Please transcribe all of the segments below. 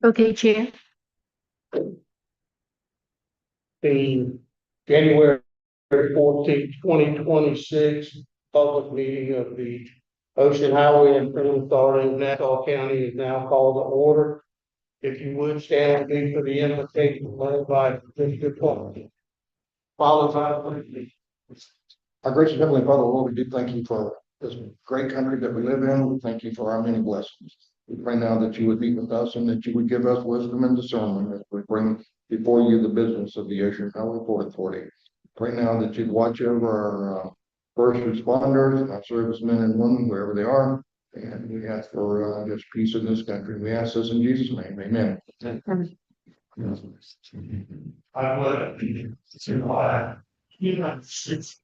Okay, Chair. The January 14th, 2026 public meeting of the Ocean Highway Improvement Authority of Nassau County is now called to order. If you would stand with me for the invocation led by Mr. Clark, followed by the Our gracious Heavenly Father, Lord, we do thank you for this great country that we live in. We thank you for our many blessings. We pray now that you would meet with us and that you would give us wisdom and discernment as we bring before you the business of the Ocean Highway Port Authority. Pray now that you'd watch over our first responders and our servicemen and women, wherever they are. And we ask for just peace in this country. We ask this in Jesus' name. Amen. I would to the United States.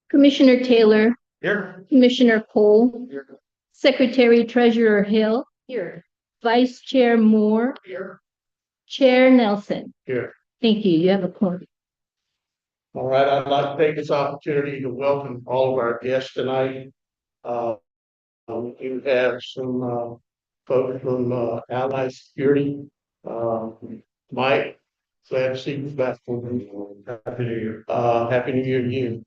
Commissioner Taylor, Here. Commissioner Cole, Secretary Treasurer Hill. Here. Vice Chair Moore, Here. Chair Nelson. Here. Thank you. You have a quorum. All right, I'd like to take this opportunity to welcome all of our guests tonight. We do have some folks from Allied Security. Mike, glad to see you back. Happy New Year. Happy New Year to you.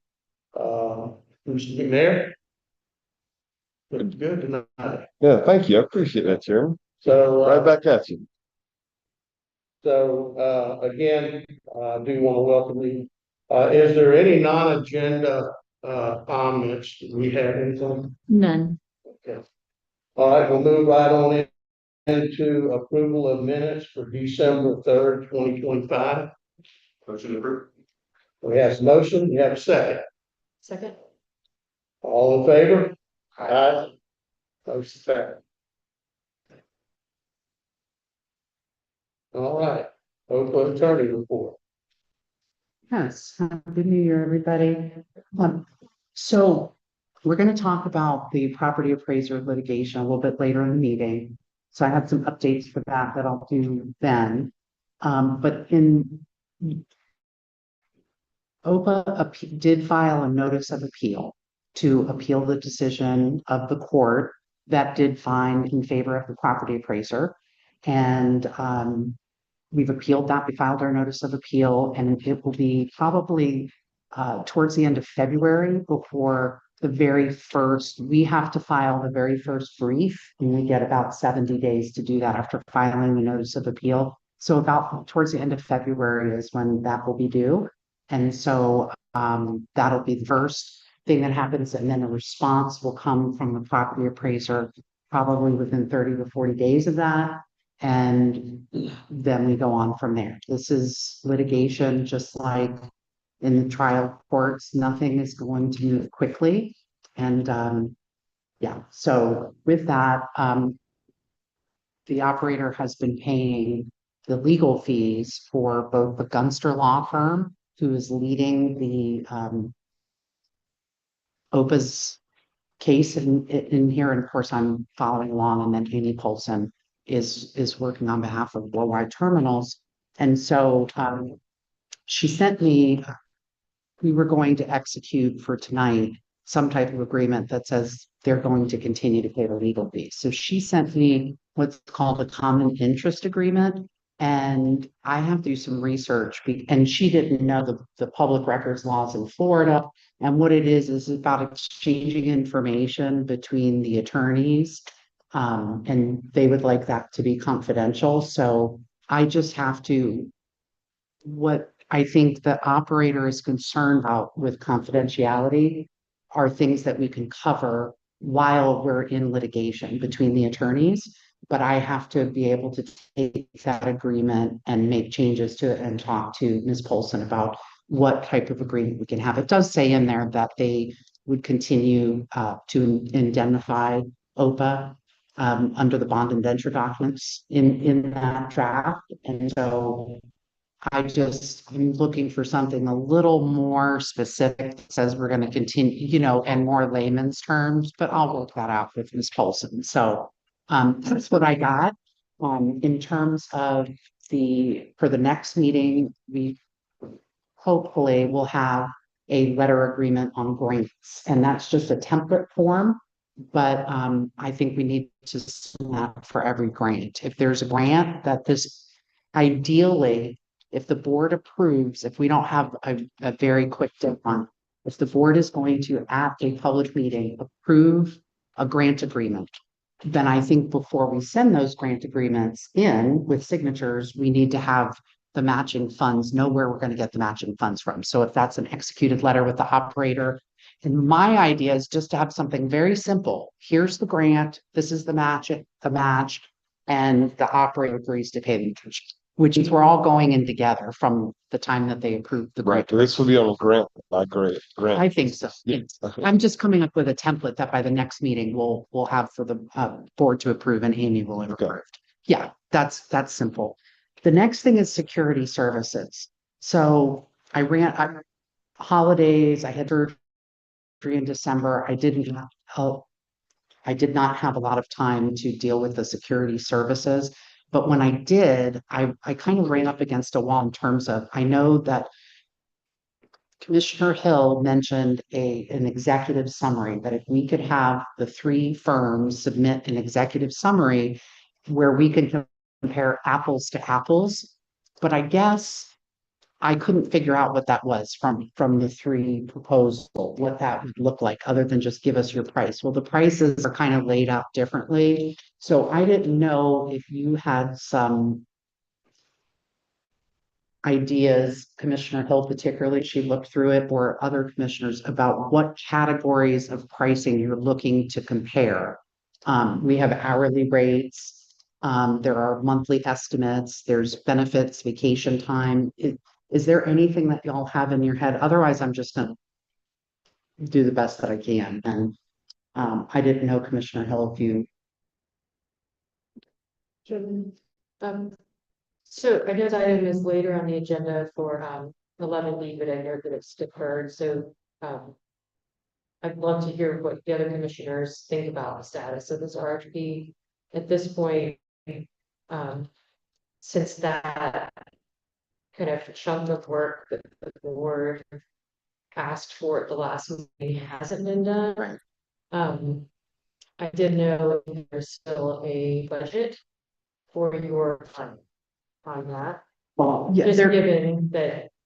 Who's there? Looks good tonight. Yeah, thank you. I appreciate that, Chairman. So, Right back at you. Again, I do want to welcome you. Is there any non-agenda comments? Do we have anything? None. Okay. All right, we'll move right on into approval of minutes for December 3rd, 2025. Motion approved. We have a motion, we have a second. Second. All in favor? Aye. Motion carried. All right, OHPA attorney report. Yes, happy New Year, everybody. So we're going to talk about the property appraiser litigation a little bit later in the meeting. So I have some updates for that I'll do then. But in OHPA did file a notice of appeal to appeal the decision of the court that did find in favor of the property appraiser. And we've appealed that. We filed our notice of appeal, and it will be probably towards the end of February before the very first, we have to file the very first brief, and we get about 70 days to do that after filing the notice of appeal. So about towards the end of February is when that will be due. And so that'll be the first thing that happens. And then a response will come from the property appraiser probably within 30 to 40 days of that. And then we go on from there. This is litigation, just like in the trial courts. Nothing is going to move quickly. And yeah, so with that, the operator has been paying the legal fees for both the Gunster law firm, who is leading the OHPA's case in here. And of course, I'm following along, and then Amy Polson is working on behalf of Worldwide Terminals. And so she sent me, we were going to execute for tonight some type of agreement that says they're going to continue to pay the legal fees. So she sent me what's called a common interest agreement. And I have to do some research, and she didn't know the public records laws in Florida. And what it is about exchanging information between the attorneys. And they would like that to be confidential. So I just have to, what I think the operator is concerned about with confidentiality are things that we can cover while we're in litigation between the attorneys. But I have to be able to take that agreement and make changes to it and talk to Ms. Polson about what type of agreement we can have. It does say in there that they would continue to indemnify OHPA under the bond indenture documents in that draft. And so I'm looking for something a little more specific, that says we're gonna continue, you know, and more layman's terms, but I'll work that out with Ms. Polson. So that's what I got. In terms of for the next meeting, we hopefully will have a letter agreement on grants, and that's just a template form. But I think we need to send that for every grant. If there's a grant that this, ideally, if the board approves, if we don't have a very quick deadline, if the board is going to, at a public meeting, approve a grant agreement, then I think before we send those grant agreements in with signatures, we need to have the matching funds, know where we're going to get the matching funds from. So if that's an executed letter with the operator, and my idea is just to have something very simple. Here's the grant, this is the match, and the operator agrees to pay the match, which is we're all going in together from the time that they approve the Right, grant. this will be on a grant, not great, grant. I think so. Yeah. Yes. Okay. I'm just coming up with a template that by the next meeting we'll have for the board to approve and Amy will have Okay. approved. Yeah, that's simple. The next thing is security services. So holidays, I had surgery in December. I did not have a lot of time to deal with the security services. But when I did, I kind of ran up against a wall in terms of, I know that Commissioner Hill mentioned an executive summary, that if we could have the three firms submit an executive summary where we could compare apples to apples. But I guess I couldn't figure out what that was from the three proposals, what that would look like, other than just give us your price. Well, the prices are kind of laid out differently. So I didn't know if you had some ideas, Commissioner Hill particularly, she looked through it, or other commissioners, about what categories of pricing you're looking to compare. We have hourly rates. There are monthly estimates, there's benefits, vacation time. Is there anything that y'all have in your head? Otherwise, I'm just gonna do the best that I can. And I didn't know, Commissioner Hill, if you. So I know that item is later on the agenda for 11B, but I know that it's deferred, so I'd love to hear what the other commissioners think about the status of this RFP at this point. Since that kind of chunk of work that the board asked for at the last meeting hasn't been done. Right. I didn't know if there's still a budget for your fund on that. Well, yeah, Just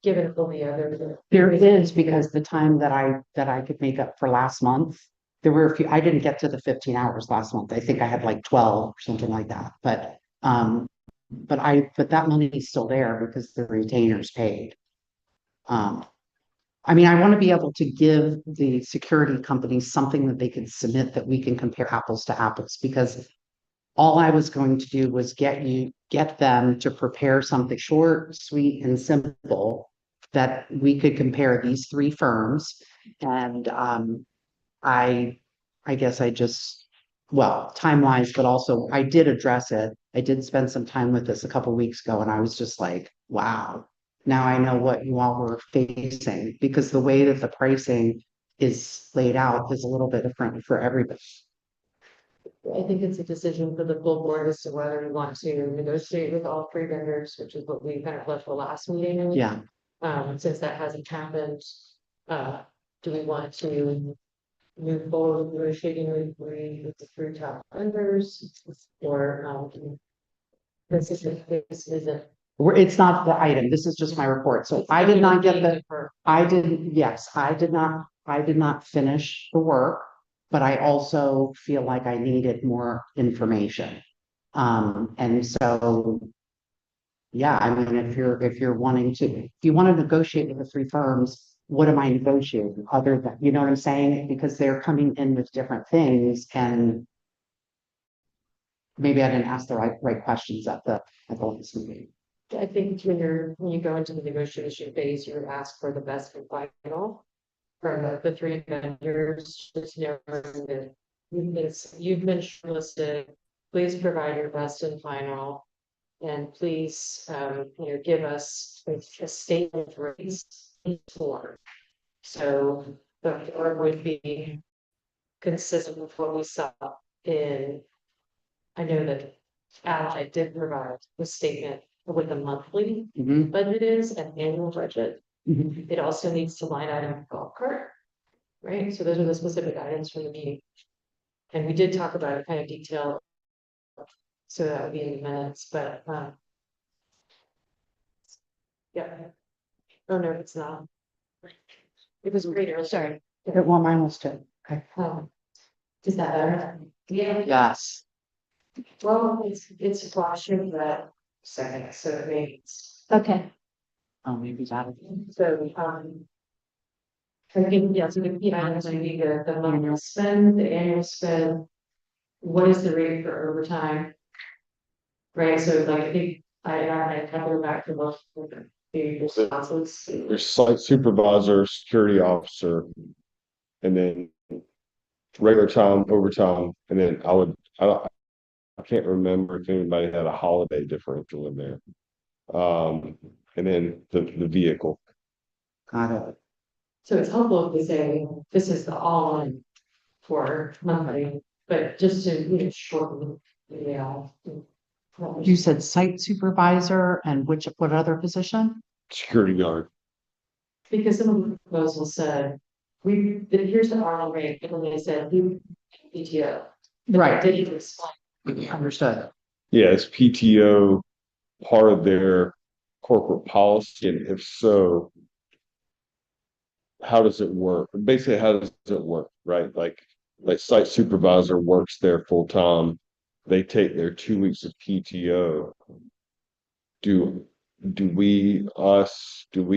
given all the other. there is, because the time that I could make up for last month, there were a few, I didn't get to the 15 hours last month. I think I had like 12 or something like that. But that money is still there because the retainers paid. I mean, I want to be able to give the security companies something that they can submit that we can compare apples to apples, because all I was going to do was get them to prepare something short, sweet, and simple that we could compare these three firms. And I guess well, time-wise, but also I did address it. I did spend some time with this a couple weeks ago, and I was just like, wow, now I know what you all were facing, because the way that the pricing is laid out is a little bit different for everybody. I think it's a decision for the full board as to whether we want to negotiate with all three vendors, which is what we kind of left the last meeting. Yeah. Since that hasn't happened, do we want to move forward with negotiating with the three top vendors, or this isn't. It's not the item. This is just my report. So I did not get I did not finish the work, but I also feel like I needed more information. And so, yeah, I mean, if you want to negotiate with the three firms, what am I negotiating other than, you know what I'm saying? Because they're coming in with different things, and maybe I didn't ask the right questions at the last meeting. I think when you go into the negotiation phase, you would ask for the best and final from the three vendors. Just know that you've been shortlisted. Please provide your best and final. And please, give us a statement of rates in form. So the form would be consistent with what we saw in, I know that Ally did provide a statement with a monthly Mhm, budget is an annual budget. mhm. It also needs to line item golf cart, right? So those are the specific items from the meeting. And we did talk about it kind of detail. So that would be in the minutes, but, yeah. Oh, no, it's not. It was great, earlier. Sorry. Well, mine was too. Okay. Is that better? Yeah. Yes. Well, it's flashing that second, so it means, Okay, Oh, maybe that. so, I think, yeah, so the key items would be the monthly spend, the annual spend. What is the rate for overtime? Right, so like, I think, I have to go back to most of the responses. There's site supervisor, security officer, and then regular time, overtime, and then I can't remember if anybody had a holiday differential in there. And then the vehicle. Got it. So it's helpful if we say, this is the all-in for monthly, but just to, shorten the, You said site supervisor and what other position? Security guard. because some of the proposals said, here's the hourly rate, and then they said, PTO. But Right. they didn't explain. Understood. Yeah, is PTO part of their corporate policy? And if so, how does it work? Basically, how does it work, right? Like site supervisor works there full time. They take their 2 weeks of PTO. Do we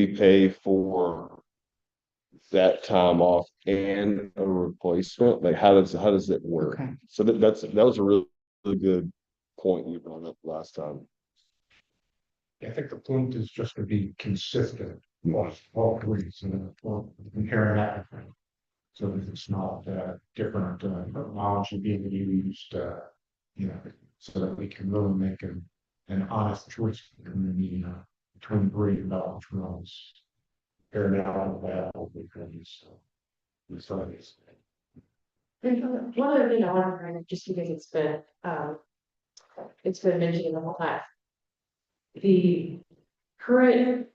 pay for that time off and a replacement? Like how does it work? Okay. So that was a really good point you brought up last time. I think the point is just to be consistent with all weeks and comparing that. So that it's not different terminology being used, so that we can really make an honest choice between great and knowledge roles. Fair now and because One other thing I want to bring up, just because it's been mentioned in the whole time. The current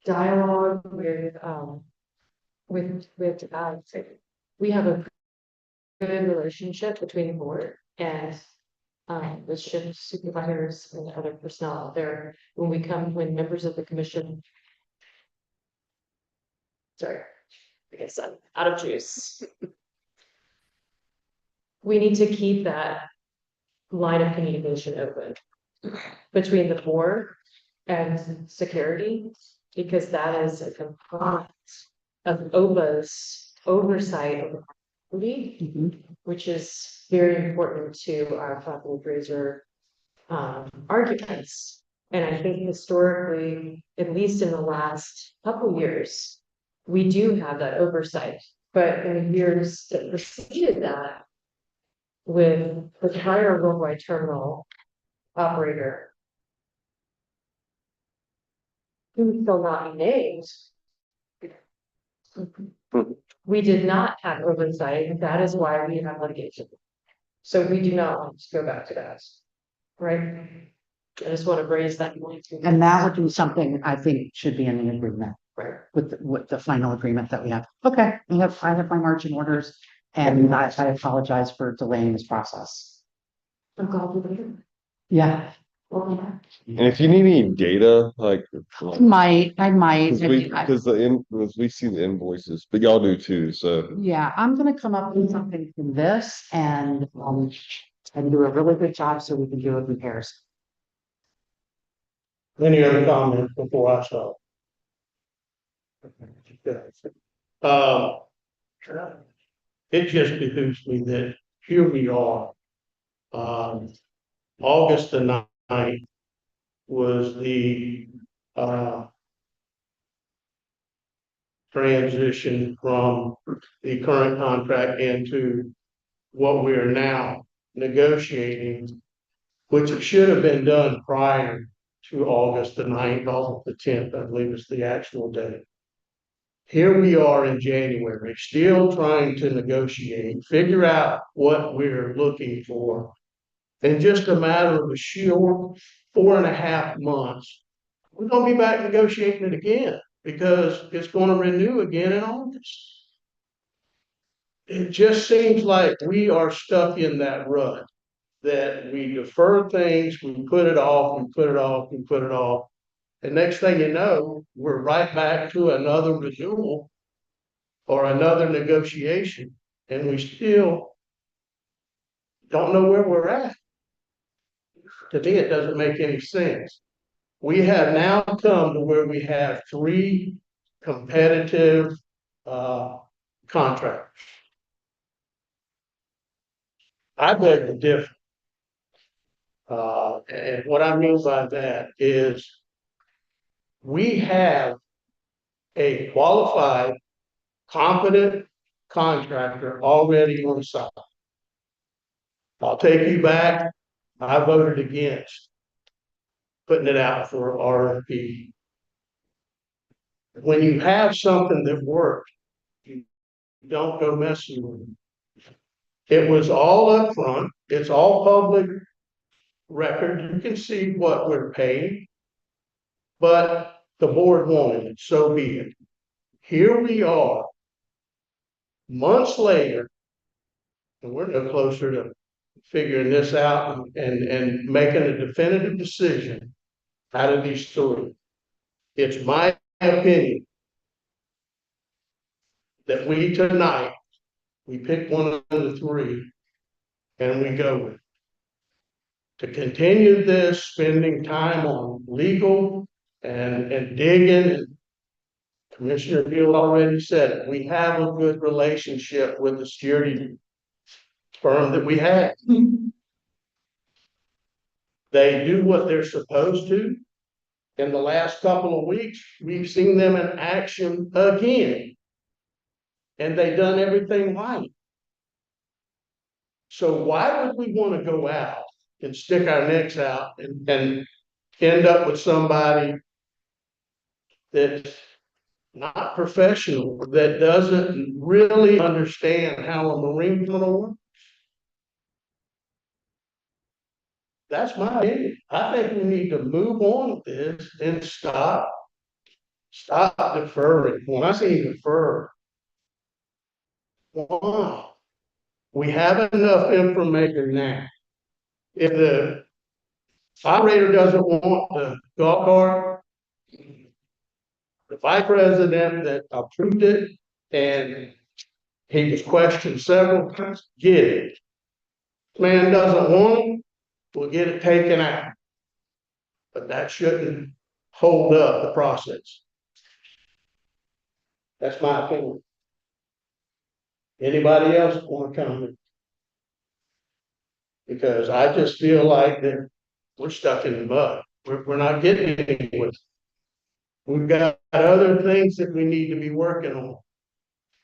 dialogue with, we have a good relationship between the board and the shift supervisors and other personnel out there when members of the commission. Sorry, I guess I'm out of juice. We need to keep that line of communication open between the board and security, because that is a component of OHPA's oversight of the property, Mhm. which is very important to our property appraiser arguments. And I think historically, at least in the last couple years, we do have that oversight. But in the years that preceded that, with the prior worldwide terminal operator, who shall not be named, we did not have oversight, and that is why we have litigation. So we do not want to go back to that, right? I just want to raise that point. And that would be something I think should be in the agreement Right. with the final agreement that we have. Okay, I have my marching orders and I apologize for delaying this process. I'm glad. Yeah, Well, yeah. And if you need any data, like I might. because we see the invoices, but y'all do too. So Yeah, I'm gonna come up with something from this and do a really good job so we can do a comparison. Any other comments before I start? Uh, it just behooves me that here we are. August the 9th was the transition from the current contract into what we are now negotiating, which should have been done prior to August the 9th, August the 10th, I believe is the actual date. Here we are in January, still trying to negotiate, figure out what we're looking for. In just a matter of a short 4.5 months, we're gonna be back negotiating it again because it's gonna renew again in August. It just seems like we are stuck in that rut, that we defer things, we put it off, we put it off, we put it off. And next thing you know, we're right back to another renewal or another negotiation, and we still don't know where we're at. To me, it doesn't make any sense. We have now come to where we have 3 competitive contractors. I beg to differ. And what I mean by that is we have a qualified, competent contractor already on site. I'll take you back. I voted against putting it out for RFP. When you have something that works, you don't go messing with it. It was all up front. It's all public record. You can see what we're paying, but the board wanted it, so be it. Here we are, months later, and we're no closer to figuring this out and making a definitive decision out of these 3. It's my opinion that we tonight, we pick one of the 3 and we go with it. To continue this, spending time on legal and digging, and Commissioner Hill already said it, we have a good relationship with the security firm that we have. They do what they're supposed to. In the last couple of weeks, we've seen them in action again. And they've done everything right. So why would we want to go out and stick our necks out and end up with somebody that's not professional, that doesn't really understand how a Marine's gonna work? That's my opinion. I think we need to move on with this and stop deferring. When I say defer, why? We have enough information now. If the operator doesn't want the golf cart, the vice president that approved it, and he was questioned several times, get it. Man doesn't want it, we'll get it taken out. But that shouldn't hold up the process. That's my opinion. Anybody else want to comment? Because I just feel like that we're stuck in the mud. We're not getting anywhere. We've got other things that we need to be working on.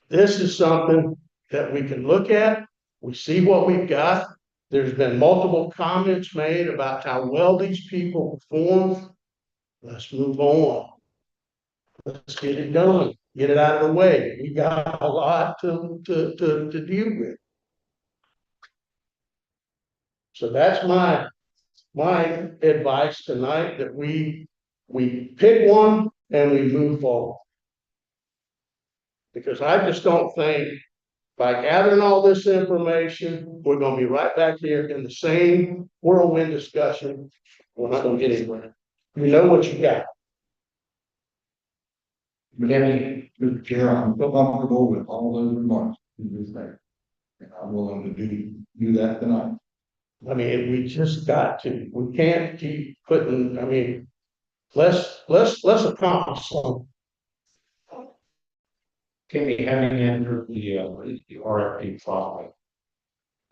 This is something that we can look at. We see what we've got. There's been multiple comments made about how well these people perform. Let's move on. Let's get it done. Get it out of the way. We got a lot to deal with. So that's my advice tonight, that we pick one and we move forward. Because I just don't think by gathering all this information, we're gonna be right back here in the same whirlwind discussion. We're not gonna get anywhere. We know what you got. Mr. Chair, I'm so comfortable with all those remarks you just made. And I'm willing to do that tonight. I mean, we just got to. We can't keep putting. I mean, let's accomplish something. Kenny, having entered the RFP process,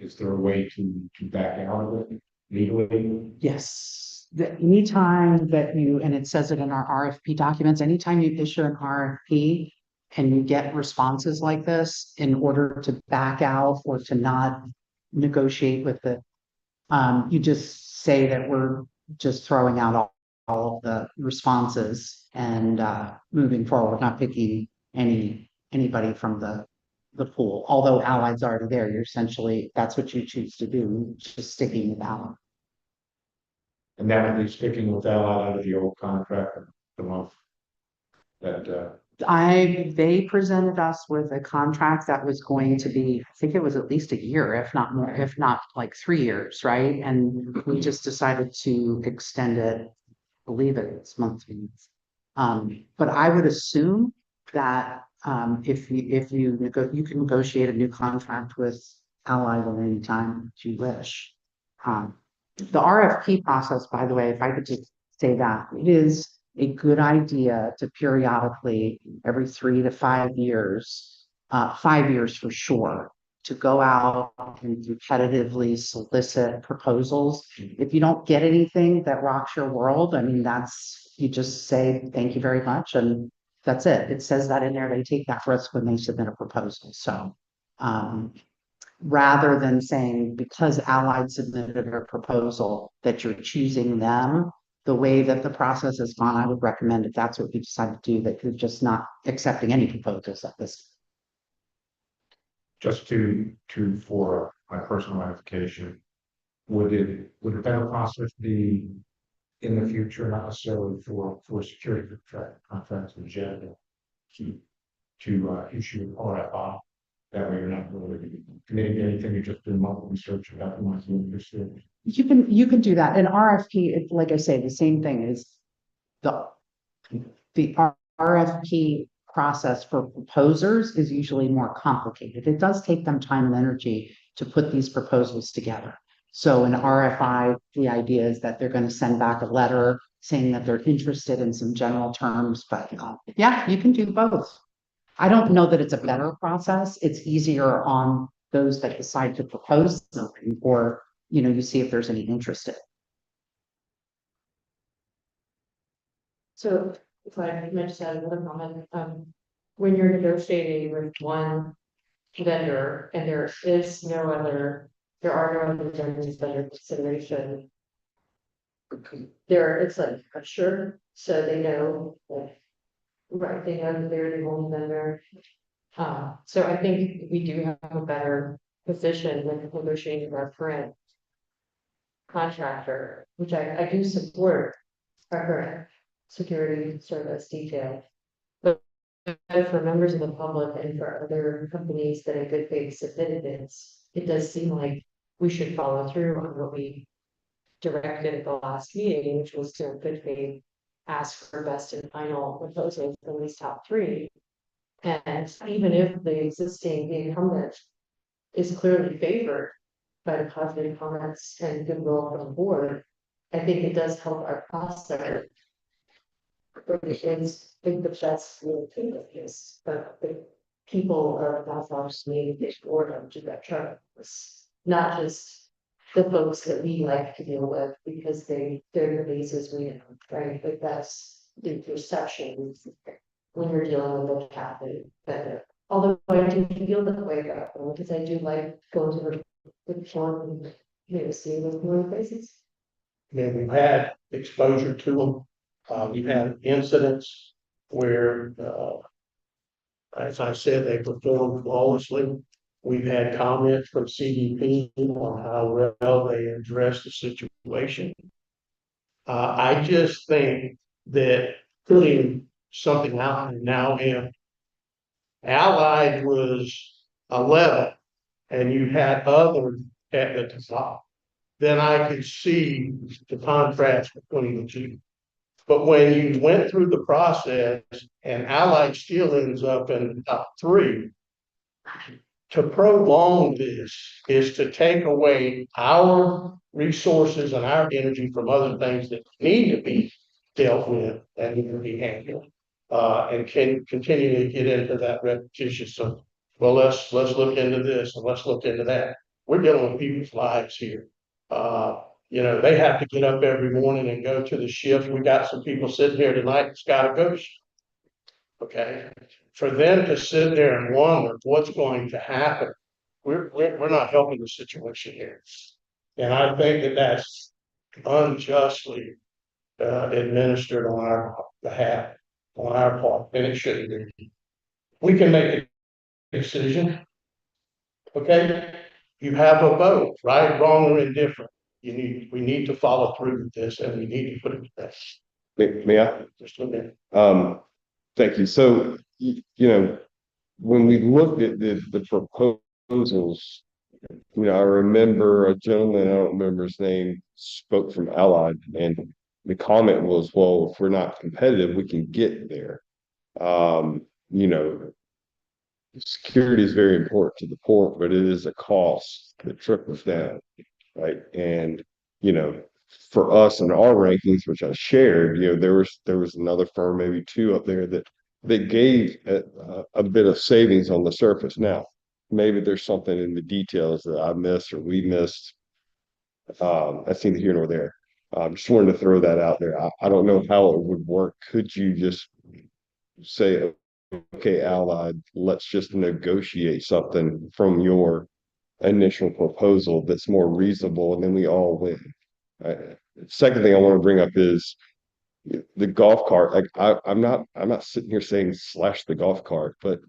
is there a way to back out of it legally? Yes, anytime that you, and it says it in our RFP documents, anytime you issue an RFP and you get responses like this, in order to back out or to not negotiate with it, you just say that we're just throwing out all of the responses and moving forward, not picking anybody from the pool. Although Allied's already there, you're essentially, that's what you choose to do, just sticking with Allied. And that would be sticking with Allied under the old contract, the month that, They presented us with a contract that was going to be, I think it was at least a year, if not more, if not like 3 years, right? And we just decided to extend it, believe it's monthly. But I would assume that if you can negotiate a new contract with Allied at any time that you wish. The RFP process, by the way, if I could just say that, it is a good idea to periodically, every 3 to 5 years, 5 years for sure, to go out and competitively solicit proposals. If you don't get anything that rocks your world, I mean, you just say, thank you very much, and that's it. It says that in there, they take that risk when they submit a proposal, so. Rather than saying, because Allied submitted a proposal, that you're choosing them, the way that the process has gone, I would recommend if that's what you decide to do, that you're just not accepting any proposals at this. just for my personal edification, would a better process be in the future, not necessarily for security contracts in general, to issue RFI? That way you're not really committing to anything, you're just doing market research about the market interested. You can do that. An RFP, like I say, the same thing is the RFP process for proposers is usually more complicated. It does take them time and energy to put these proposals together. So an RFI, the idea is that they're going to send back a letter saying that they're interested in some general terms, but yeah, you can do both. I don't know that it's a better process. It's easier on those that decide to propose something, or, you see if there's any interest in it. So if I may just add another comment, when you're negotiating with one vendor and there are no other vendors under consideration. It's like assured, so they know, like, right, they know that they're the only vendor. So I think we do have a better position when negotiating with our current contractor, which I do support our current security service detail. But for members of the public and for other companies that in good faith submitted bids, it does seem like we should follow through on what we directed at the last meeting, which was to in good faith ask for best and final proposals from these top three. And even if the incumbent is clearly favored by the positive comments and goodwill from the board, I think it does help our process. Is think the best will take of this, but the people of Belfast need this board to that chart. Not just the folks that we like to deal with because they're the bases we know, right? But that's the perception when you're dealing with a captive vendor. Although I do feel that way about them because I do like going to the short and see with more places. Yeah, we've had exposure to them. We've had incidents where, as I said, they performed flawlessly. We've had comments from CDP on how well they addressed the situation. I just think that putting something out there now, if Allied was 11 and you had others at the top, then I could see the contrast between the two. But when you went through the process and Allied still ends up in the top three, to prolong this is to take away our resources and our energy from other things that need to be dealt with and need to be handled. And can continue to get into that repetition. So, well, let's look into this and let's look into that. We're dealing with people's lives here. They have to get up every morning and go to the shift. We got some people sitting here tonight that's got to go. Okay, for them to sit there and wonder what's going to happen, we're not helping the situation here. And I think that that's unjustly administered on our behalf, on our part, and it shouldn't be. We can make a decision. Okay, you have a vote, right, wrong, or indifferent. We need to follow through with this, and we need to put it to best. May I? Just a minute. Thank you. So, you know, when we looked at the proposals, I remember a gentleman, I don't remember his name, spoke from Allied, and the comment was, well, if we're not competitive, we can get there. You know, security is very important to the port, but it is a cost that trickles down, right? And, you know, for us in our rankings, which I shared, there was another firm, maybe two up there that gave a bit of savings on the surface. Now, maybe there's something in the details that I missed or we missed. That's neither here nor there. Just wanted to throw that out there. I don't know how it would work. Could you just say, okay, Allied, let's just negotiate something from your initial proposal that's more reasonable, and then we all win. Second thing I want to bring up is the golf cart. Like I'm not sitting here saying slash the golf cart, but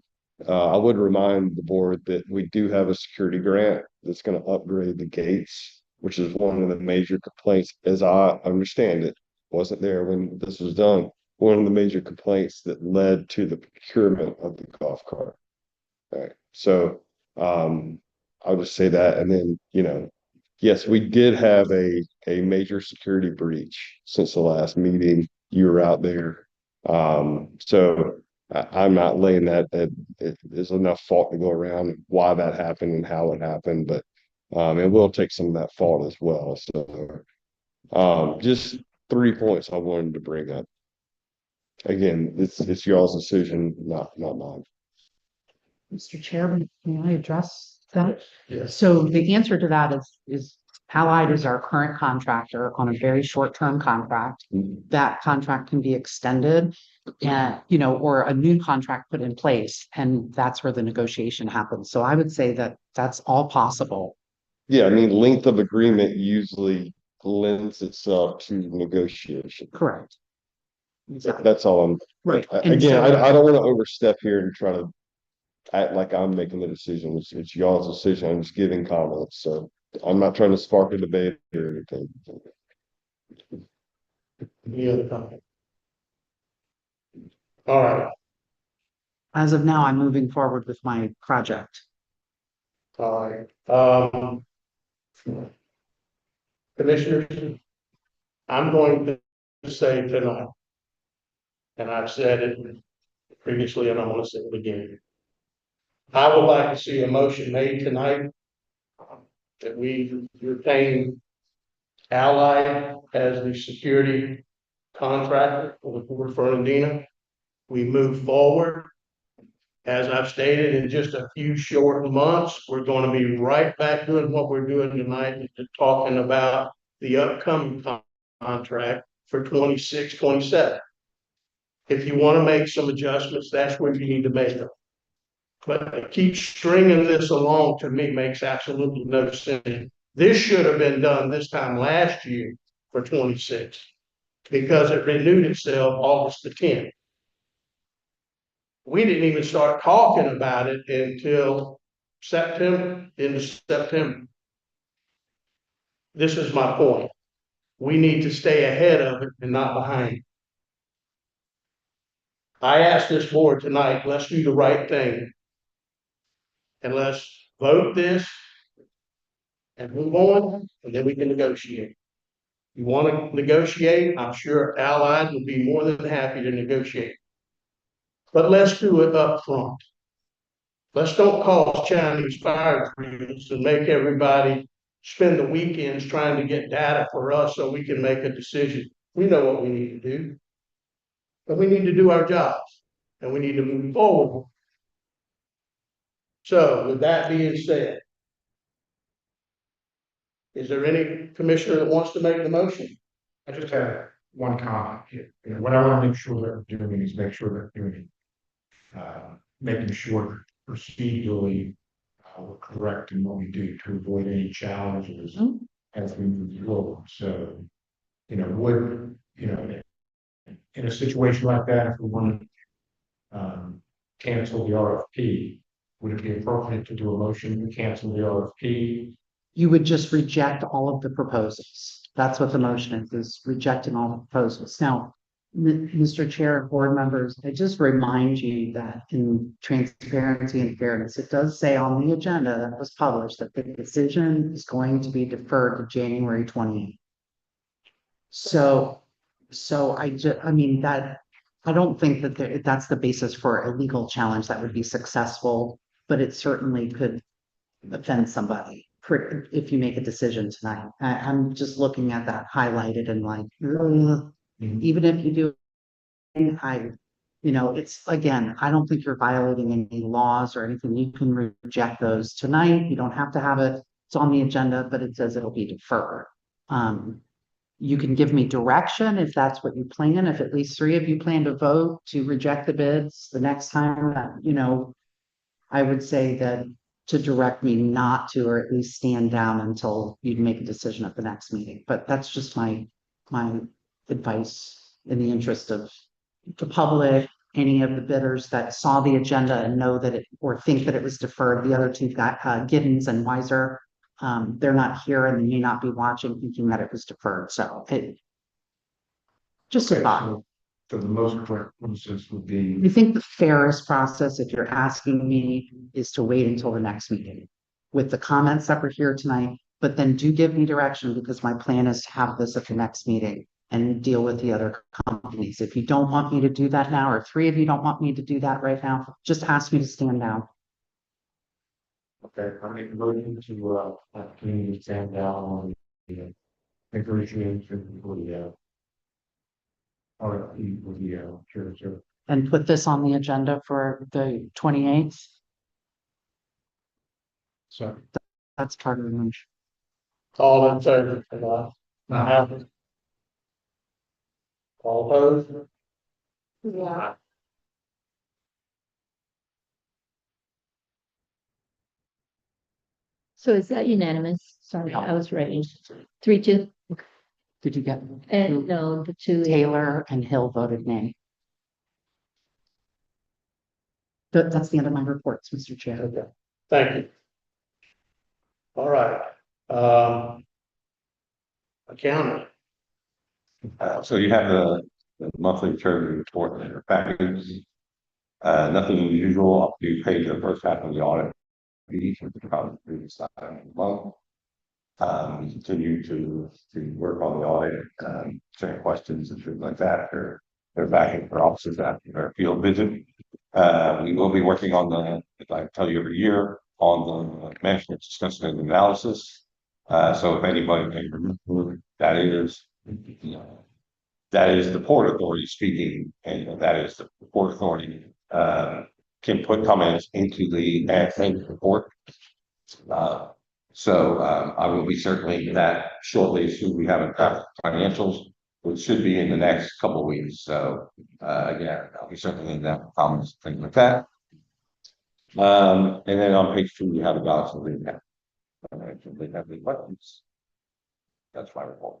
I would remind the board that we do have a security grant that's going to upgrade the gates, which is one of the major complaints, as I understand it. Wasn't there when this was done. One of the major complaints that led to the procurement of the golf cart. Right. So I'll just say that. And then, yes, we did have a major security breach since the last meeting. You were out there. So I'm not laying that there's enough fault to go around why that happened and how it happened, but it will take some of that fault as well. So just 3 points I wanted to bring up. Again, it's y'all's decision, not mine. Mr. Chairman, may I address that? Yes. So the answer to that is Allied is our current contractor on a very short-term contract. That contract can be extended and, or a new contract put in place, and that's where the negotiation happens. So I would say that that's all possible. Yeah, I mean, length of agreement usually lends itself to negotiation. Correct. Exactly. That's all I'm. Right. Again, I don't want to overstep here and try to act like I'm making the decision. It's y'all's decision. I'm just giving comments. So I'm not trying to spark a debate or anything. Any other comment? All right. As of now, I'm moving forward with my project. All right. Commissioners, I'm going to say tonight, and I've said it previously, and I want to say it again. I would like to see a motion made tonight that we retain Allied as the security contractor for Fernandina. We move forward. As I've stated, in just a few short months, we're going to be right back doing what we're doing tonight, talking about the upcoming contract for 26, 27. If you want to make some adjustments, that's where you need to make them. But to keep stringing this along, to me, makes absolutely no sense. This should have been done this time last year for 26, because it renewed itself August the 10th. We didn't even start talking about it until September, into September. This is my point. We need to stay ahead of it and not behind. I asked this board tonight, let's do the right thing. And let's vote this and move on, and then we can negotiate. You want to negotiate? I'm sure Allied will be more than happy to negotiate. But let's do it up front. Let's don't cause Chinese fire drills and make everybody spend the weekends trying to get data for us so we can make a decision. We know what we need to do. But we need to do our jobs, and we need to move forward. So with that being said, is there any commissioner that wants to make the motion? I just have one comment here. What I want to make sure that we're doing is make sure that we're doing, making sure procedurally we're correct in what we do to avoid any challenges as we move forward. So, would you know, in a situation like that, if we want to cancel the RFP, would it be appropriate to do a motion to cancel the RFP? You would just reject all of the proposals. That's what the motion is rejecting all the proposals. Now, Mr. Chair, board members, I just remind you that in transparency and fairness, it does say on the agenda that was published that the decision is going to be deferred to January 28th. So I mean, that, I don't think that that's the basis for a legal challenge that would be successful, but it certainly could offend somebody if you make a decision tonight. I'm just looking at that highlighted and like, ugh. Even if you do, it's, again, I don't think you're violating any laws or anything. You can reject those tonight. You don't have to have it. It's on the agenda, but it says it'll be deferred. You can give me direction if that's what you plan. If at least 3 of you plan to vote to reject the bids the next time, I would say that to direct me not to, or at least stand down until you make a decision at the next meeting. But that's just my advice in the interest of the public, any of the bidders that saw the agenda and know that or think that it was deferred. The other 2 got Giddens and Weiser. They're not here and they may not be watching thinking that it was deferred. So just a Okay, thought. so the most correct process would be. I think the fairest process, if you're asking me, is to wait until the next meeting with the comments that were here tonight, but then do give me direction because my plan is to have this at the next meeting and deal with the other companies. If you don't want me to do that now, or 3 of you don't want me to do that right now, just ask me to stand down. Okay, I make a motion to have community stand down on the negotiation for the RFP for the sure. And put this on the agenda for the 28th. So. That's part of the motion. All in favor? Aye. All opposed? Yeah. So is that unanimous? Sorry, I was writing 3-2, Did you get and no, the 2. Taylor and Hill voted nay? That's the end of my reports, Mr. Chair. Okay, thank you. All right. Accounting. So you have the monthly treasury report in your package. Nothing unusual. You paid the first half of the audit fee for the previous time of the month. We continue to work on the audit, answering questions and things like that. They're back in their offices after their field visit. We will be working on as I tell you every year, on the management discussion and analysis. So if anybody may remember, that is the Port Authority speaking, and that is the Port Authority can put comments into the annual report. So I will be circulating that shortly as soon as we have a financials, which should be in the next couple of weeks. So again, I'll be circulating that comments, things like that. And then on page 2, we have the balance of the account. They have any questions? That's my report.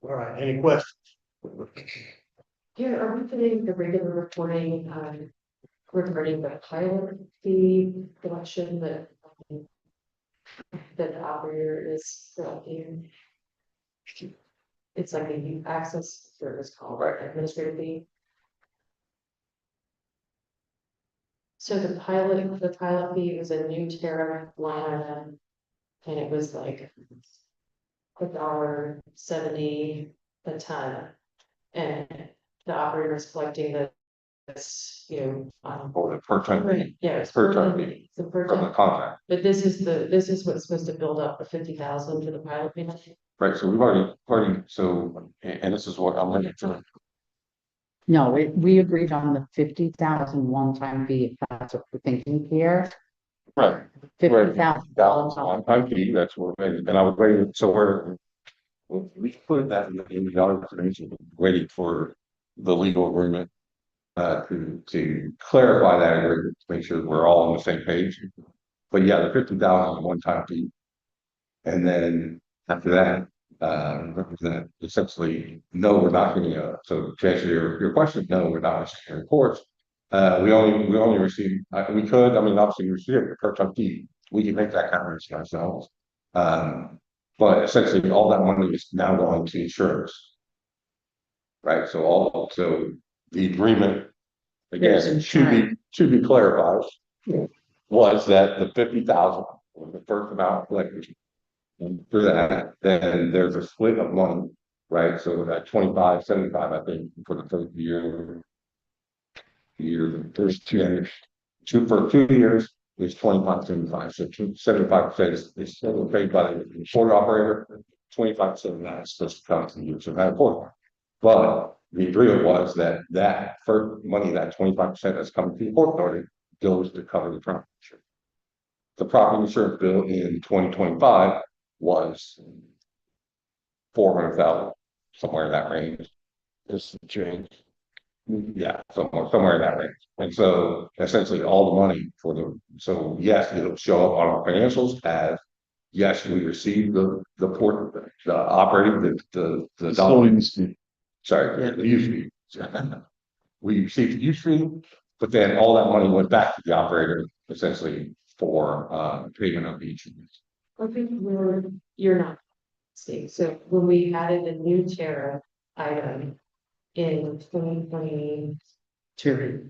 All right, any questions? Yeah, are we doing the regular reporting, regarding the pilot fee collection that the operator is collecting? It's like a youth access service call, right, administrative fee. So the pilot fee was a new tariff line item, and it was like $1.70 a ton, and the operator is collecting this, Or the per ton, right, yeah, it's per per ton ton, fee it's a per from the ton. contract. But this is what's supposed to build up the 50,000 for the pilot fee. Right, so we've already, so, and this is what I'm looking for. No, we agreed on the 50,000 one-time fee, if that's what we're thinking here. Right. $50,000. On-time fee, that's what, and I was waiting, so we put that in the other information, waiting for the legal agreement. To clarify that agreement, to make sure we're all on the same page. But yeah, the 50,000 one-time fee. And then after that, represent essentially, no, we're not getting so to answer your question, no, we're not receiving reports. We only receive, we could, I mean, obviously we receive it per truck fee, we can make that kind of risk ourselves. But essentially all that money is now going to insurance. Right, so the agreement, There's again, insurance. should be clarified. Was that the 50,000 was the first amount collected? And for that, then there's a split of money, right? So that 25, 75, I think, for the first first 2 years. For 2 years is 25, 75. So 75% is still paid by the port operator, 25% of that is supposed to come to the use of that port. But the agreement was that that first money, that 25% that's coming to the port authority, goes to cover the property insurance. The property insurance bill in 2025 was 400,000, somewhere in that range. It's change. Yeah, somewhere in that range. And so essentially all the money so yes, it'll show up on our financials as, yes, we received the port, the operating, the dollars. Sorry, the use fee. We received the use fee, but then all that money went back to the operator essentially for payment of each. Okay, you're not. See, so when we added the new tariff item in 2022,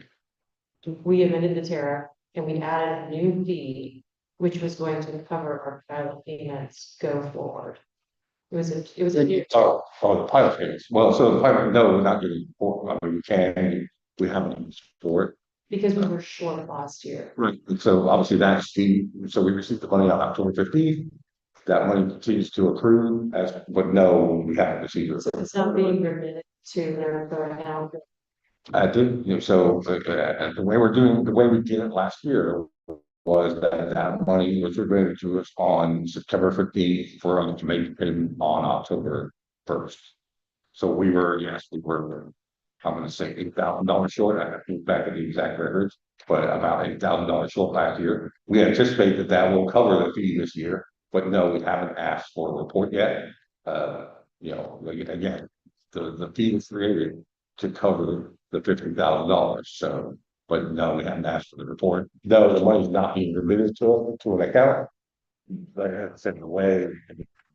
we amended the tariff and we added a new fee, which was going to cover our pilot payments go forward. It was a new. Oh, the pilot payments. Well, so the pilot, no, we're not getting, I mean, we haven't used for it. Because we were short last year. Right. And so obviously that's so we received the money on October 15th. That money continues to accrue but no, we haven't received it. So it's not being remitted to their account. I did, so the way we did it last year was that money was remitted to us on September 15th for us to make the payment on October 1st. So we were, I'm gonna say $8,000 short. I have to look back at the exact records, but about $8,000 short last year. We anticipate that will cover the fee this year, but no, we haven't asked for a report yet. Again, the fee is created to cover the $50,000. So, but no, we haven't asked for the report. No, the money's not being remitted to an account. Like I said, in a way.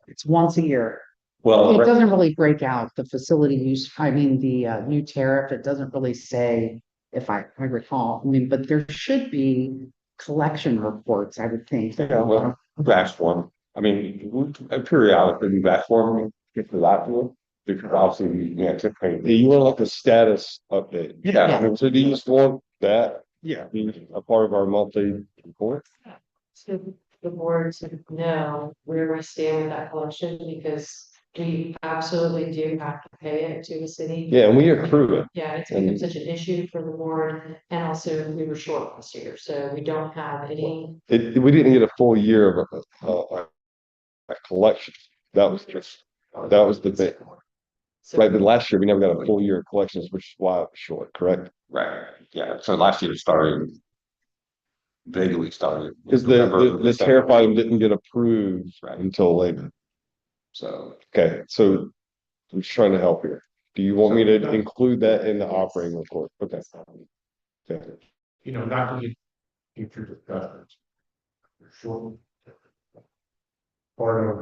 It's once a year. Well, It doesn't really break out the facility use, I mean, the new tariff, it doesn't really say, if I recall, I mean, but there should be collection reports, I would think. yeah, well, batch form. I mean, periodically we batch form get to that one because obviously we anticipate. You want like a status update? Yeah. So do you just want that? Yeah. Be a part of our monthly report? So the board to know where we stand with that collection because we absolutely do have to pay it to the city. Yeah, and we accrue it. Yeah, it's become such an issue for the board and also we were short last year, so we don't have any. We didn't get a full year of a collection. That was the thing. So- Right, but last year we never got a full year of collections, which is why it was short, correct? Right. Yeah. So last year started. Vaguely started. Because the tariff item didn't get approved until later. So. Okay, so I'm just trying to help here. Do you want me to include that in the operating report? Okay. Okay. Not to get future discussions. Sure. Part of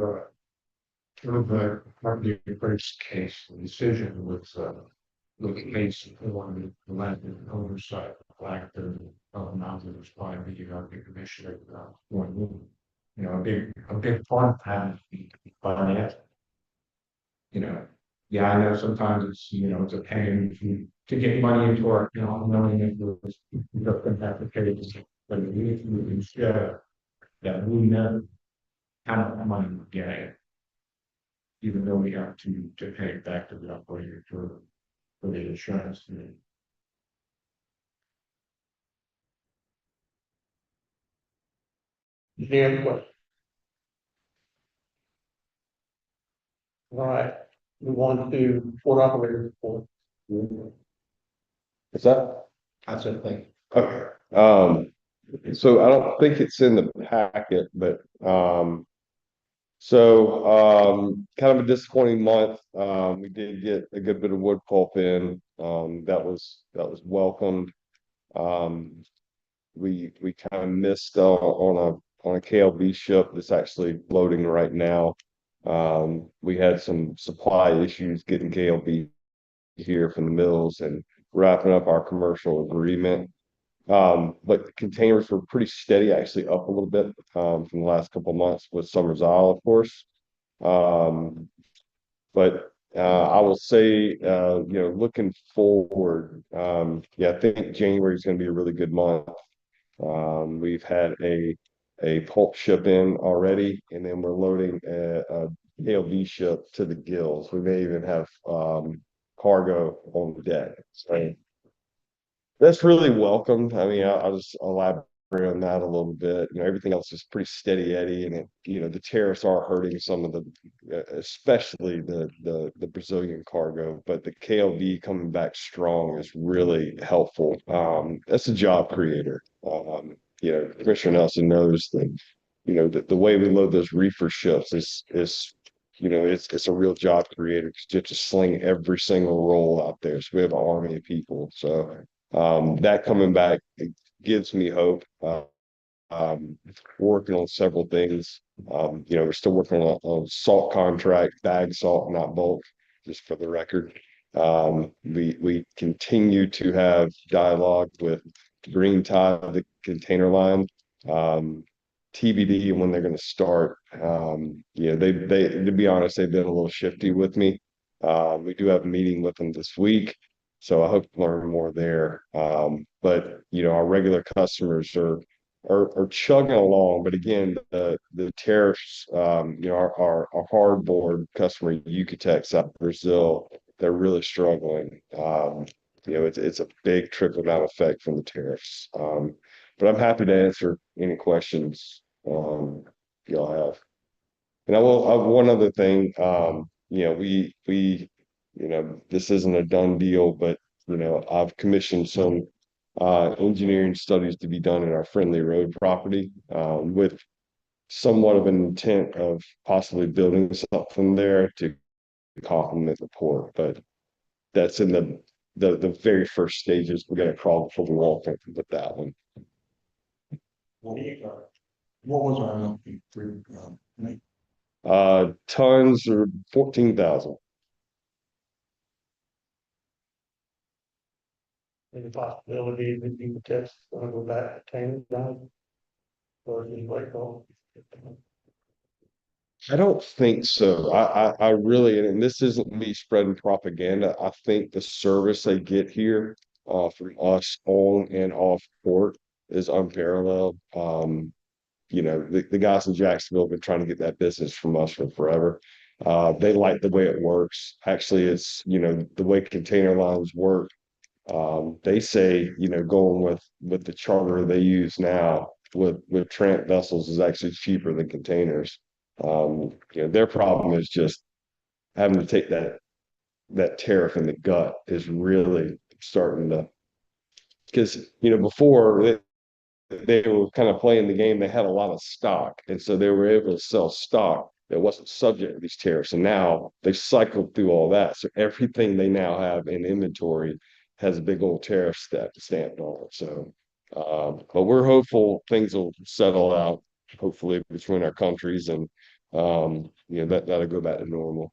the property appraised case, the decision was, the case on the land oversight, lack of mountains by the commissioner, a big part of that is the finance. Yeah, I know sometimes it's a pain to get money into our, knowing that we're going to have to pay this, but if we instead that we know how much money we're getting, even though we have to pay it back to the operator for the insurance. Any question? All right, move on to port operator report. Is that? That's it, thank Okay. So I don't think it's in the packet, but So, kind of a disappointing month. We did get a good bit of wood pulp in. That was welcomed. Um, we kind of missed on a KLB ship that's actually loading right now. We had some supply issues getting KLB here from the mills and wrapping up our commercial agreement. But the containers were pretty steady, actually up a little bit from the last couple of months with Summers Isle, of course. Um, but I will say, looking forward, yeah, I think January is going to be a really good month. We've had a pulp ship in already, and then we're loading a ALB ship to the gills. We may even have cargo on the deck. So that's really welcome. I mean, I'll just elaborate on that a little bit. Everything else is pretty steady Eddie, and the tariffs are hurting some of especially the Brazilian cargo, but the KLV coming back strong is really helpful. That's a job creator. Commissioner Nelson knows that, the way we load those reefer ships it's a real job creator because you have to sling every single roll out there. So we have an army of people. So that coming back, it gives me hope. Working on several things. We're still working on salt contract, bag salt, not bulk, just for the record. We continue to have dialogue with Green Tide, the container line. TBD when they're going to start. They to be honest, they've been a little shifty with me. We do have a meeting with them this week, so I hope to learn more there. But our regular customers are chugging along. But again, the tariffs, our hardboard customer, Yucatex out of Brazil, they're really struggling. It's a big trickle down effect from the tariffs. But I'm happy to answer any questions y'all have. And I have one other thing. This isn't a done deal, but I've commissioned some engineering studies to be done in our Friendly Road property with somewhat of an intent of possibly building something there to complement the port. But that's in the very first stages. We're gonna crawl before we walk with that one. What was our monthly for, Nate? Tons are 14,000. Any possibility that you would test, go back to Tanner down? Or just like, oh. I don't think so. I really, and this isn't me spreading propaganda. I think the service they get here from us on and off port is unparalleled. The guys in Jacksonville have been trying to get that business from us for forever. They like the way it works. Actually, it's, the way container lines work. They say, going with the charter they use now with Trent vessels is actually cheaper than containers. Their problem is just having to take that tariff in the gut is really starting to, because before they were kind of playing the game, they had a lot of stock, and so they were able to sell stock that wasn't subject to these tariffs. And now they've cycled through all that, so everything they now have in inventory has a big old tariff stamped on it. So, but we're hopeful things will settle out, hopefully between our countries, and that'll go back to normal.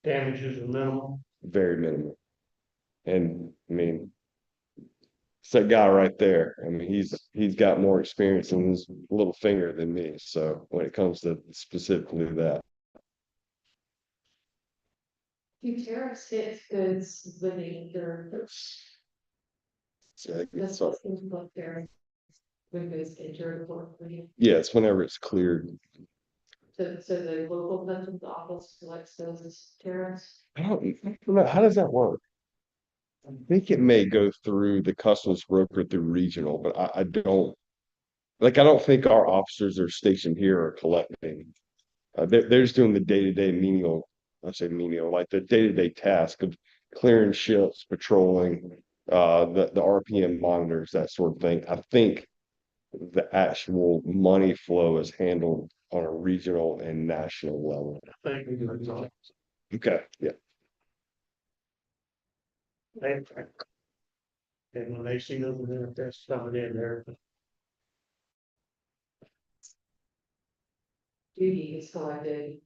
Damages are minimal. Very minimal. And I mean, it's that guy right there. I mean, he's got more experience in his little finger than me. So when it comes to specifically that, Do tariffs hit goods living there? That's what seems like there. When goods enter the port. yeah, it's whenever it's cleared. So the local customs office collects those as tariffs? I don't know. How does that work? I think it may go through the customs broker through regional, but I don't think our officers are stationed here are collecting. They're just doing the day-to-day menial, I say menial, like the day-to-day task of clearing ships, patrolling, the RPM monitors, that sort of thing. I think the actual money flow is handled on a regional and national level. Thank you. Okay, yeah. And when they see those manifests coming in there, Duty is collected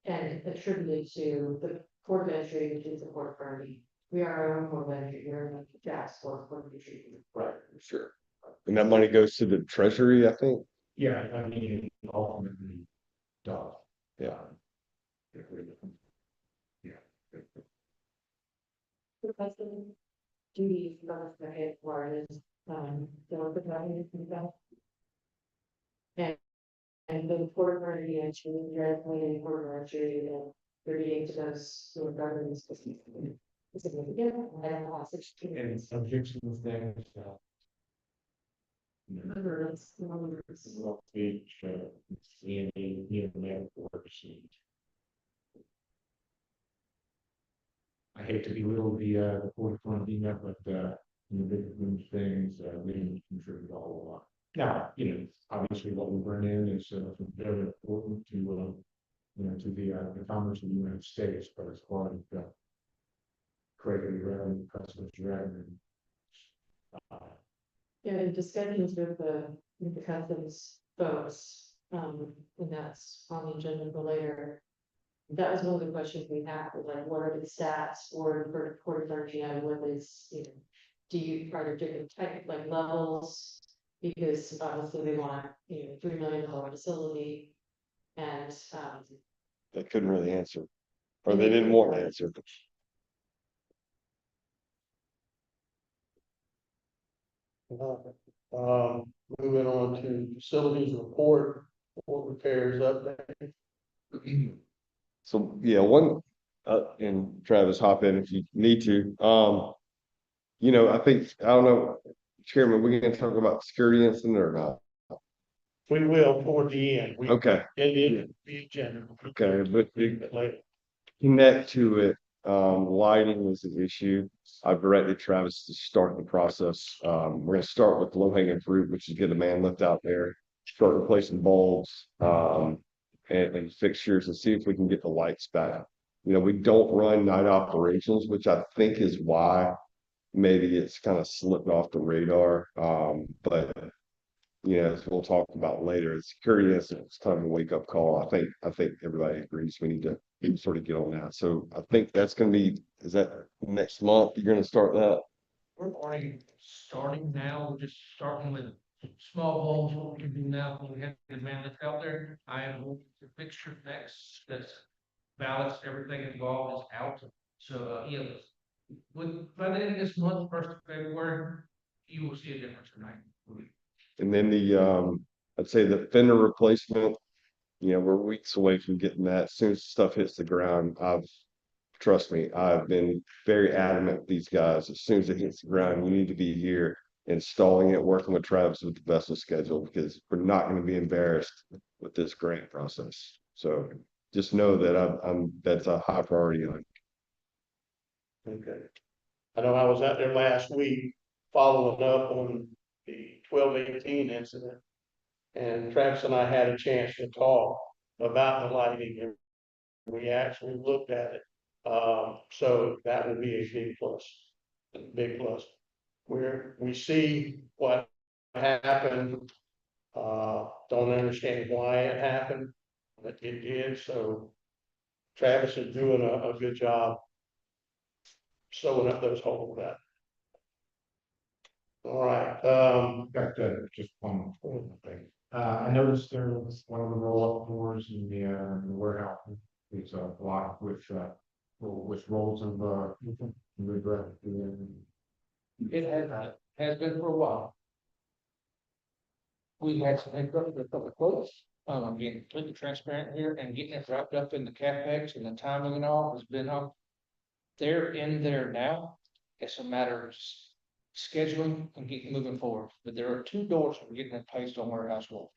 and attributed to the port of entry, which is the port authority. We are our own port of entry, we're not the tax for port of entry. right, Sure. And that money goes to the treasury, I think. Yeah, I mean, ultimately, does. Yeah. Duty is not the head Florida, don't put that in that. And the port authority actually, directly port of entry and thirty-eight to those who are government specifically. Significant, and hostage. And objection with things, Numbers. Each, I hate to belittle the port authority, but, the big things, we contribute a whole lot. Now, obviously what we bring in is, very important to, to the commerce of the United States, but as far as, creating revenue, customers revenue. Yeah, in discussions with the customs folks, and that's on the agenda for later. That was one of the questions we had, was like, what are the stats for port authority, and what is, are there different type, like levels? Because obviously they want, $3 million facility, and, They couldn't really answer. Or they didn't want to answer. moving on to facilities report, repairs update. So, yeah, and Travis, hop in if you need to. I think, I don't know, Chairman, we can talk about security incident or not? We will toward the end. Okay. It be general. Okay, but Later. connect to it, lighting was an issue. I've directed Travis to start the process. We're gonna start with low hanging fruit, which is get a man lift out there, start replacing bulbs, and fixtures and see if we can get the lights back. We don't run night operations, which I think is why maybe it's kind of slipped off the radar. But as we'll talk about later, it's curious. It's kind of a wake up call. I think everybody agrees we need to sort of get on that. So I think that's going to be, is that next month? You're going to start that? We're already starting now, we're just starting with small bulbs, what we can do now, when we have the man that's out there. I am looking to fixture next, that's ballots, everything involved is out. So, by the end of this month, 1st of February, you will see a difference tonight. And then I'd say the fender replacement, we're weeks away from getting that. As soon as stuff hits the ground, trust me, I've been very adamant with these guys. As soon as it hits the ground, you need to be here installing it, working with Travis with the vessel schedule, because we're not going to be embarrassed with this grant process. So just know that that's a high priority. Okay. I know I was out there last week following up on the 12/18 incident. And Travis and I had a chance to talk about the lighting, and we actually looked at it. So that would be a big plus. We see what happened, don't understand why it happened, but it did. So Travis is doing a good job sewing up those holes with that. All right, Got just one thing. I noticed there was one of the roll-up doors in the warehouse. It's blocked with rolls of regret. It has been for a while. We had some input with a couple of quotes, I'm being completely transparent here, and getting it wrapped up in the CapEx and the timing and all has been up. They're in there now, it's a matter of scheduling and getting moving forward, but there are 2 doors we're getting it placed on warehouse wall.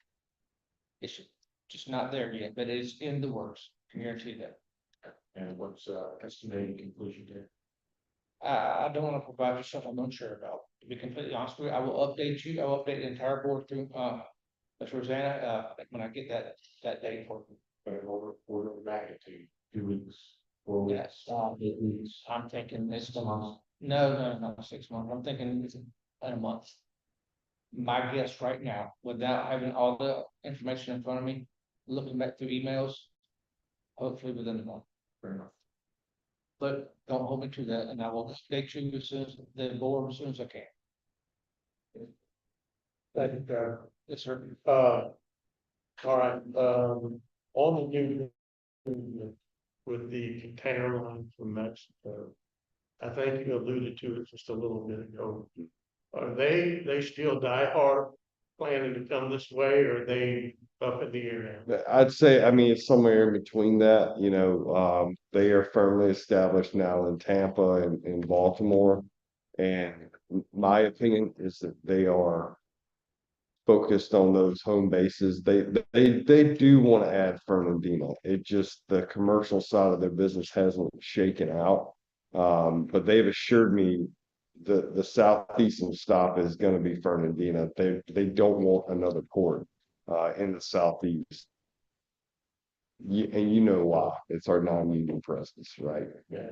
It's just not there yet, but it is in the works, I can guarantee that. And what's estimated conclusion there? I don't want to provide you something I'm unsure about. To be completely honest with you, I will update you. I will update the entire board through But Rosanna, when I get that date for you. But order of magnitude, 2 weeks, 4 weeks, Yes, 8 weeks. I'm thinking it's a month. No, 6 months. I'm thinking it's in a month. My guess right now, without having all the information in front of me, looking back through emails, hopefully within a month. Fair enough. But don't hold me to that, and I will update you as soon as the board, as soon as I can. Thank you, Trevor. Yes, sir. All right, on the new with the container line from Mexico. I think you alluded to it just a little bit ago. Are they still diehard planning to come this way, or are they up in the air now? I'd say, I mean, it's somewhere in between that, they are firmly established now in Tampa and in Baltimore. And my opinion is that they are focused on those home bases. They do want to add Fernandina. It just, the commercial side of their business hasn't shaken out. But they've assured me the southeastern stop is going to be Fernandina. They don't want another port in the southeast. And you know why? It's our non-union presence, right? Yeah.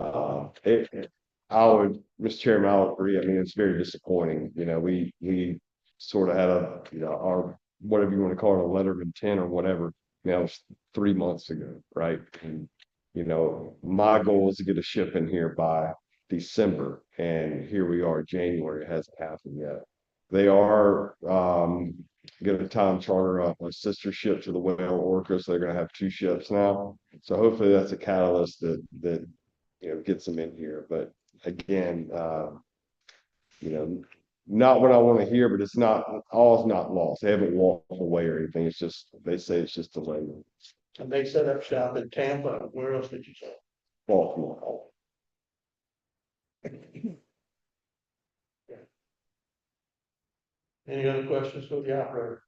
I would, Mr. Chairman, I'll agree. I mean, it's very disappointing. We sort of had our, whatever you want to call it, a letter of intent or whatever. That was 3 months ago, right? And, my goal is to get a ship in here by December, and here we are, January, it hasn't happened yet. They are, gonna time charter a sister ship to the Whale Orca, so they're gonna have 2 ships now. So hopefully that's a catalyst that gets them in here. But again, not what I want to hear, but it's not, all's not lost. They haven't walked away or anything. It's just, they say it's just delayed. And they set up shop in Tampa. Where else did you say? Baltimore. Any other questions for the operator?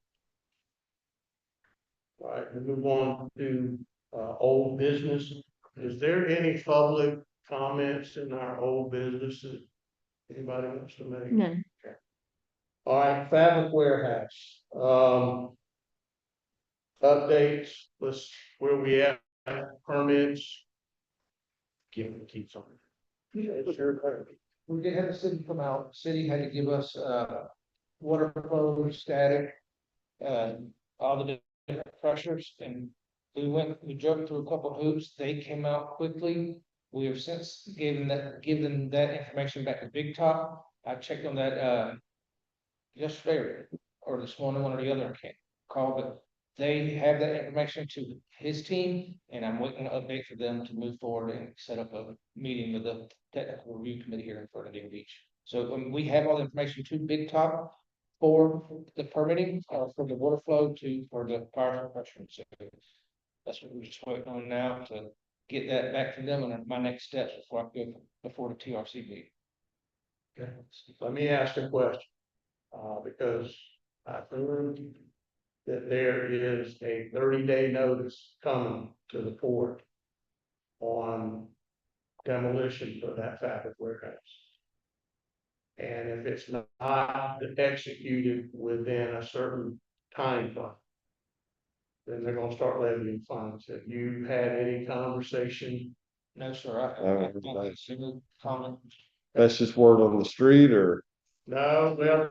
All right, we move on to old business. Is there any public comments in our old businesses? Anybody wants to make? No. All right, fabric warehouse. Updates, where we at, permits. Give them keeps on. We did have the city come out, city had to give us, water flow, static, all the different pressures, and we jumped through a couple of hoops, they came out quickly. We have since given that information back to Big Top. I checked on that, yesterday or this morning, one or the other, I can't call, but they have that information to his team, and I'm waiting an update for them to move forward and set up a meeting with the technical review committee here in Fernandina Beach. So we have all the information to Big Top for the permitting, for the water flow for the fire suppression. So that's what we're just waiting on now to get that back from them, and my next steps before I go before the TRC meeting. Okay. Let me ask a question, because I heard that there is a 30-day notice coming to the port on demolition for that fabric warehouse. And if it's not executed within a certain time frame, then they're gonna start levying fines. Have you had any conversation? No, sir, I have not a single comment. That's just word on the street, or No, well,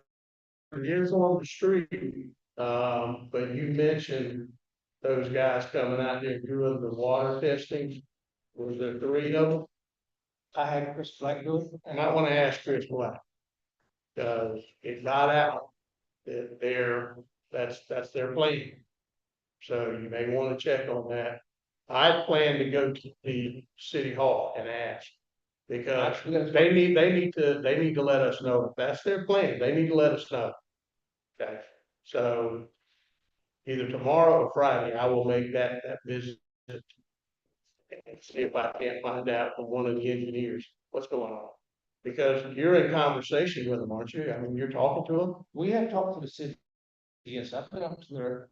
it is on the street, but you mentioned those guys coming out there doing the water testing. Was there 3 of them? I had Chris Black do it. I might want to ask Chris Black. Cause it got out that that's their plan. So you may want to check on that. I plan to go to the city hall and ask. Because they need to let us know if that's their plan. They need to let us know. Okay, so either tomorrow or Friday, I will make that visit. And see if I can't find out from one of the engineers what's going on. Because you're in conversation with them, aren't you? I mean, you're talking to them? We have talked to the city. Yes, I put up to their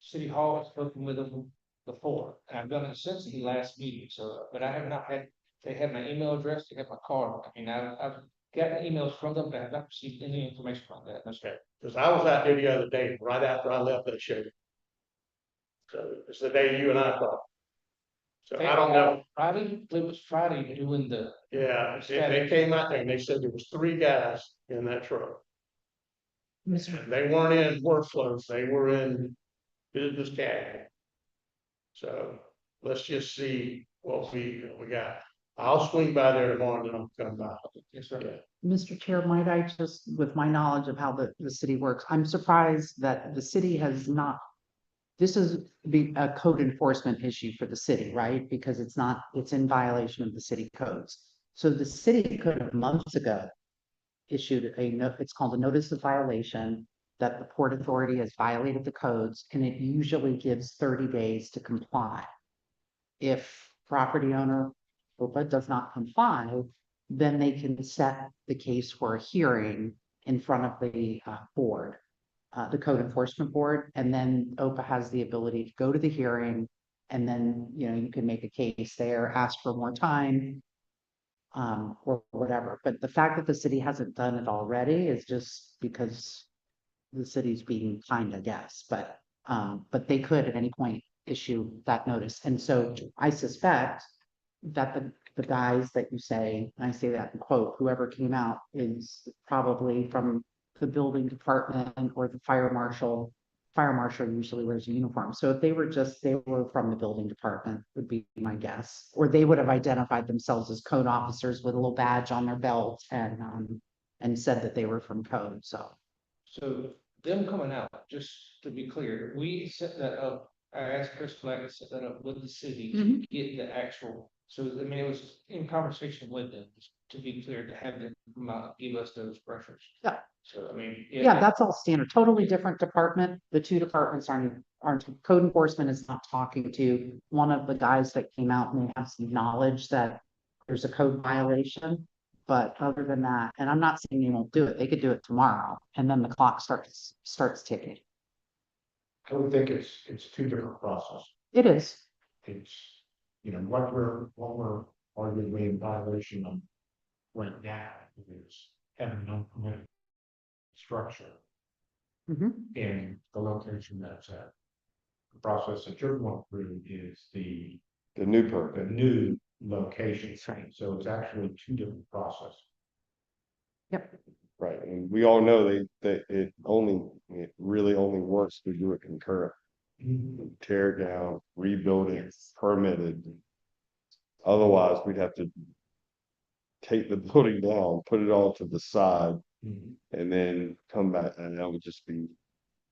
city hall, I've spoken with them before, and I've done it since the last meeting, so, but I have not had, they have my email address, they have my card. I mean, I've gotten emails from them, but I have not received any information from that, that's fair. Because I was out there the other day, right after I left that show. So it's the day you and I talked. So I don't know. Friday, it was Friday doing the, Yeah, they came out there and they said there was 3 guys in that truck. And they weren't in work clothes, they were in business casual. So let's just see what we got. I'll swing by there tomorrow and I'll come by. yes, sir. Yeah. Mr. Chair, might I just, with my knowledge of how the city works, I'm surprised that the city has not. This is a code enforcement issue for the city, right? Because it's in violation of the city codes. So the city could have months ago issued it's called a notice of violation, that the Port Authority has violated the codes, and it usually gives 30 days to comply. If property owner OHPA does not comply, then they can set the case for a hearing in front of the board, the code enforcement board, and then OHPA has the ability to go to the hearing. And then, you can make a case there, ask for more time, or whatever. But the fact that the city hasn't done it already is just because the city's being kind, I guess, but they could at any point issue that notice. And so I suspect that the guys that you say, and I say that in quote, whoever came out is probably from the building department or the fire marshal. Fire marshal usually wears a uniform. So if they were from the building department, would be my guess. Or they would have identified themselves as code officers with a little badge on their belt and said that they were from code, so. So them coming out, just to be clear, we set that up, I asked Chris Black to set that up with the city to get the actual. So I mean, it was in conversation with them, just to be clear, to have them come out, and give us those pressures. Yeah. So I mean. Yeah, that's all standard, totally different department. The two departments aren't, code enforcement is not talking to one of the guys that came out and they have some knowledge that there's a code violation. But other than that, and I'm not saying they won't do it, they could do it tomorrow, and then the clock starts ticking. I would think it's 2 different processes. It is. It's, what we're arguably in violation of right now is having an unpermitted structure Mhm. in the location that's at. The process that you're going through is the The new permit. new location. That's right. So it's actually 2 different processes. Yep. Right, and we all know it really only works to do it concurrent. Tear it down, rebuild it, Yes. permitted. Otherwise, we'd have to take the building down, put it all to the side, and then come back, and that would just be.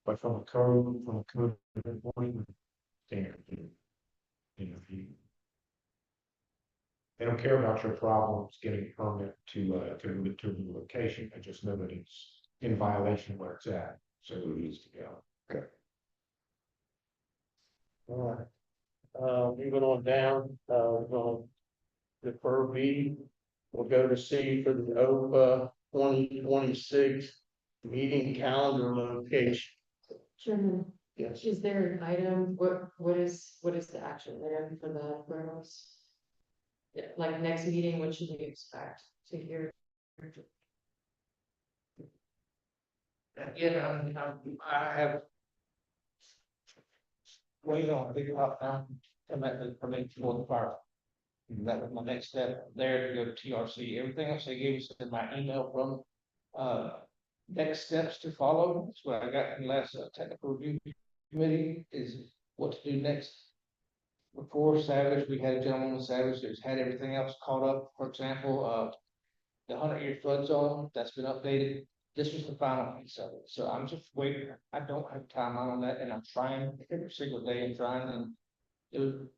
But from a code enforcement standard, they don't care about your problems getting a permit to move it to a new location. I just know that it's in violation of where it's at, so it needs to go. All right. Moving on down, we're gonna defer B. We'll go to C for the OHPA 2026 meeting calendar location. Chairman, Yes. is there an item, what is the action item for the warehouse? Yeah, like next meeting, what should we expect to hear? Yeah, I have. Wait on, figure out, come back to permit for the fire. That was my next step there to go to TRC. Everything else they gave us in my email from, next steps to follow. That's what I got in the last technical review committee, is what to do next. Before Savage, we had a gentleman with Savage that's had everything else caught up. For example, the 100-year flood zone, that's been updated. This was the final piece of it. So I'm just waiting. I don't have time on that, and I'm trying every single day and trying, and it was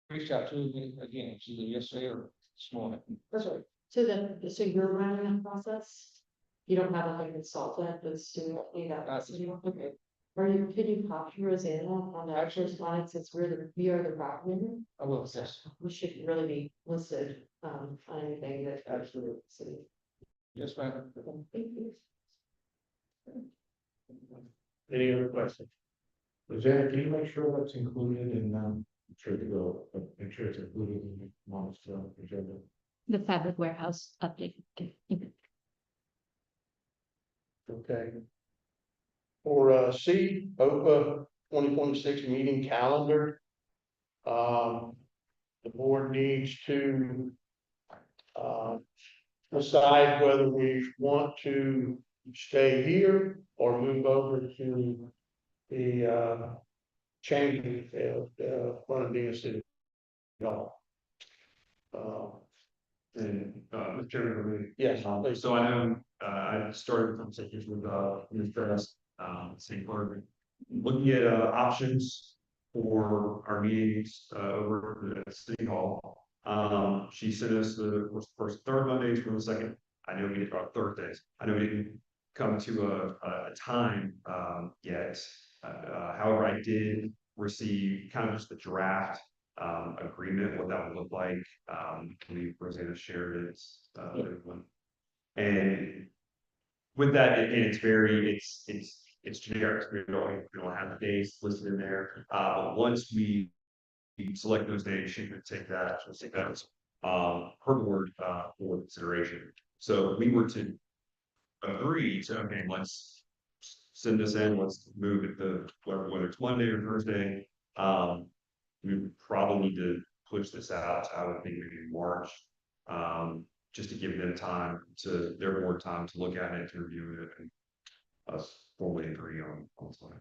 reached out to me again, it's either yesterday or this morning. That's right. So you're running that process? You don't have like a consultant that's doing that? Okay. Can you copy Rosanna on the correspondence, since we are the property owner? I will, yes. We should really be listed, on anything that. Absolutely. City. Yes, ma'am. Thank you. Any other questions? Rosanna, can you make sure that's included in, make sure it's included in the month's agenda? The fabric warehouse update. Okay. For C, OPA 2026 meeting calendar. The board needs to decide whether we want to stay here or move over to the chamber front of the city hall. Mr. Chairman, Yes, please. so I know, I started conversations with, Ms. Ferris, St. Clair, looking at, options for our meetings, over at City Hall. She sent us the first, third Mondays for the second. I know we did about Thursdays. I know we didn't come to a time, yet. However, I did receive kind of just the draft, agreement, what that would look like. I believe Rosanna shared it, with everyone. And with that, it's very, it's generic. We don't have the days listed in there. But once we select those days, she could take that, as her board, for consideration. So if we were to agree to, okay, let's send this in, let's move it to whether it's Monday or Thursday. We would probably need to push this out, I would think maybe March. Just to give them time to, their board time to look at it, to review it, and us fully agree on something.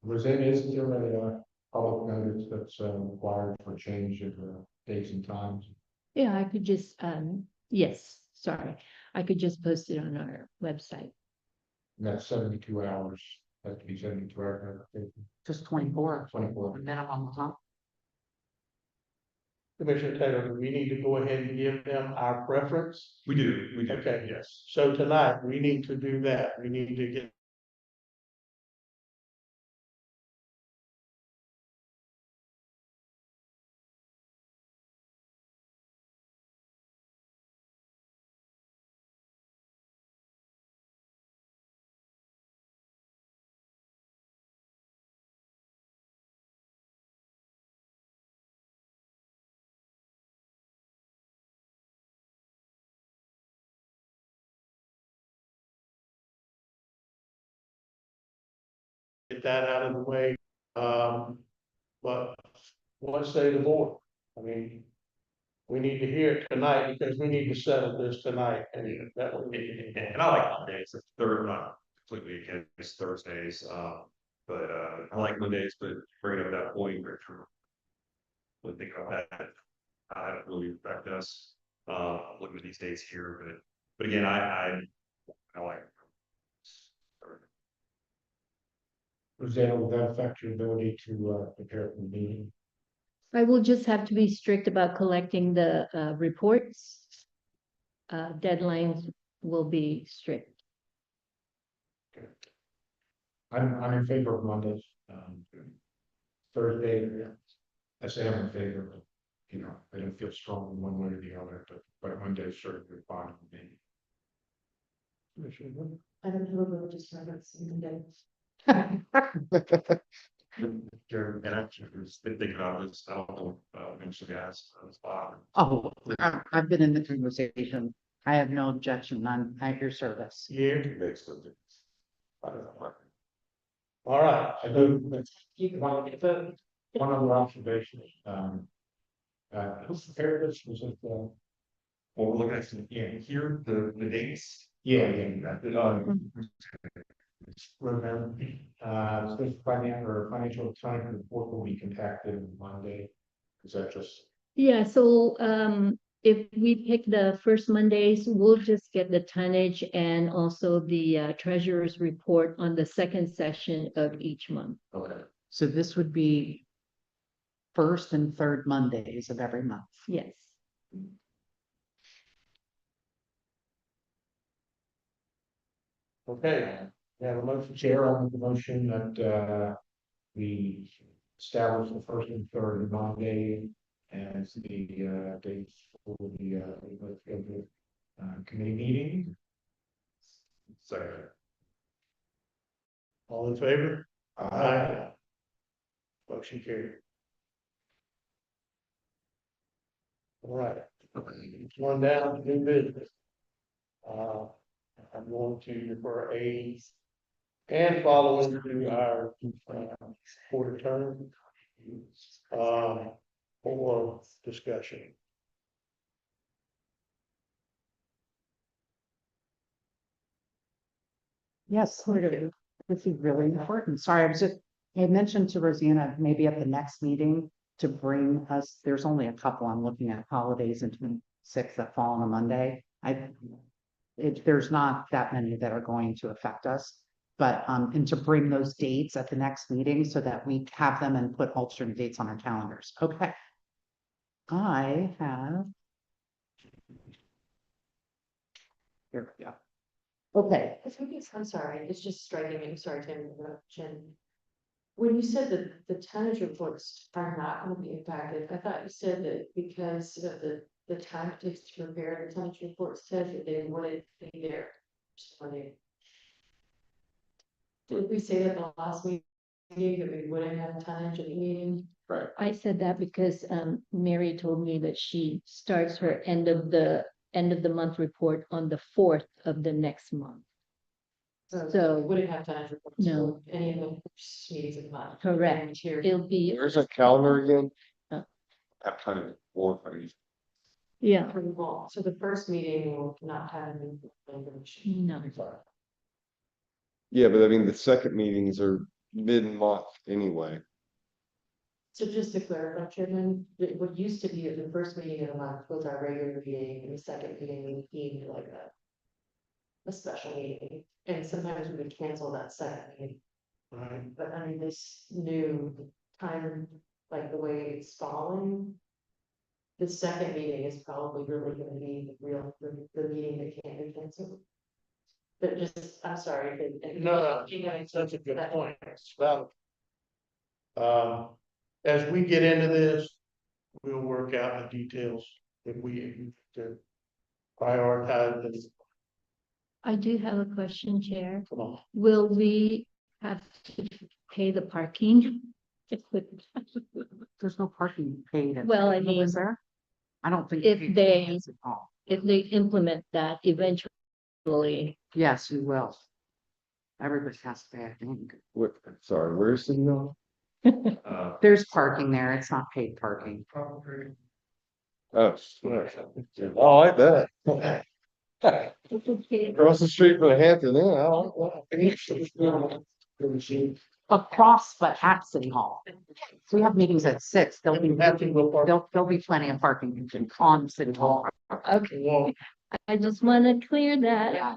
Rosanna, isn't there a public notice that's required for change of dates and times? Yeah, I could just, yes, sorry. I could just post it on our website. And that's 72 hours, has to be 72 hours. Just 24. 24. Minimum, huh? Commissioner Taylor, do we need to go ahead and give them our preference? We do, Okay. yes. So tonight, we need to do that. We need to get that out of the way. But what say the board? I mean, we need to hear it tonight because we need to settle this tonight, and that would be. And I like Mondays, it's third, not completely against Thursdays, but I like Mondays, but bring up that point, Richard. When think about that, I don't really affect us, looking at these dates here, but again, I like. Rosanna, will that affect your ability to prepare for the meeting? I will just have to be strict about collecting the reports. Deadlines will be strict. I'm in favor of Mondays. Thursday, I say I'm in favor, but I don't feel strong in one way or the other, but Monday is certainly fine with me. I don't have a religious preference in the day. Jared, and I've just been thinking about this, I don't know, mention gas, spot. Oh, I've been in the conversation. I have no objection on at your service. Yeah, Makes no difference. I don't know. all right. I do, You can want me to vote. one other observation, who prepared this, was it, Well, we're looking at, here, the dates. yeah, remember, financial time report will be contacted on Monday. Is that just? Yeah, so if we pick the first Mondays, we'll just get the tonnage and also the treasurer's report on the second session of each month. Okay. So this would be first and third Mondays of every month. Yes. Okay, we have a motion. Chair, I make the motion that we establish the first and third Monday as the dates for the committee meeting. Second. All in favor? Aye. Motion carried. All right. One down, new business. I'm going to, for a, and following to our, quarter term, for discussion. Yes, this is really important. Sorry, I mentioned to Rosanna, maybe at the next meeting to bring us, there's only a couple I'm looking at, holidays and 26 that fall on a Monday. There's not that many that are going to affect us. But, and to bring those dates at the next meeting so that we have them and put alternate dates on our calendars. Okay. I have. Here we go. Okay. I'm sorry, it's just striking me, sorry, Tim, Jen. When you said that the tonnage reports are not gonna be impacted, I thought you said that because of the time it takes to prepare the tonnage reports, said that they wouldn't be there. Just wondering. Did we say that in the last meeting, that we wouldn't have tonnage at the meeting? I said that because Mary told me that she starts her end of the month report on the 4th of the next month. So- We wouldn't have tonnage reports. No. for Any of the first meetings of the month. Correct. And here- It'll be, Where's that calendar again? Have time to work on these. yeah, For the fall. So the first meeting will not have any information. no. Yeah, but I mean, the second meetings are mid-month anyway. So just to clarify, Chairman, what used to be at the first meeting of the month was our regular meeting, and the second meeting would be like a special meeting, and sometimes we would cancel that second meeting. Right. But under this new time, like the way it's falling, the second meeting is probably really gonna be the meeting that can't be canceled. But just, I'm sorry. No, that's a good point. It's valid. As we get into this, we'll work out the details if we to prioritize this. I do have a question, Chair. Come on. Will we have to pay the parking? There's no parking paid. Well, I mean, is there? I don't think. if you can they- cancel at all. If they implement that eventually, Yes, we will. Everybody has to pay, I think. What, sorry, where's the no? There's parking there. It's not paid parking. Oh, oh, I bet. Across the street from the Hampton Inn, Across, but at City Hall. So we have meetings at 6. There'll be plenty of parking on City Hall. okay, Well, I just want to clear that. Yeah.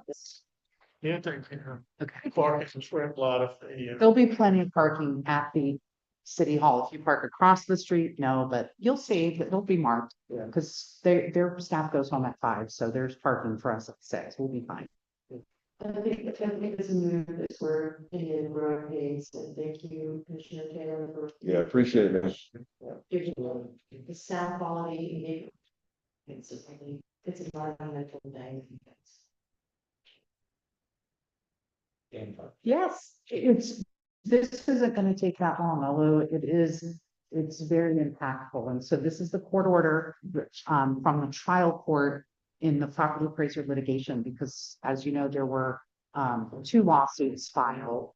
yeah, take care. Okay. Park and swear a lot of, There'll be plenty of parking at the City Hall. If you park across the street, no, but you'll see that it'll be marked. Yeah. Because their staff goes home at 5, so there's parking for us at 6. We'll be fine. I think it's a move that we're in road pace, and thank you, Commissioner Taylor, for. Yeah, appreciate it. The sound quality, it's an environmental thing. Yes, this isn't gonna take that long, although it's very impactful. And so this is the court order, from the trial court in the property appraiser litigation, because as you know, there were, 2 lawsuits filed.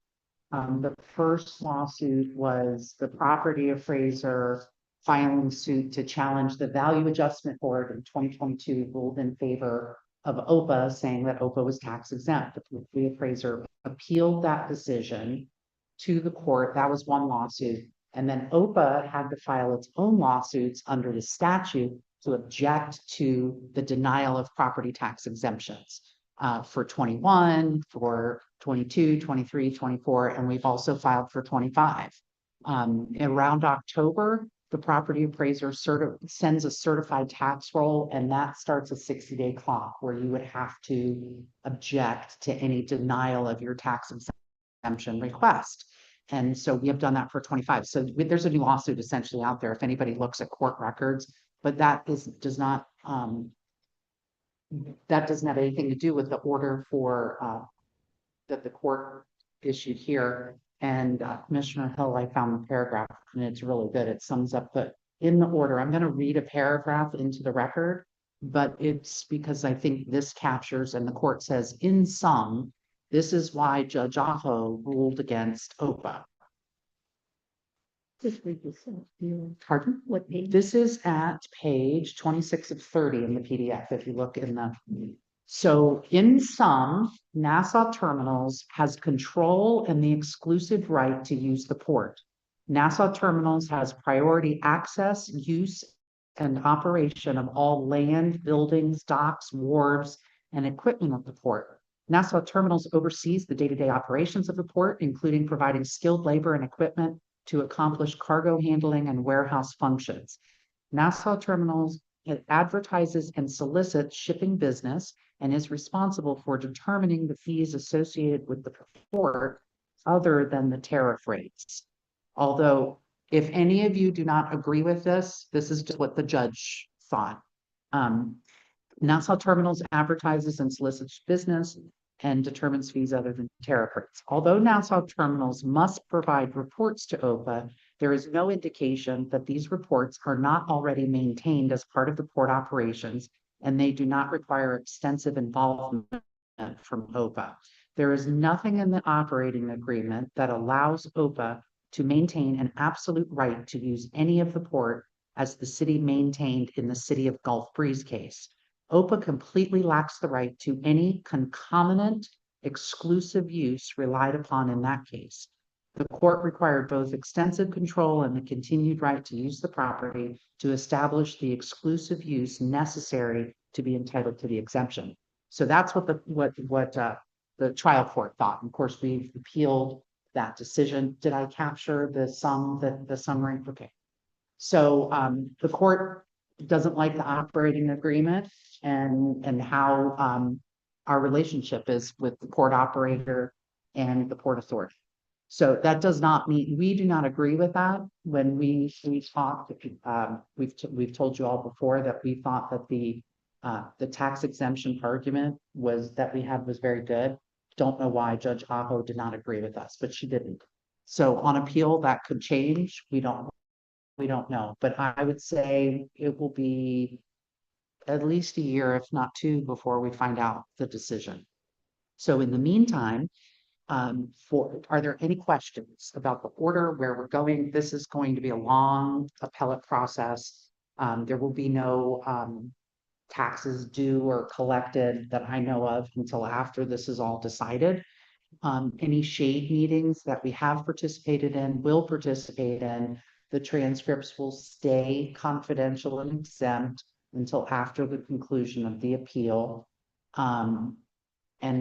The first lawsuit was the property appraiser filing suit to challenge the value adjustment board in 2022 ruled in favor of OPA, saying that OPA was tax exempt. The appraiser appealed that decision to the court. That was one lawsuit. And then OPA had to file its own lawsuits under the statute to object to the denial of property tax exemptions for 21, for 22, 23, 24, and we've also filed for 25. Around October, the property appraiser sends a certified tax roll, and that starts a 60-day clock where you would have to object to any denial of your tax exemption request. And so we have done that for 25. So there's a new lawsuit essentially out there if anybody looks at court records, but that does not have anything to do with the order for that the court issued here. And Commissioner Hill, I found the paragraph and it's really good. It sums up the in the order. I'm gonna read a paragraph into the record, but it's because I think this captures, and the court says, in sum, this is why Judge Aho ruled against OPA. Just read this out. Pardon? What page? This is at page 26 of 30 in the PDF, if you look in the. So in sum, Nassau Terminals has control and the exclusive right to use the port. Nassau Terminals has priority access, use, and operation of all land, buildings, docks, wharves, and equipment of the port. Nassau Terminals oversees the day-to-day operations of the port, including providing skilled labor and equipment to accomplish cargo handling and warehouse functions. Nassau Terminals advertises and solicits shipping business and is responsible for determining the fees associated with the port other than the tariff rates. Although, if any of you do not agree with this, this is just what the judge thought. Nassau Terminals advertises and solicits business and determines fees other than tariff rates. Although Nassau Terminals must provide reports to OPA, there is no indication that these reports are not already maintained as part of the port operations, and they do not require extensive involvement from OPA. There is nothing in the operating agreement that allows OPA to maintain an absolute right to use any of the port as the city maintained in the City of Gulf Breeze case. OPA completely lacks the right to any concomitant exclusive use relied upon in that case. The court required both extensive control and the continued right to use the property to establish the exclusive use necessary to be entitled to the exemption. So that's what the trial court thought. And of course, we've appealed that decision. Did I capture the summary? Okay. So the court doesn't like the operating agreement and how our relationship is with the port operator and the port authority. So that does not mean, we do not agree with that. When we talked, we've told you all before that we thought that the tax exemption argument that we had was very good. Don't know why Judge Aho did not agree with us, but she didn't. So on appeal, that could change. We don't know, but I would say it will be at least a year, if not two, before we find out the decision. So in the meantime, are there any questions about the order, where we're going? This is going to be a long appellate process. There will be no taxes due or collected that I know of until after this is all decided. Any shade meetings that we have participated in, will participate in, the transcripts will stay confidential and exempt until after the conclusion of the appeal. And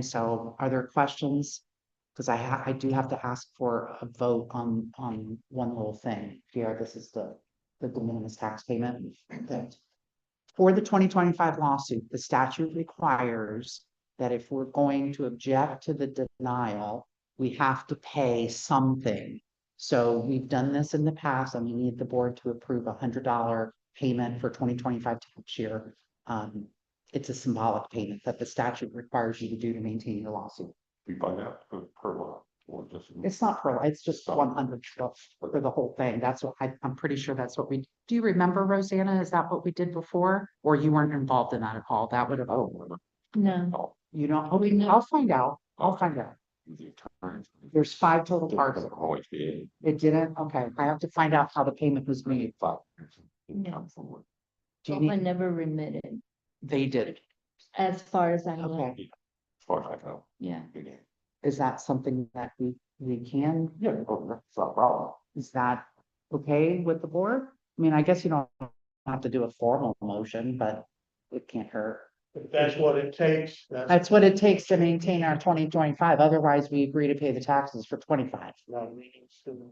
so are there questions? Because I do have to ask for a vote on one little thing here. This is the de minimis tax payment. For the 2025 lawsuit, the statute requires that if we're going to object to the denial, we have to pay something. So we've done this in the past, and we need the board to approve a $100 payment for 2025 tax year. It's a symbolic payment that the statute requires you to do to maintain your lawsuit. We find out per law or just. It's not per, it's just 100 for the whole thing. That's what I'm pretty sure that's what we, do you remember, Rosanna? Is that what we did before? Or you weren't involved in that at all? That would have, No. you don't, okay, I'll find out. There's 5 total parts. OHPA. It didn't? Okay, I have to find out how the payment was made. No. Do you I need, never remitted, they did. as far as I know. Okay, As far as I know. Yeah. is that something that we can? Yeah, that's not a problem. Is that okay with the board? I mean, I guess you don't have to do a formal motion, but it can't hurt. If that's what it takes, That's what it takes to maintain our 2025. Otherwise, we agree to pay the taxes for 25. not meeting soon.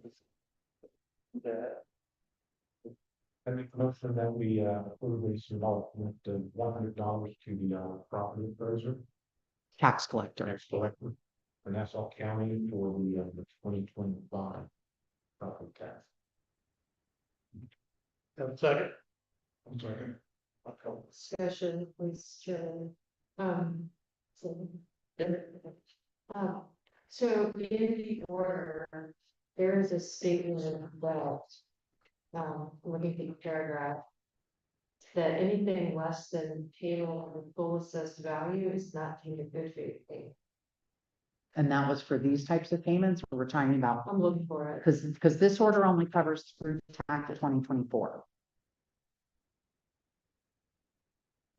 I make a motion that we approve a symbolic with the $100 to the property appraiser, Tax collector. tax collector for Nassau County for the 2025 property tax. Have a second? I'm sorry. Discussion, please, Chairman. So in the order, there is a statement that looking at the paragraph, that anything less than payroll or full assessed value is not deemed a good faith payment. And that was for these types of payments, we're talking about, I'm looking for it. because this order only covers through tax of 2024.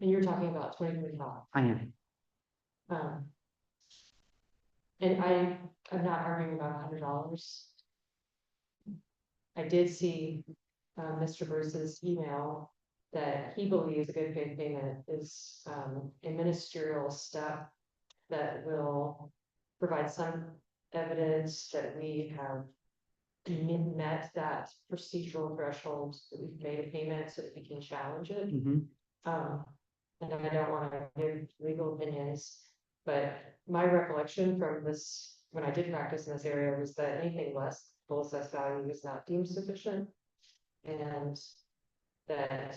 And you're talking about 2025. I am. And I'm not arguing about $100. I did see Mr. Bruce's email that he believes a good faith payment is a ministerial step that will provide some evidence that we have met that procedural threshold, that we've made a payment so that we can challenge it. Mhm. And I don't want to give legal opinions, but my recollection from this, when I did practice in this area, was that anything less full assessed value is not deemed sufficient. And that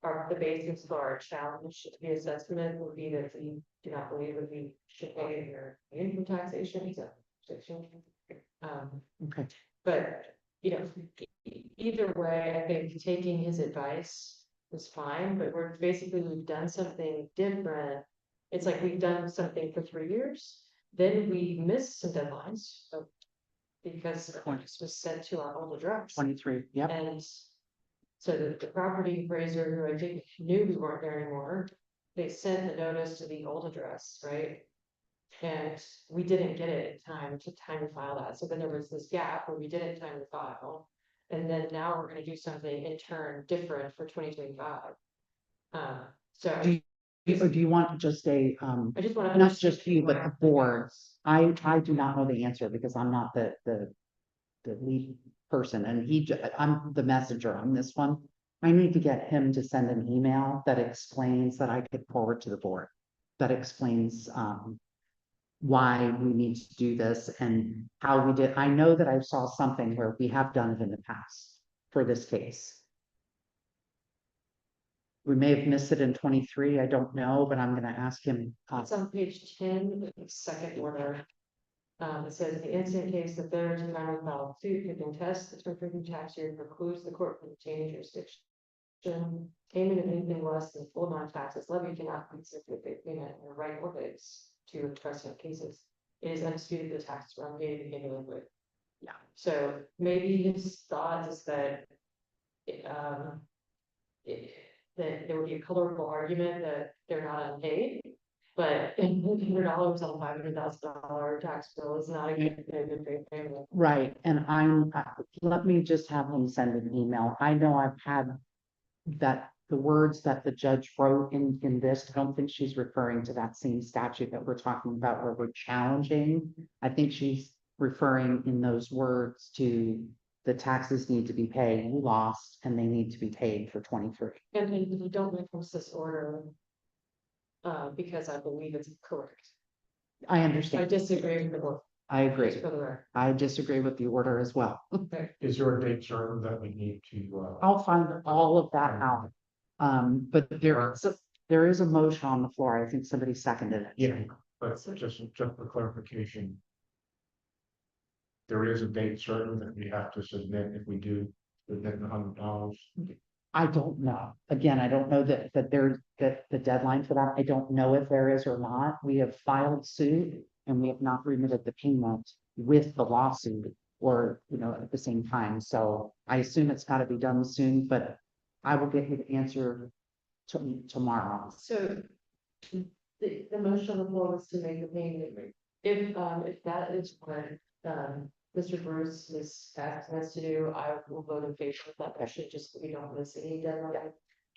the basis for our challenge to the assessment would be that we do not believe that we should pay your income taxation. Okay. But, you know, either way, I think taking his advice is fine, but we've done something different. It's like we've done something for 3 years, then we missed some deadlines. Because the notice was sent to our old address. 23, yep. And so the property appraiser, who I think knew we weren't there anymore, they sent the notice to the old address, right? And we didn't get it in time to file that. So then there was this gap where we didn't time to file. And then now we're gonna do something in turn different for 2025. So Do you want just a, I just want to. not just you, but the board? I do not know the answer because I'm not the lead person, and I'm the messenger on this one. I need to get him to send an email that explains, that I could forward to the board, that explains why we need to do this and how we did. I know that I saw something where we have done it in the past for this case. We may have missed it in 23, I don't know, but I'm gonna ask him. It's on page 10, the second order. It says the incident case, the failure to timely file suit can contest the 2023 tax year precludes the court from obtaining jurisdiction. Payment of anything less than full amount of taxes levied cannot be considered a payment in right or base to precedent cases. It is undisputed the taxes were unpaid to begin with. Yeah. So maybe his thought is that that there would be a colorful argument that they're not unpaid, but $100 on $500,000 tax bill is not a good payment. Right, and let me just have him send an email. I know I've had that, the words that the judge wrote in this, I don't think she's referring to that same statute that we're talking about where we're challenging. I think she's referring in those words to the taxes need to be paid, you lost, and they need to be paid for 23. And you don't enforce this order because I believe it's correct. I I understand. disagree with the board. I agree. Just for the record. I disagree with the order as well. Is there a date certain that we need to? I'll find all of that out. But there is a motion on the floor. I think somebody seconded it. Yeah, but just for clarification. There is a date certain that we have to submit if we do within $100. I don't know. Again, I don't know that the deadline for that. I don't know if there is or not. We have filed suit and we have not remitted the payment with the lawsuit or, at the same time. So I assume it's got to be done soon, but I will get you the answer tomorrow. So the motion on the floor was to make the payment. If that is what Mr. Bruce is asking us to do, I will vote in favor of that motion, just so we don't miss any deadline.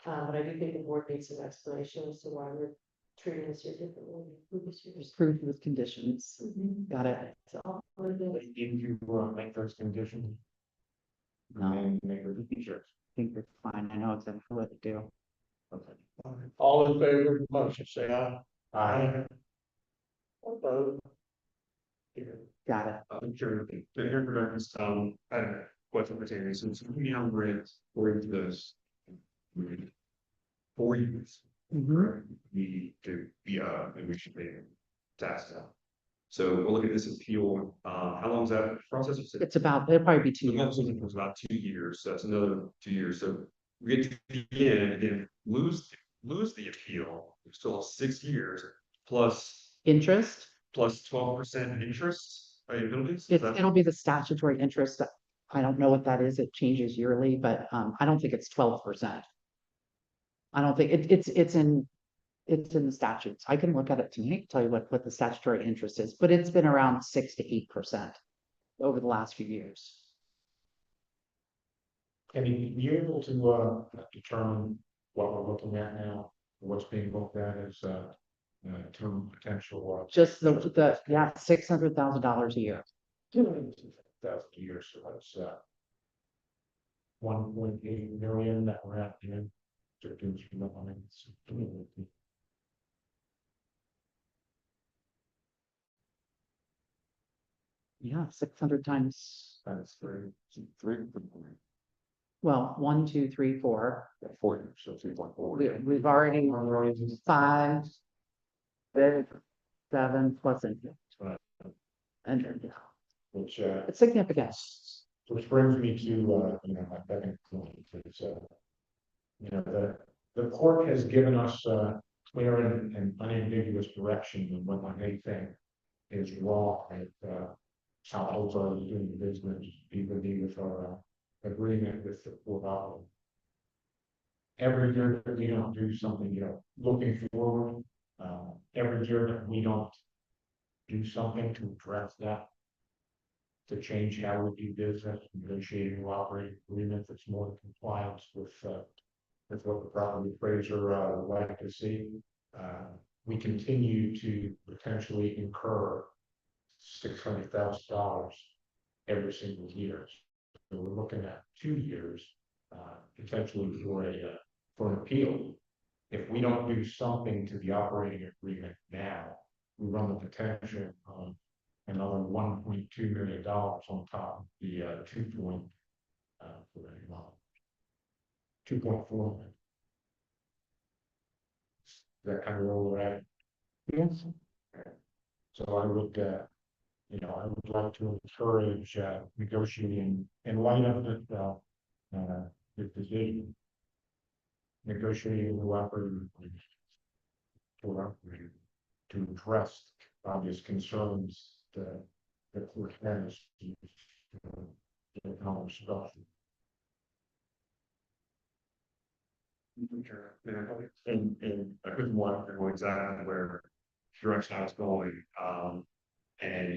But I do think the board needs some explanation as to why we're treating this year differently. Approved with conditions. Got it. So, If you make those conditions. No. And make the features. I think it's fine. I know exactly what to do. Okay. All in favor of the motion, say aye. Aye. Opposed? Got it. I'm sure the introductions, what's the material, since we on grid for this. 4 years. Mhm. We to be and we should be taxed out. So we'll look at this appeal, how long is that process? It's about, it'll probably be 2 The years. legislation was about 2 years, so that's another 2 years, so we get to the end and then lose the appeal, we still have 6 years plus Interest, 12% interest, penalties. Is that- it'll be the statutory interest. I don't know what that is. It changes yearly, but I don't think it's 12%. I don't think it's in the statutes. I can look at it tonight, tell you what the statutory interest is, but it's been around 6 to 8% over the last few years. And you able to determine what we're looking at now, what's being looked at as term potential? Just yeah, $600,000 a year. 200,000 years, so that's 1.8 million that we're at the end. Yeah, 600 times, That's three, well, 1, 2, 3, 4. 40, so 3.4. We've already 5, 6, 7 plus interest. Right. And yeah, Which it's significant. which brings me to my second point is the court has given us clear and unambiguous direction on what they think is wrong with how Ozark is doing business, even with our agreement with the Port Authority. Every year that we don't do something, looking forward, every year that we don't do something to address that, to change how we do business, negotiating a new operating agreement that's more in compliance with what the property appraiser would like to see. We continue to potentially incur $600,000 every single year. So we're looking at 2 years potentially for an appeal. If we don't do something to the operating agreement now, we run the potential of another $1.2 million on top of the 2.4 million. That kind of where we're at. Yes. So I would, I would like to encourage negotiating in light of the decision. Negotiating a new operating agreement to address obvious concerns that the court has. And I couldn't want to know exactly where direction I was going. And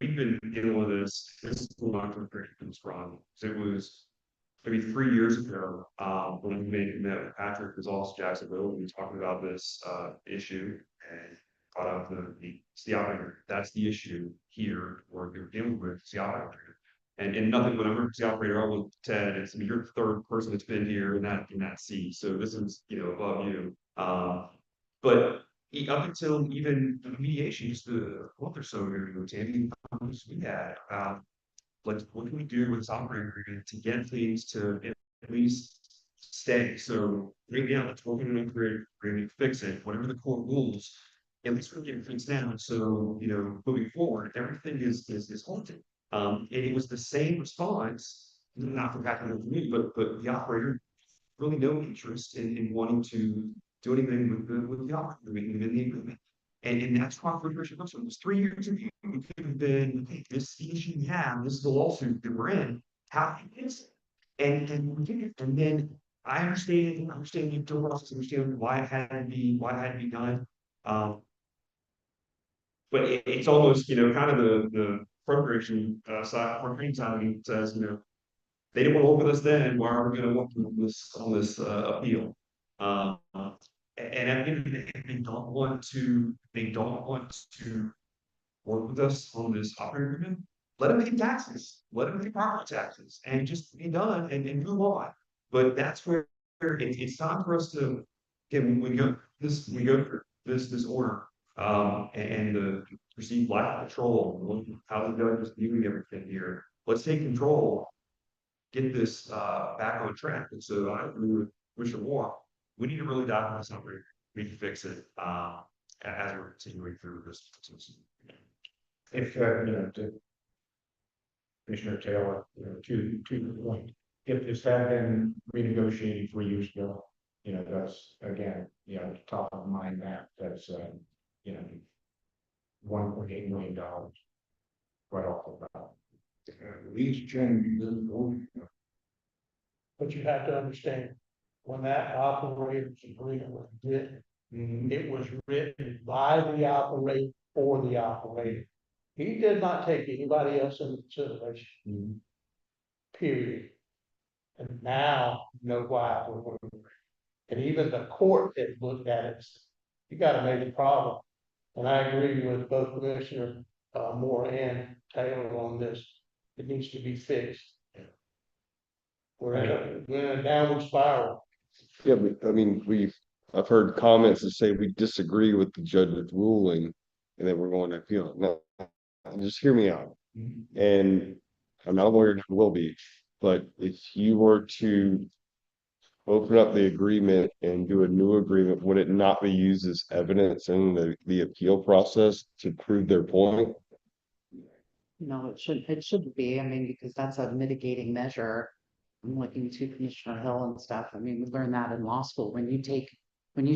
we've been dealing with this is long-term predictions from. So it was maybe 3 years ago, when we met with Patrick, who's also Jacksonville, we were talking about this issue and thought of the operator. That's the issue here where you're dealing with the operator. And nothing, when I work as the operator, I will Ted, you're the third person that's been here in that seat. So this is, above you. But up until even the mediation, just a month or so ago, Tammy, we had, like, what can we do with this operating agreement to get things to at least stay? So right now, let's work on an agreement, fix it, whatever the court rules, at least we're getting things down. So, moving forward, everything is halted. And it was the same response, not from Patrick to me, but the operator really no interest in wanting to do anything with the operating in the agreement. And that's why frustration comes from. It was 3 years ago. It could have been, hey, this is the issue we have, this is the lawsuit that we're in. How do you fix it? And we did it. And then I understand the process, understand why it had to be done. But it's almost, kind of the frustration side, frustration side of me says, they didn't want to work with us then. Why are we going to work on this appeal? And at the end of the day, they don't want to work with us on this operating agreement. Let them pay taxes, let them pay property taxes, and just be done and move on. But that's where it's time for us to, again, we go through this order, and the perceived lack of control, how the judge is viewing everything here. Let's take control, get this back on track. And so I agree with Commissioner Moore. We need to really dive into this number. We can fix it as we're continuing through this. if, to Commissioner Taylor, to the point, if this had been renegotiated 3 years ago, that's, again, top of mind map, that's, $1.8 million right off the bat. These changes, But you have to understand, when that operator's agreement was written, it was written by the operator for the operator. He did not take anybody else into consideration. Period. And now, you know why. And even the court that looked at it, you got a major problem. And I agree with both Commissioner Moore and Taylor on this. It needs to be fixed. We're in a downward spiral. Yeah, but I mean, I've heard comments that say we disagree with the judge's ruling and that we're going to appeal it. No, just hear me out. And I'm not a lawyer, never will be, but if you were to open up the agreement and do a new agreement, would it not be used as evidence in the appeal process to prove their point? No, it shouldn't be. I mean, because that's a mitigating measure. I'm looking to Commissioner Hill and stuff. I mean, we learned that in law school. When you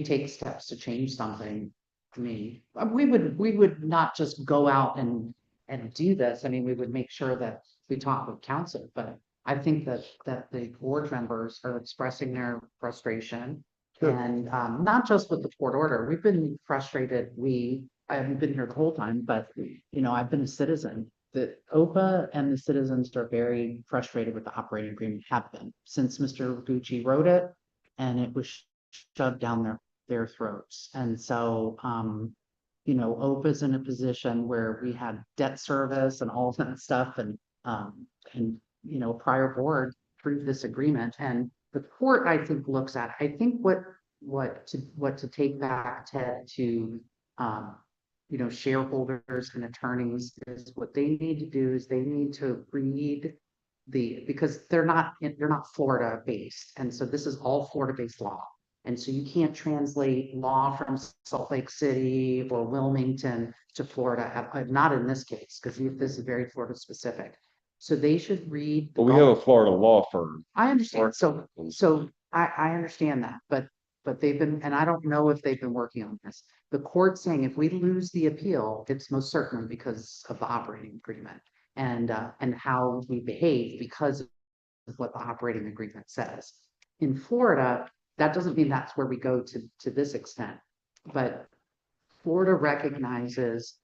take steps to change something, I mean, we would not just go out and do this. I mean, we would make sure that we talk with counsel, but I think that the board members are expressing their frustration. Sure. And not just with the court order. We've been frustrated. I haven't been here the whole time, but I've been a citizen. The OPA and the citizens are very frustrated with the operating agreement, have been since Mr. Gucci wrote it, and it was shoved down their throats. And so, OPA's in a position where we had debt service and all that stuff, and prior board approved this agreement, and the court, I think, looks at. I think what to take back, Ted, to shareholders and attorneys is what they need to do is they need to read because they're not Florida based. And so this is all Florida based law. And so you can't translate law from Salt Lake City or Wilmington to Florida, not in this case, because this is very Florida specific. So they should read. But we have a Florida law firm. I understand. So I understand that, but they've been, and I don't know if they've been working on this. The court saying if we lose the appeal, it's most certainly because of the operating agreement and how we behave because of what the operating agreement says. In Florida, that doesn't mean that's where we go to this extent, but Florida recognizes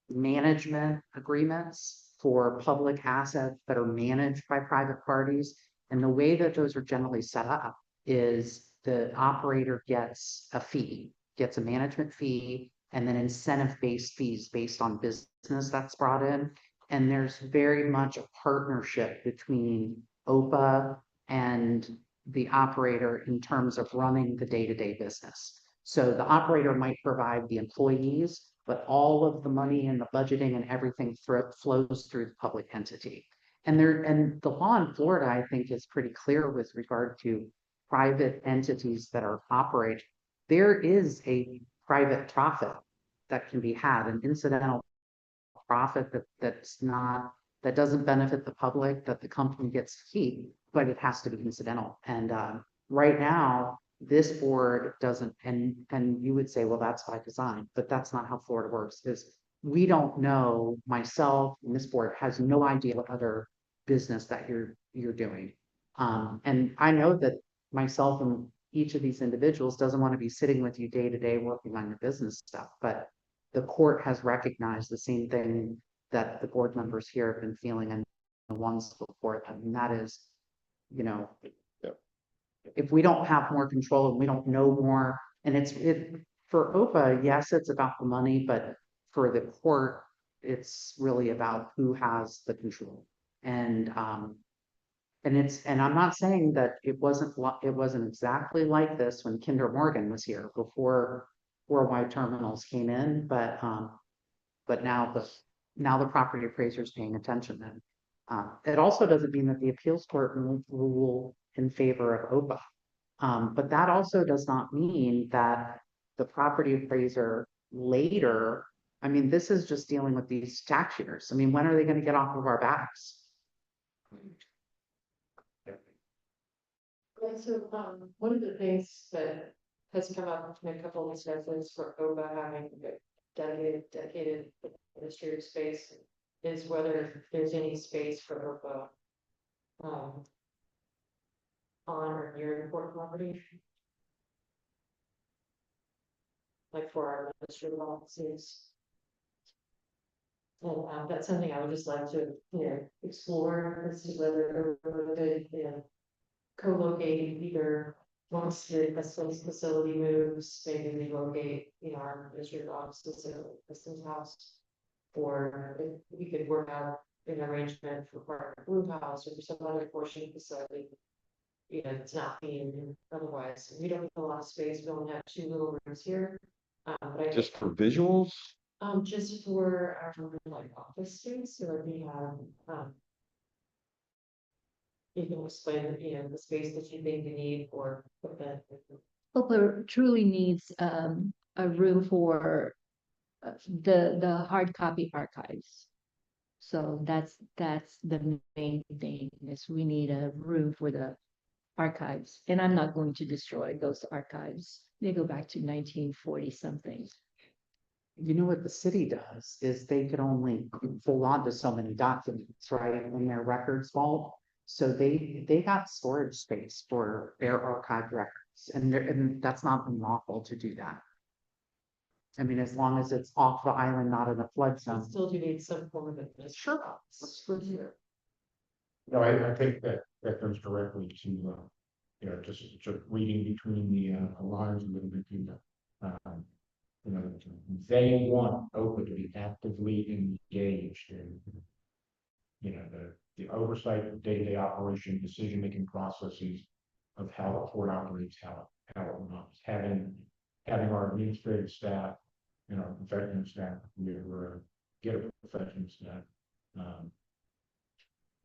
management agreements for public assets that are managed by private parties. And the way that those are generally set up is the operator gets a fee, gets a management fee, and then incentive-based fees based on business that's brought in. And there's very much a partnership between OPA and the operator in terms of running the day-to-day business. So the operator might provide the employees, but all of the money and the budgeting and everything flows through the public entity. And the law in Florida, I think, is pretty clear with regard to private entities that are operating. There is a private profit that can be had, an incidental profit that doesn't benefit the public, that the company gets to keep, but it has to be incidental. And right now, this board doesn't, and you would say, well, that's by design, but that's not how Florida works. Is we don't know, myself and this board has no idea what other business that you're doing. And I know that myself and each of these individuals doesn't want to be sitting with you day to day working on your business stuff, but the court has recognized the same thing that the board members here have been feeling and the ones before them, and that is, if we don't have more control and we don't know more, and for OPA, yes, it's about the money, but for the court, it's really about who has the control. And I'm not saying that it wasn't exactly like this when Kinder Morgan was here before Worldwide Terminals came in, but now the property appraiser is paying attention. And it also doesn't mean that the appeals court will rule in favor of OPA. But that also does not mean that the property appraiser later I mean, this is just dealing with these tax years. I mean, when are they gonna get off of our backs? So, one of the things that has come up in a couple of discussions for OHPA having a dedicated administrative space is whether there's any space for OHPA on or near important property. Like for our administrative offices. And that's something I would just like to, explore as to whether they, co-locate either once the customs facility moves, maybe relocate, our administrative offices in a customs house. Or if we could work out an arrangement for part of Blue House or for some other portion of the facility. It's not being otherwise. We don't have a lot of space. We only have 2 little rooms here. But I Just for visuals? just for our like office space, so we have, you can explain, the space that you think you need for the. OHPA truly needs a room for the hard copy archives. So that's the main thing, is we need a room for the archives, and I'm not going to destroy those archives. They go back to 1940 something. You know what the city does is they could only hold on to so many documents, right, in their records vault. So they got storage space for their archived records, and that's not unlawful to do that. I mean, as long as it's off the island, not in a flood zone. Still do need some form of administrative. Sure. No, I think that goes directly to, just reading between the lines a little bit, they want OHPA to be actively engaged in, the oversight of day-to-day operation, decision-making processes of how the port operates, how it runs, having our administrative staff, professional staff, get a professional staff,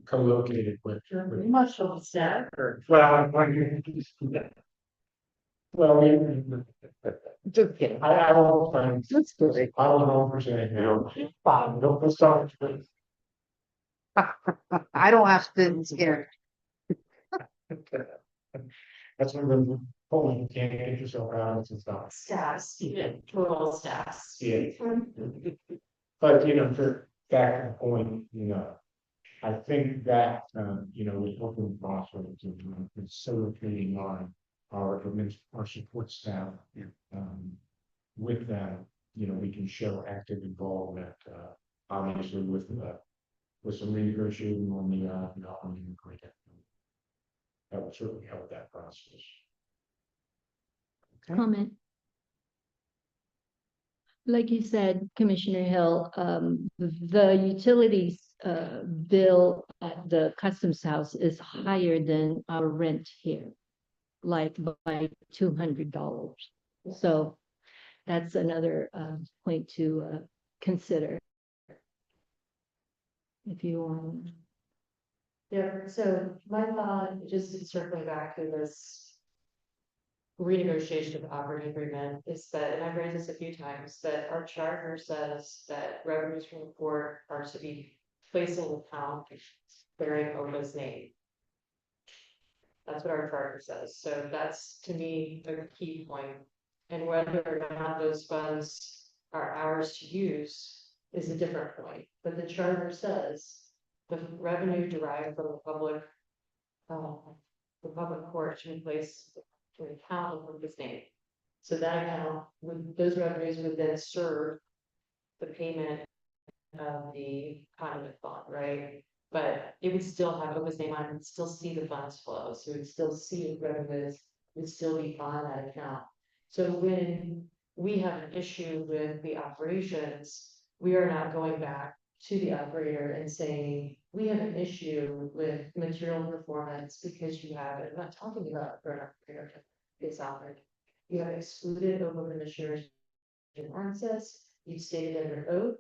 co-located with. Much of the staff. Well, Just kidding. I don't know. That's good. I don't know for saying, fine, don't start. I don't have to scare. That's one of the polling, you can't get yourself out and stuff. Staffs, total staffs. Yeah. But, for back to the point, I think that, with working process and facilitating our support staff. With that, we can show active involvement, obviously with some renegotiating on the operating agreement. That would certainly help that process. Comment. Like you said, Commissioner Hill, the utilities bill at the customs house is higher than our rent here, like by $200. So that's another point to consider. If you want. Yeah, so my thought, just circling back to this renegotiation of the operating agreement, is that, and I've raised this a few times, that our charter says that revenues from the port are to be placed in account bearing OHPA's name. That's what our charter says. So that's, to me, a key point. And whether or not those funds are ours to use is a different point. But the charter says the revenue derived from the public court should be placed to account of the name. So that account, those revenues would then serve the payment of the conduit fund, right? But it would still have OHPA's name on it, and still see the funds flow. So it would still see the revenues, would still be on that account. So when we have an issue with the operations, we are not going back to the operator and saying, we have an issue with material performance because you have, I'm not talking about for an operator, it's operator. You have excluded OHPA commissioners in access, you stated under oath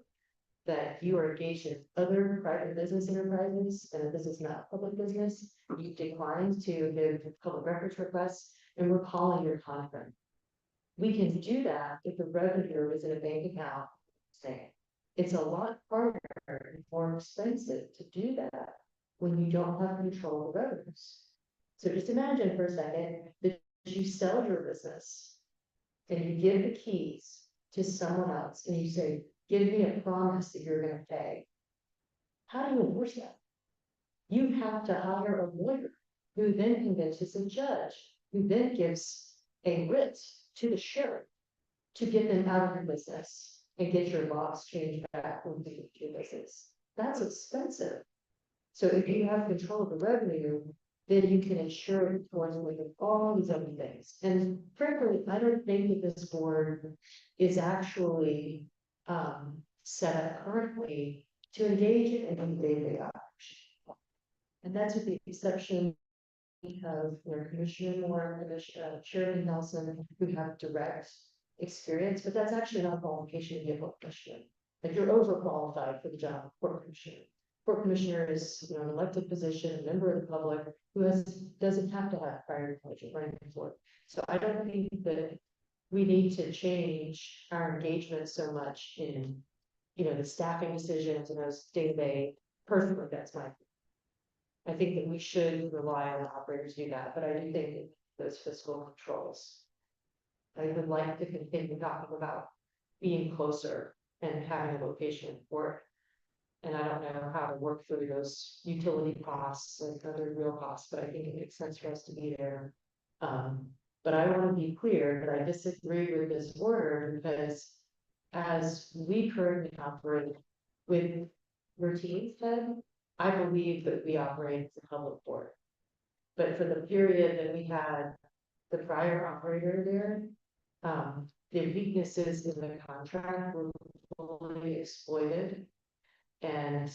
that you are engaged in other private business enterprises, and if this is not public business, you declined to give public records requests, and we're calling your conference. We can do that if the revenue is in a bank account thing. It's a lot harder and more expensive to do that when you don't have control of revenues. So just imagine for a second that you sell your business and you give the keys to someone else and you say, give me a promise that you're gonna pay. How do you enforce that? You have to hire a lawyer who then convinces a judge, who then gives a writ to the sheriff to get them out of your business and get your laws changed back into your business. That's expensive. So if you have control of the revenue, then you can ensure it's going with all these other things. And frankly, I don't think that this board is actually set up currently to engage in any day-to-day operation. And that's with the exception of Commissioner Moore, Commissioner Chairman Nelson, who have direct experience, but that's actually not a qualification to be a court commissioner. Like you're overqualified for the job of court commissioner. Court commissioner is, an elected position, a member of the public who doesn't have to have prior intelligence running for it. So I don't think that we need to change our engagement so much in, the staffing decisions and those day-to-day. Personally, that's my. I think that we should rely on the operators to do that, but I do think those fiscal controls. I would like to continue talking about being closer and having a location for it. And I don't know how to work through those utility costs and other real costs, but I think it makes sense for us to be there. But I want to be clear that I disagree with this order because as we currently operate with routines, Ted, I believe that we operate as a public board. But for the period that we had the prior operator there, the weaknesses in the contract were fully exploited and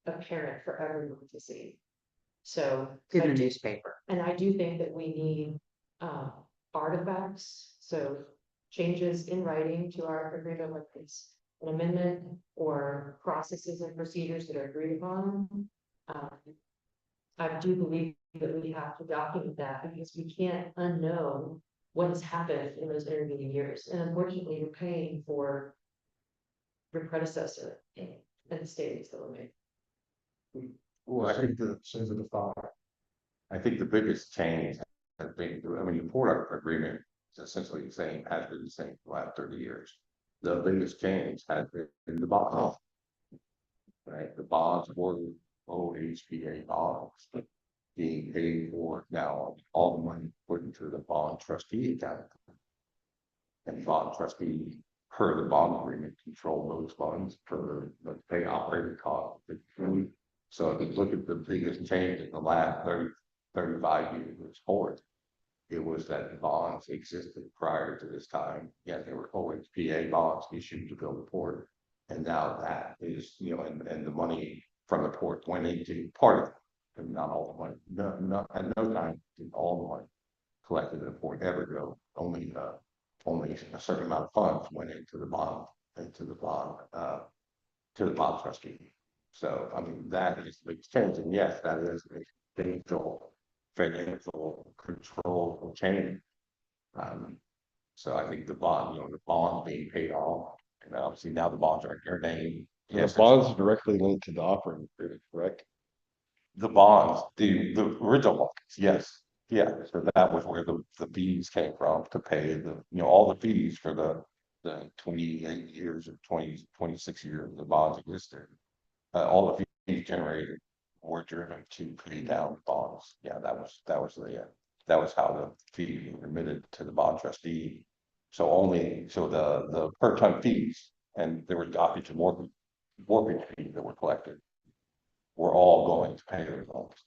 apparent for everyone to see. So In the newspaper. and I do think that we need artifacts, so changes in writing to our agreement with this, an amendment or processes and procedures that are agreed upon. I do believe that we have to document that because we can't unknow what has happened in those intervening years. And unfortunately, you're paying for your predecessor and the statements that were made. Well, I think the Sins of the father. I think the biggest change has been, the port agreement is essentially the same, has been the same for the last 30 years. The biggest change has been in the bond. Right, the bonds were OHPA bonds being paid for now, all the money put into the bond trustee account. And bond trustee, per the bond agreement, control those funds for the pay operating costs. So if you look at the biggest change in the last 35 years forward, it was that the bonds existed prior to this time. Yeah, there were OHPA bonds issued to build the port. And now that is, and the money from the port went into part of it, and not all the money. At no time did all the money collected in the port ever go. Only a certain amount of funds went into the bond, to the bond trustee. So, that is the change, and yes, that is a financial control change. So I think the bond being paid off, and obviously now the bonds are in your name. Yes, bonds directly linked to the operating agreement, correct? The bonds, the original ones, yes. Yeah, so that was where the fees came from to pay all the fees for the 28 years or 26 years the bonds existed. All the fees generated were driven to pay down bonds. Yeah, that was how the fee was remitted to the bond trustee. So the per ton fees, and there were dockage and mortgage fees that were collected, were all going to pay those loans.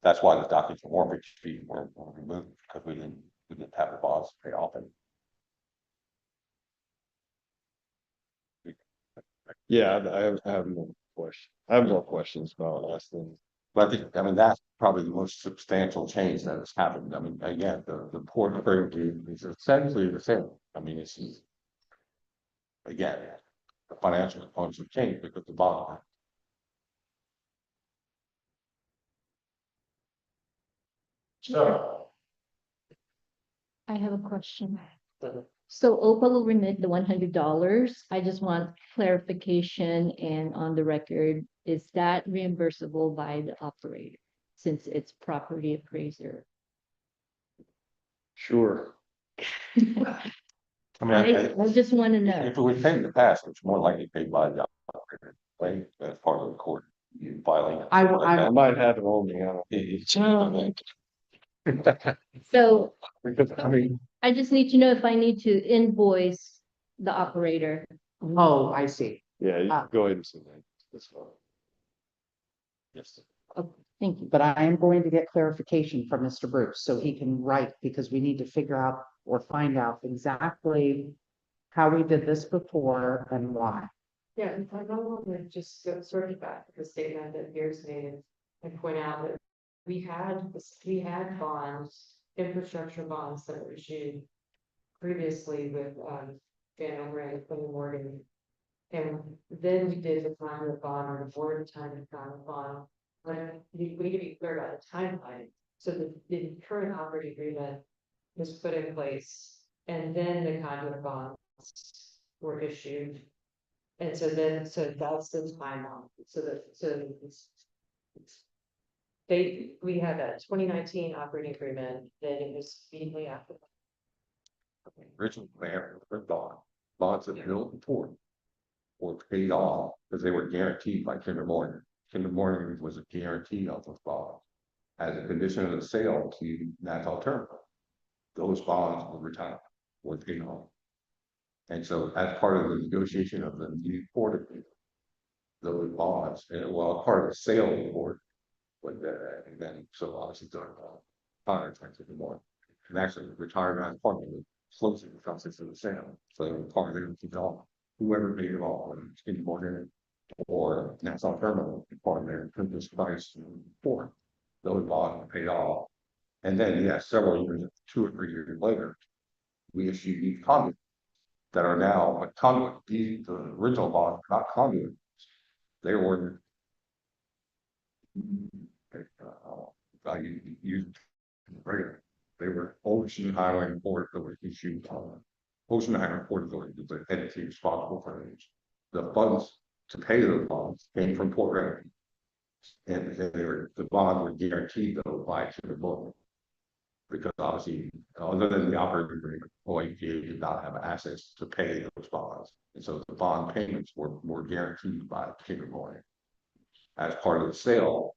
That's why the dockage and mortgage fees were removed, because we didn't have the bonds to pay off. Yeah, I have more questions. I have more questions about last thing. But that's probably the most substantial change that has happened. Again, the port agreement is essentially the same. It's again, the financial components have changed because the bond. I have a question. So OPA will remit the $100. I just want clarification and on the record, is that reimbursable by the operator since it's property appraiser? Sure. I mean, I just want to know. if it was paid in the past, it's more likely paid by the operator, right? That's part of the court filing. I might have it on me, I don't. So Because, I mean, I just need to know if I need to invoice the operator. Oh, I see. yeah, you can go ahead and say that. That's fine. Yes. Oh, thank you. But I am going to get clarification from Mr. Bruce so he can write, because we need to figure out or find out exactly how we did this before and why. Yeah, and I don't want to just go sort of back to the statement that Pierce made and point out that we had bonds, infrastructure bonds that were issued previously with, Dan Ray, Quinn Morgan. And then we did the time of bond or the board of time of bond. But we need to be clear about the timeline. So the current operating agreement was put in place and then the conduit bonds were issued. And so that's the timeline. We had a 2019 operating agreement, then it was immediately after. Original plan for bonds that built the port were paid off because they were guaranteed by Kinder Morgan. Kinder Morgan was a guarantee of those bonds as a condition of the sale to Nassau Terminal. Those bonds were retired, were paid off. And so as part of the negotiation of the new port agreement, those bonds, well, part of the sale of the port, but and then so obviously done contracts with the more and actually retired on partner with closing the process of the sale. So they were part of it all. Whoever paid it all, whether it's Kinder Morgan or Nassau Terminal, part of their purchase price for those bonds were paid off. And then, yeah, several years, 2 or 3 years later, we issued these conduits that are now, but conduit, the original bonds, not conduit. They were used regular. They were Ocean Highway Port that were issued Ocean Highway Port Authority, the entity responsible for these. The funds to pay those bonds came from Port Revenue. And the bonds were guaranteed though by Kinder Morgan. Because obviously, other than the operating agreement, OHPA did not have assets to pay those bonds. And so the bond payments were guaranteed by Kinder Morgan. As part of the sale,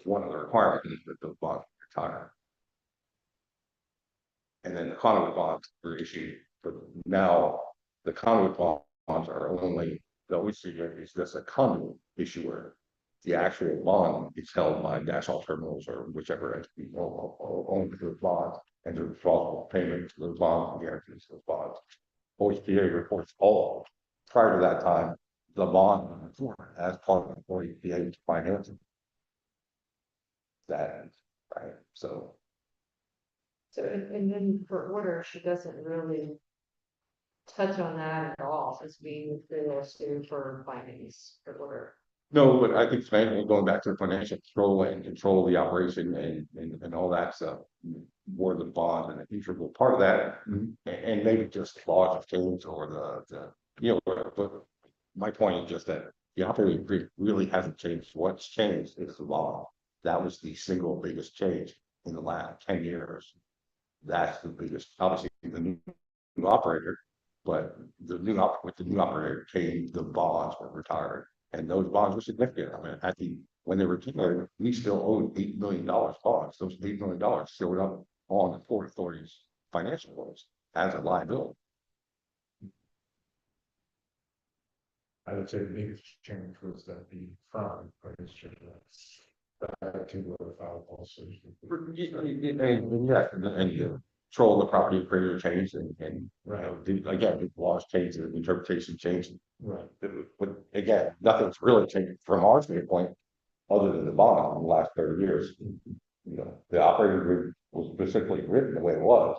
one of the requirements is that the bonds retire. And then the conduit bonds were issued, but now the conduit bonds are only, the OHPA is just a conduit issuer. The actual bond is held by Nassau Terminals or whichever entity owns those bonds and the responsible payment to those bonds and guarantees those bonds. OHPA reports all. Prior to that time, the bond as part of OHPA financing. That, right? So, And then for order, she doesn't really touch on that at all, as we fails to for findings for order. no, but I think mainly going back to the financial control and control the operation and all that stuff, more the bond and an integral part of that, and maybe just laws of change or but my point is just that the operating agreement really hasn't changed. What's changed is the law. That was the single biggest change in the last 10 years. That's the biggest, obviously the new operator, but with the new operator came the bonds were retired. And those bonds were significant. I mean, when they were retired, we still owed $8 million bonds. Those $8 million showed up on the Port Authority's financial books as a liability. I would say the biggest change was that the firm registered to file lawsuits. And yeah, and the control of the property appraiser changed and again, the laws changed, the interpretation changed. Right. But again, nothing's really changed from our standpoint, other than the bond in the last 30 years. You know, the operating agreement was specifically written the way it was.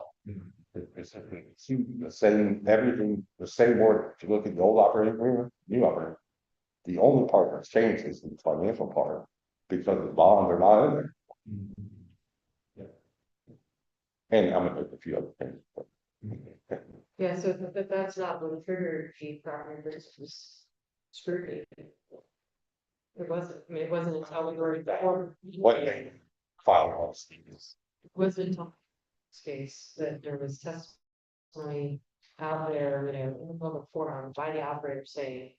It's the same, everything, the same word. If you look at the old operating agreement, new operating, the only part that's changed is the financial part because the bonds are not in there. And I'm gonna make a few other things. Yeah, so that's not what triggered the property appraiser's scrutiny. It wasn't, I mean, it wasn't until we were informed. What name? File policy. It wasn't until this case that there was testimony out there, you know, in the public forum by the operator saying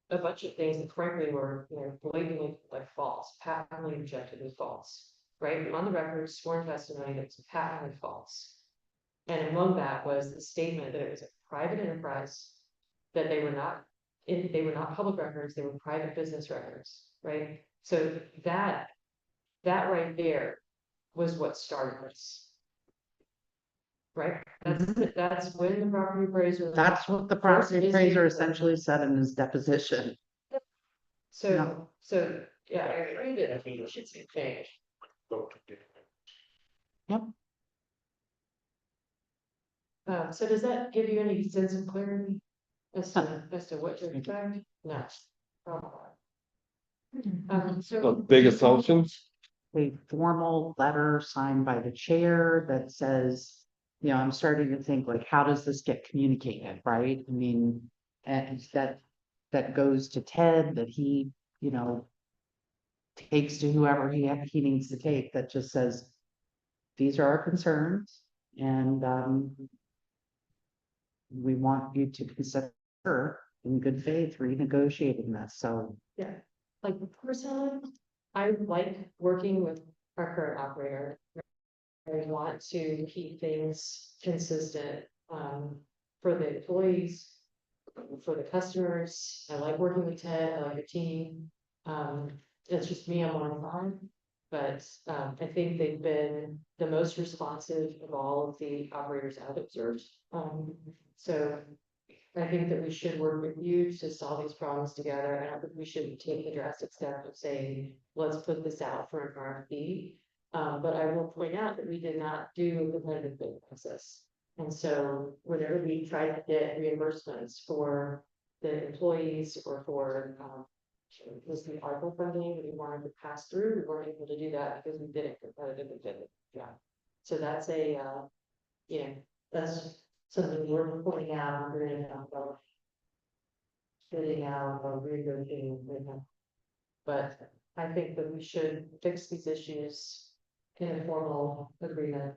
a bunch of things that frankly were, you know, blatantly like false, patently rejected as false, right? On the record, sworn testimony that was patently false. And among that was the statement that it was a private enterprise, that they were not public records, they were private business records, right? So that right there was what started this. Right? That's when the property appraiser. That's what the First property is appraiser the- essentially said in his deposition. So, yeah, I agree that I think it should be changed. So does that give you any sense of clarity as to what to expect? No. So. Big assumptions. A formal letter signed by the chair that says, you know, I'm starting to think like, how does this get communicated, right? I mean, and that goes to Ted, that he, you know, takes to whoever he needs to take, that just says, these are our concerns, and we want you to consider in good faith renegotiating this, so. Yeah, like personally, I like working with our current operator. I want to keep things consistent, for the employees, for the customers. I like working with Ted, I like the team. It's just me on one line, but, I think they've been the most responsive of all of the operators I've observed. So I think that we should work with you to solve these problems together. I don't think we should take the drastic step of saying, let's put this out for an RFP. But I will point out that we did not do a competitive bid process. And so whenever we tried to get reimbursements for the employees or for, was the ARPA funding that we wanted to pass through, we weren't able to do that because we didn't competitively bid it. Yeah. So that's a, you know, that's something we're pointing out, we're going to fitting out or renegotiating with them. But I think that we should fix these issues in a formal agreement,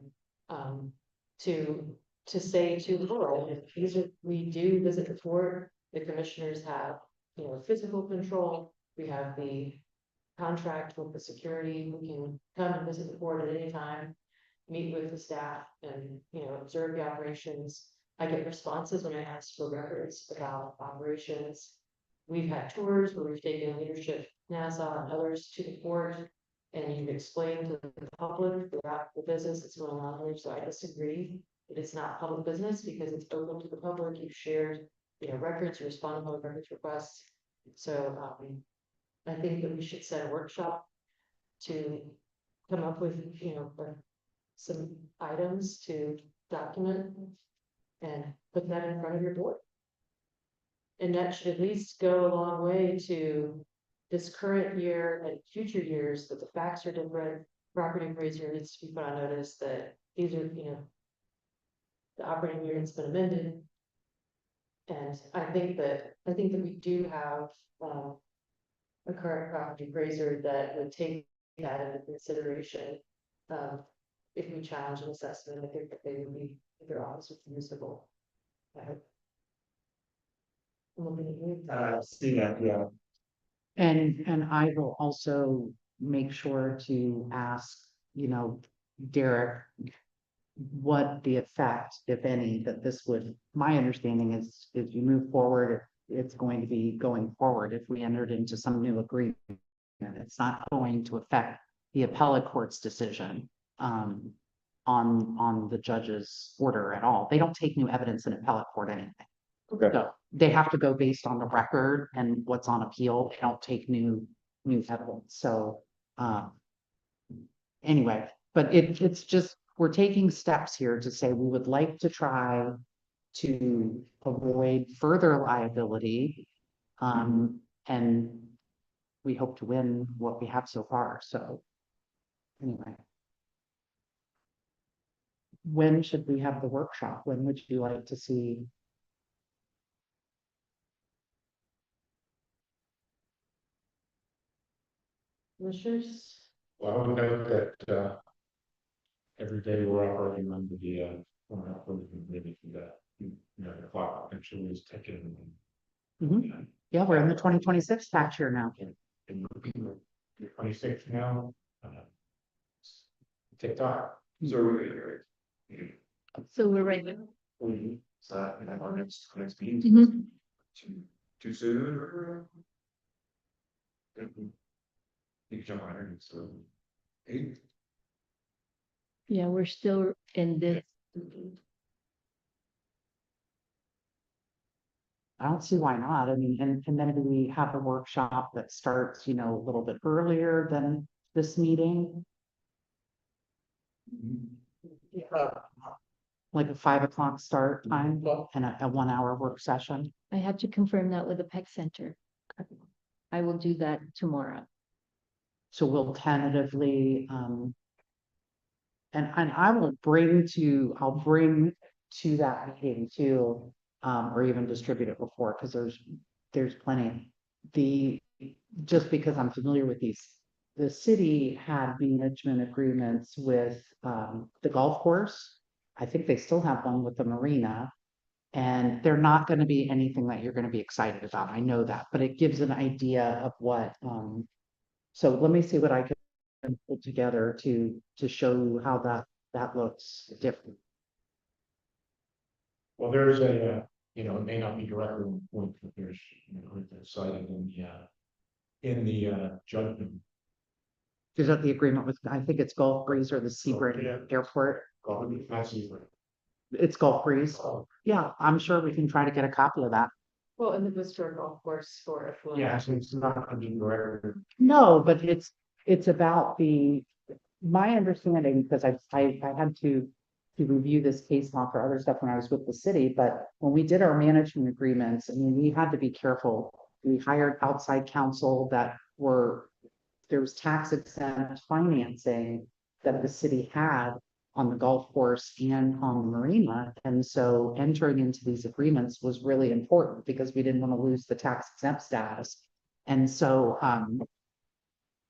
to say to the world, if these are, we do visit the fort, the commissioners have, you know, physical control, we have the contract with the security, we can come and visit the fort at any time, meet with the staff and, you know, observe the operations. I get responses when I ask for records about operations. We've had tours where we've taken leadership, NASA and others to the fort, and you've explained to the public about the business that's going on there. So I disagree that it's not public business because it's open to the public. You've shared, you know, records, you respond to public records requests. So I think that we should set a workshop to come up with, you know, some items to document and put that in front of your board. And that should at least go a long way to this current year and future years, that the facts are different. Property appraiser needs to be put on notice that these are, you know, the operating year has been amended. And I think that we do have a current property appraiser that would take that into consideration. If we challenge an assessment, I think that they would be, their office would be usable. See that, yeah. And I will also make sure to ask, you know, Derek, what the effect, if any, that this would, my understanding is, if you move forward, it's going to be going forward. If we entered into some new agreement, it's not going to affect the appellate court's decision on the judge's order at all. They don't take new evidence in appellate court anyway. Okay. So they have to go based on the record and what's on appeal. They don't take new evidence. So anyway, but it's just, we're taking steps here to say we would like to try to avoid further liability. And we hope to win what we have so far. So anyway. when should we have the workshop? When would you like to see? Commissioners? Well, I would note that, every day we're operating under the, maybe the, the clock actually is ticking. Mhm. Yeah, we're in the 2026 tax year now. And you're 26 now. TikTok. So So we're ready. and our next meeting. Mhm. Too soon or? You jump on it, so. Eight. Yeah, we're still in this. I don't see why not. I mean, and then do we have a workshop that starts, a little bit earlier than this meeting? Like a 5 o'clock start time and a 1 hour work session? I have to confirm that with the PEC Center. I will do that tomorrow. So we'll tentatively, and I'll bring to that meeting too, or even distribute it before, because there's plenty. Just because I'm familiar with these, the city had management agreements with, the golf course. I think they still have one with the marina. And they're not gonna be anything that you're gonna be excited about. I know that, but it gives an idea of what, so let me see what I can put together to show you how that looks different. Well, there's a, it may not be directly on point, but there's, it's cited in the judgment. Is that the agreement with, I think it's Gulf Breeze or the Sebring Airport? It's Gulf Breeze. Yeah, I'm sure we can try to get a copy of that. Well, and the Worcester Golf Course for affluent. Yeah, so it's not gonna be direct. No, but it's about my understanding, because I had to review this case law for other stuff when I was with the city, but when we did our management agreements, I mean, we had to be careful. We hired outside counsel there was tax exempt financing that the city had on the golf course and on the marina. And so entering into these agreements was really important because we didn't want to lose the tax exempt status. And so,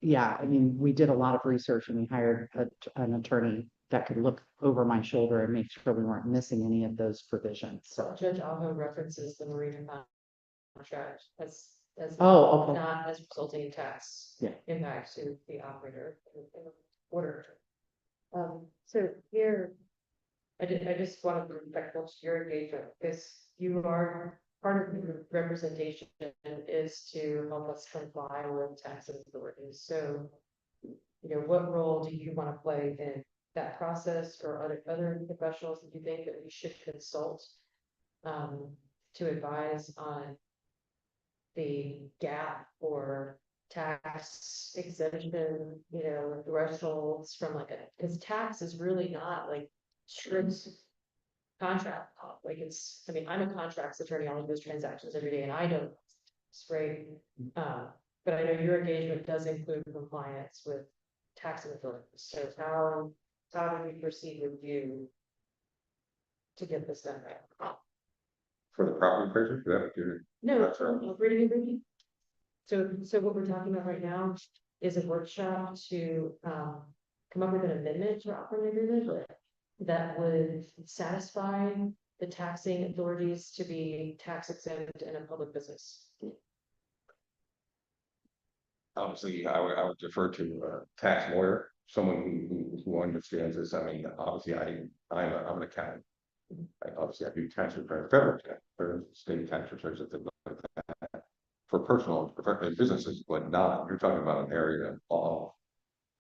yeah, I mean, we did a lot of research and we hired an attorney that could look over my shoulder and make sure we weren't missing any of those provisions. So, Judge Alho references the marina contract as oh, okay. not as resulting in tax Yeah. impact to the operator in order. So here, I just want to be respectful to your engagement, because you are part of the representation is to help us comply with tax authorities. So, what role do you want to play in that process, or other professionals that you think that we should consult to advise on the gap or tax exemption, thresholds from because tax is really not like strict contract law. I'm a contracts attorney, I look at those transactions every day and I know it's great. But I know your engagement does include compliance with taxing authorities. So how do we proceed with you to get this done right? For the property appraiser, for that, you're. No, That's right. operating agreement. So what we're talking about right now is a workshop to come up with an amendment to our operating agreement that would satisfy the taxing authorities to be tax exempt in a public business. Obviously, I would defer to a tax lawyer, someone who understands this. I mean, obviously, I'm an accountant. Obviously, I do tax returns, federal tax, or state tax returns, and things like that, for personal businesses, but not, you're talking about an area of law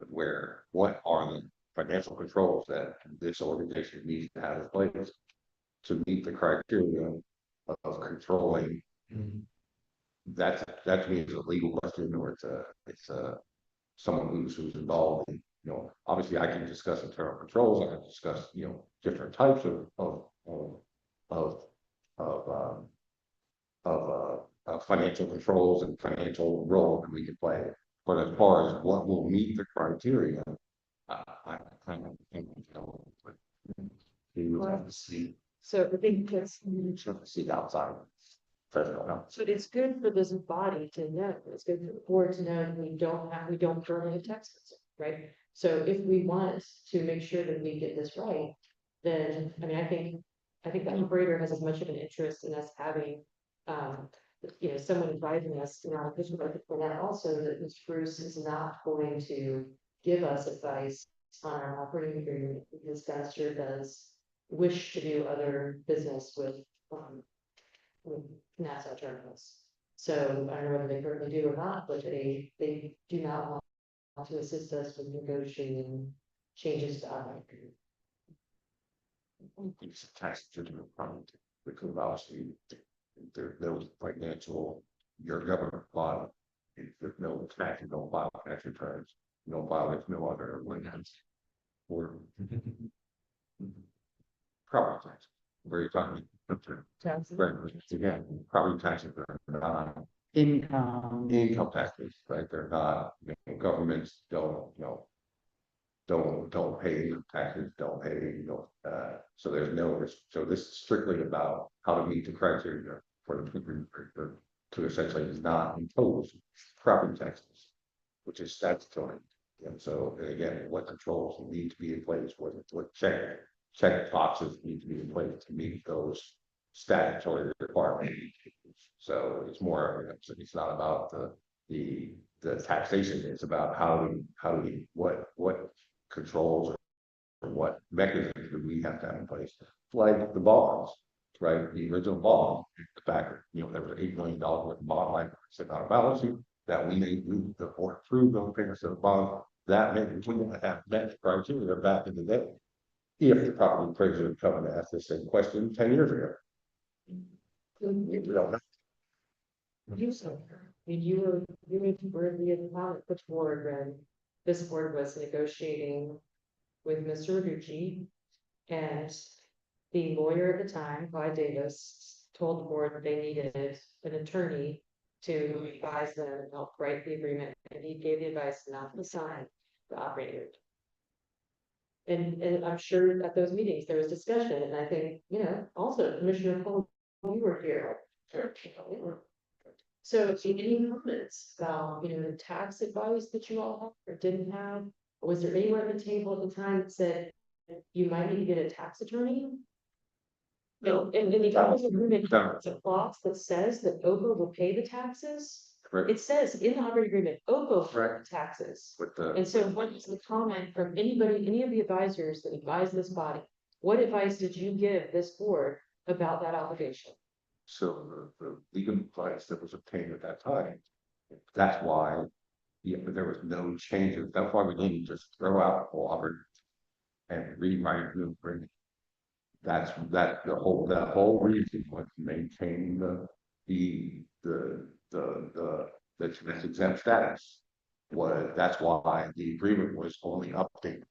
where what are the financial controls that this organization needs to have in place to meet the criteria of controlling. That to me is a legal question, or it's someone who's involved in, obviously I can discuss internal controls, I can discuss, different types of financial controls and financial role that we can play. But as far as what will meet the criteria, I kind of think, You would have to see, So I think that's, see outside. Federal, no. so it's good for this body to know, it's good for the board to know that we don't currently have taxes, right? So if we want to make sure that we get this right, then, I mean, I think the operator has as much of an interest in us having, someone advising us, I just would like to point out also that Mr. Bruce is not going to give us advice on our operating agreement, because Dennis sure does wish to do other business with Nassau terminals. So I don't know whether they currently do or not, but they do not want to assist us with negotiating changes to our agreement. It's a tax legitimate problem, because obviously there was financial, your government body. If there's no tax, you don't file tax returns, you don't file with no other ordinance. Or property tax, where you're talking. Taxes. Right, again, property taxes are not income taxes, right? They're not, governments don't, don't pay taxes, don't pay, so there's no risk. So this is strictly about how to meet the criteria for the to essentially not impose property taxes, which is statutory. And so, and again, what controls need to be in place, what check boxes need to be in place to meet those statutory requirements. So it's more, it's not about the taxation, it's about how do we what controls or what mechanisms do we have to have in place, like the bonds, right? The original bond, the fact that there was $8 million worth of bond line sitting on a balance sheet that we made the board approve those payments of the bond. That meant we didn't have met criteria back in the day. If the property appraiser would come and ask the same question 10 years ago. We don't know. You so, I mean, you were the pilot put forward when this board was negotiating with Mr. Rucci, and the lawyer at the time, Clyde Davis, told the board that they needed an attorney to advise them and help write the agreement, and he gave the advice not to sign the operator. And I'm sure at those meetings there was discussion, and I think, also Commissioner Cole, you were here. So any comments about, the tax advice that you all have or didn't have? Or was there anyone at the table at the time that said you might need to get a tax attorney? No, and the operating agreement, it's a clause that says that OPA will pay the taxes. Correct. It says in the operating agreement, OPA will pay the taxes. And so what is the comment from anybody, any of the advisors that advise this body? What advice did you give this board about that obligation? So the legal advice that was obtained at that time, that's why there was no changes. That's why we didn't just throw out the law and rewrite the agreement. That's the whole reason was maintaining the exempt status. That's why the agreement was only updated.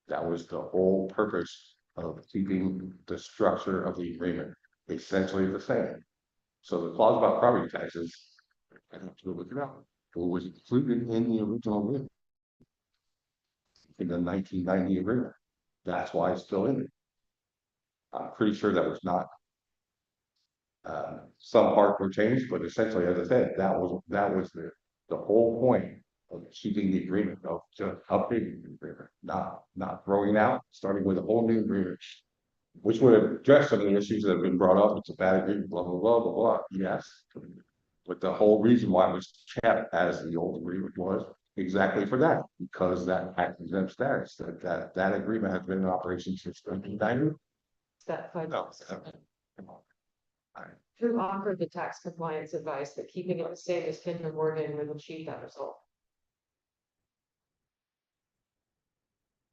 That was the whole purpose of keeping the structure of the agreement essentially the same. So the clause about property taxes, I have to look it up. It was included in the original agreement, in the 1990 agreement. That's why it's still in it. I'm pretty sure that was not. Some parts were changed, but essentially, as I said, that was the whole point of keeping the agreement, of just updating the agreement, not throwing it out, starting with a whole new agreement, which would have addressed some of the issues that have been brought up. It's a bad agreement, blah blah blah blah blah. Yes, but the whole reason why it was kept as the old agreement was exactly for that, because that tax exempt status, that agreement has been in operation since 1990. That five. No, come on. Who offered the tax compliance advice that keeping it the same as Kinder Morgan would achieve that result?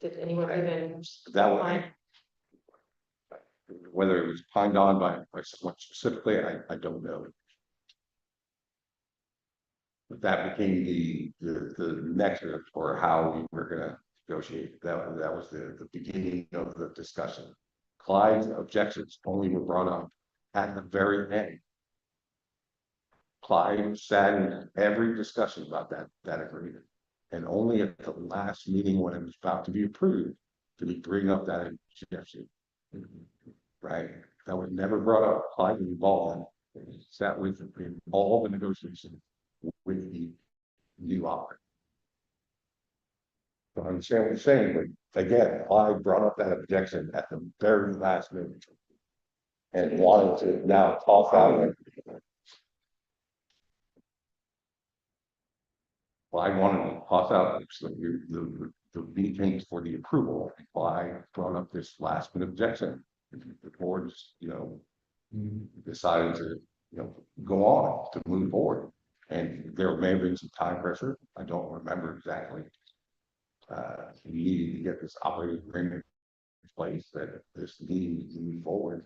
Did anyone even? That way, whether it was pined on by someone specifically, I don't know. But that became the nexus for how we were going to negotiate. That was the beginning of the discussion. Clyde's objections only were brought up at the very end. Clyde sat in every discussion about that agreement, and only at the last meeting when it was about to be approved did he bring up that objection? Right, that was never brought up, I was involved in, sat with, in all the negotiations with the new operator. So I understand what you're saying, but again, I brought up that objection at the very last minute. And wanted to now toss out. Well, I wanted to toss out the meetings for the approval. I brought up this last minute objection. The board's, decided to, go on to move forward. And there may have been some time pressure. I don't remember exactly. We needed to get this operating agreement in place that this needed to move forward.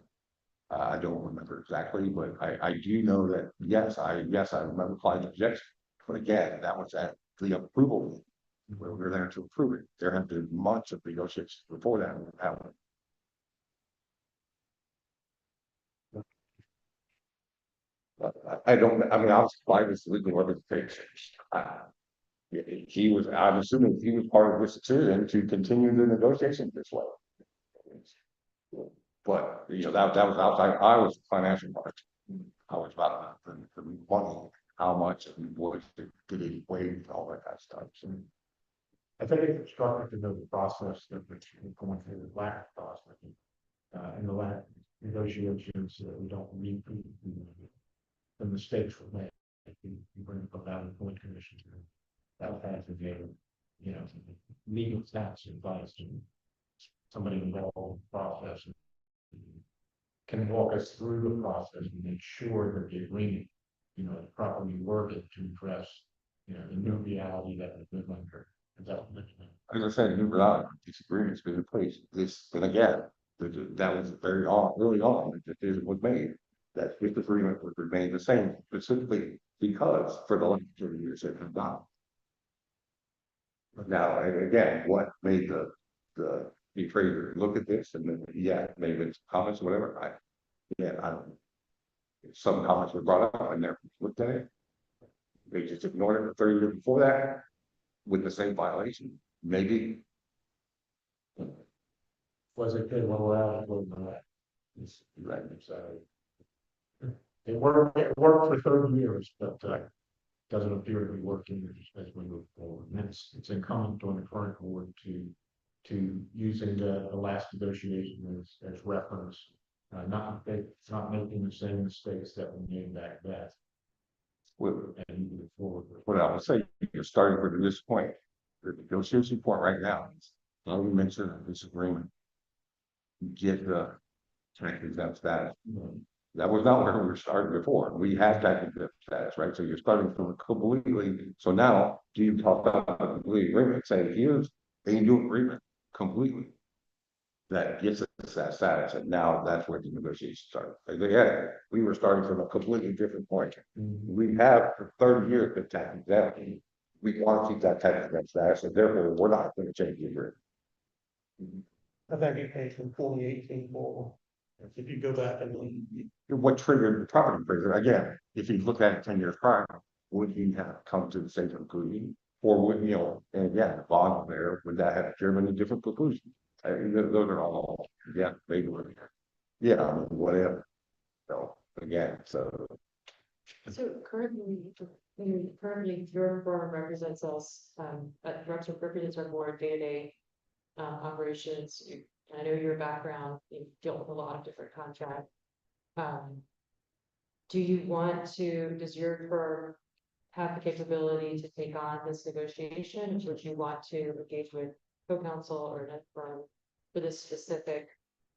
I don't remember exactly, but I do know that, yes, I remember Clyde's objection. But again, that was at the approval, where we were there to approve it. There have been months of negotiations before that happened. I don't, I mean, obviously Clyde was the legal representation. He was, I'm assuming he was part of this decision to continue the negotiations this way. But, that was outside, I was the financial part. I was about the money, how much and what did it weigh and all that kind of stuff. So, I think it's instructive to know the process that we're going through the lack process. And the lack negotiations so that we don't repeat the mistakes we made. We bring up that in point commission. That would have to be, legal stats advice and somebody involved in the process can walk us through the process and make sure that the agreement, is properly worded to address, the new reality that we've been under. as I said, new reality, this agreement's been in place. But again, that was very early on, the decision was made that this agreement would remain the same, specifically because for the last 30 years it has not. Now, again, what made the trader look at this and then, maybe it's comments or whatever, I don't. Some comments were brought up, I never looked at it. They just ignored it for 30 years before that with the same violation. Maybe. Was it good when we're out? It's right. So it worked for 30 years, but doesn't appear to be working as we move forward. And it's incumbent on the current board to using the last negotiation as reference, not making the same mistakes that we made back then. And move forward. What I would say, you're starting from this point. The negotiation point right now is how we make sure that this agreement get the tax exempt status. That was not where we were starting before. We had tax exempt status, right? So you're starting from completely. So now, do you talk about a complete agreement? Say here's a new agreement completely that gets us that status, and now that's where the negotiations start. Again, we were starting from a completely different point. We have for 30 years been tax exempt. We want to keep that tax exempt status, and therefore we're not going to change the agreement. I think it came from 2018 forward. If you go back and What triggered the property appraiser? Again, if you look at it 10 years prior, would he have come to the same conclusion? Or would, and again, the bond there, would that have driven a different conclusion? Those are all, maybe. Whatever. So again, So currently, your firm represents us, represents our board day-to-day operations. I know your background, you've dealt with a lot of different contracts. Does your firm have the capability to take on this negotiation? Would you want to engage with co-counsel or another firm for this specific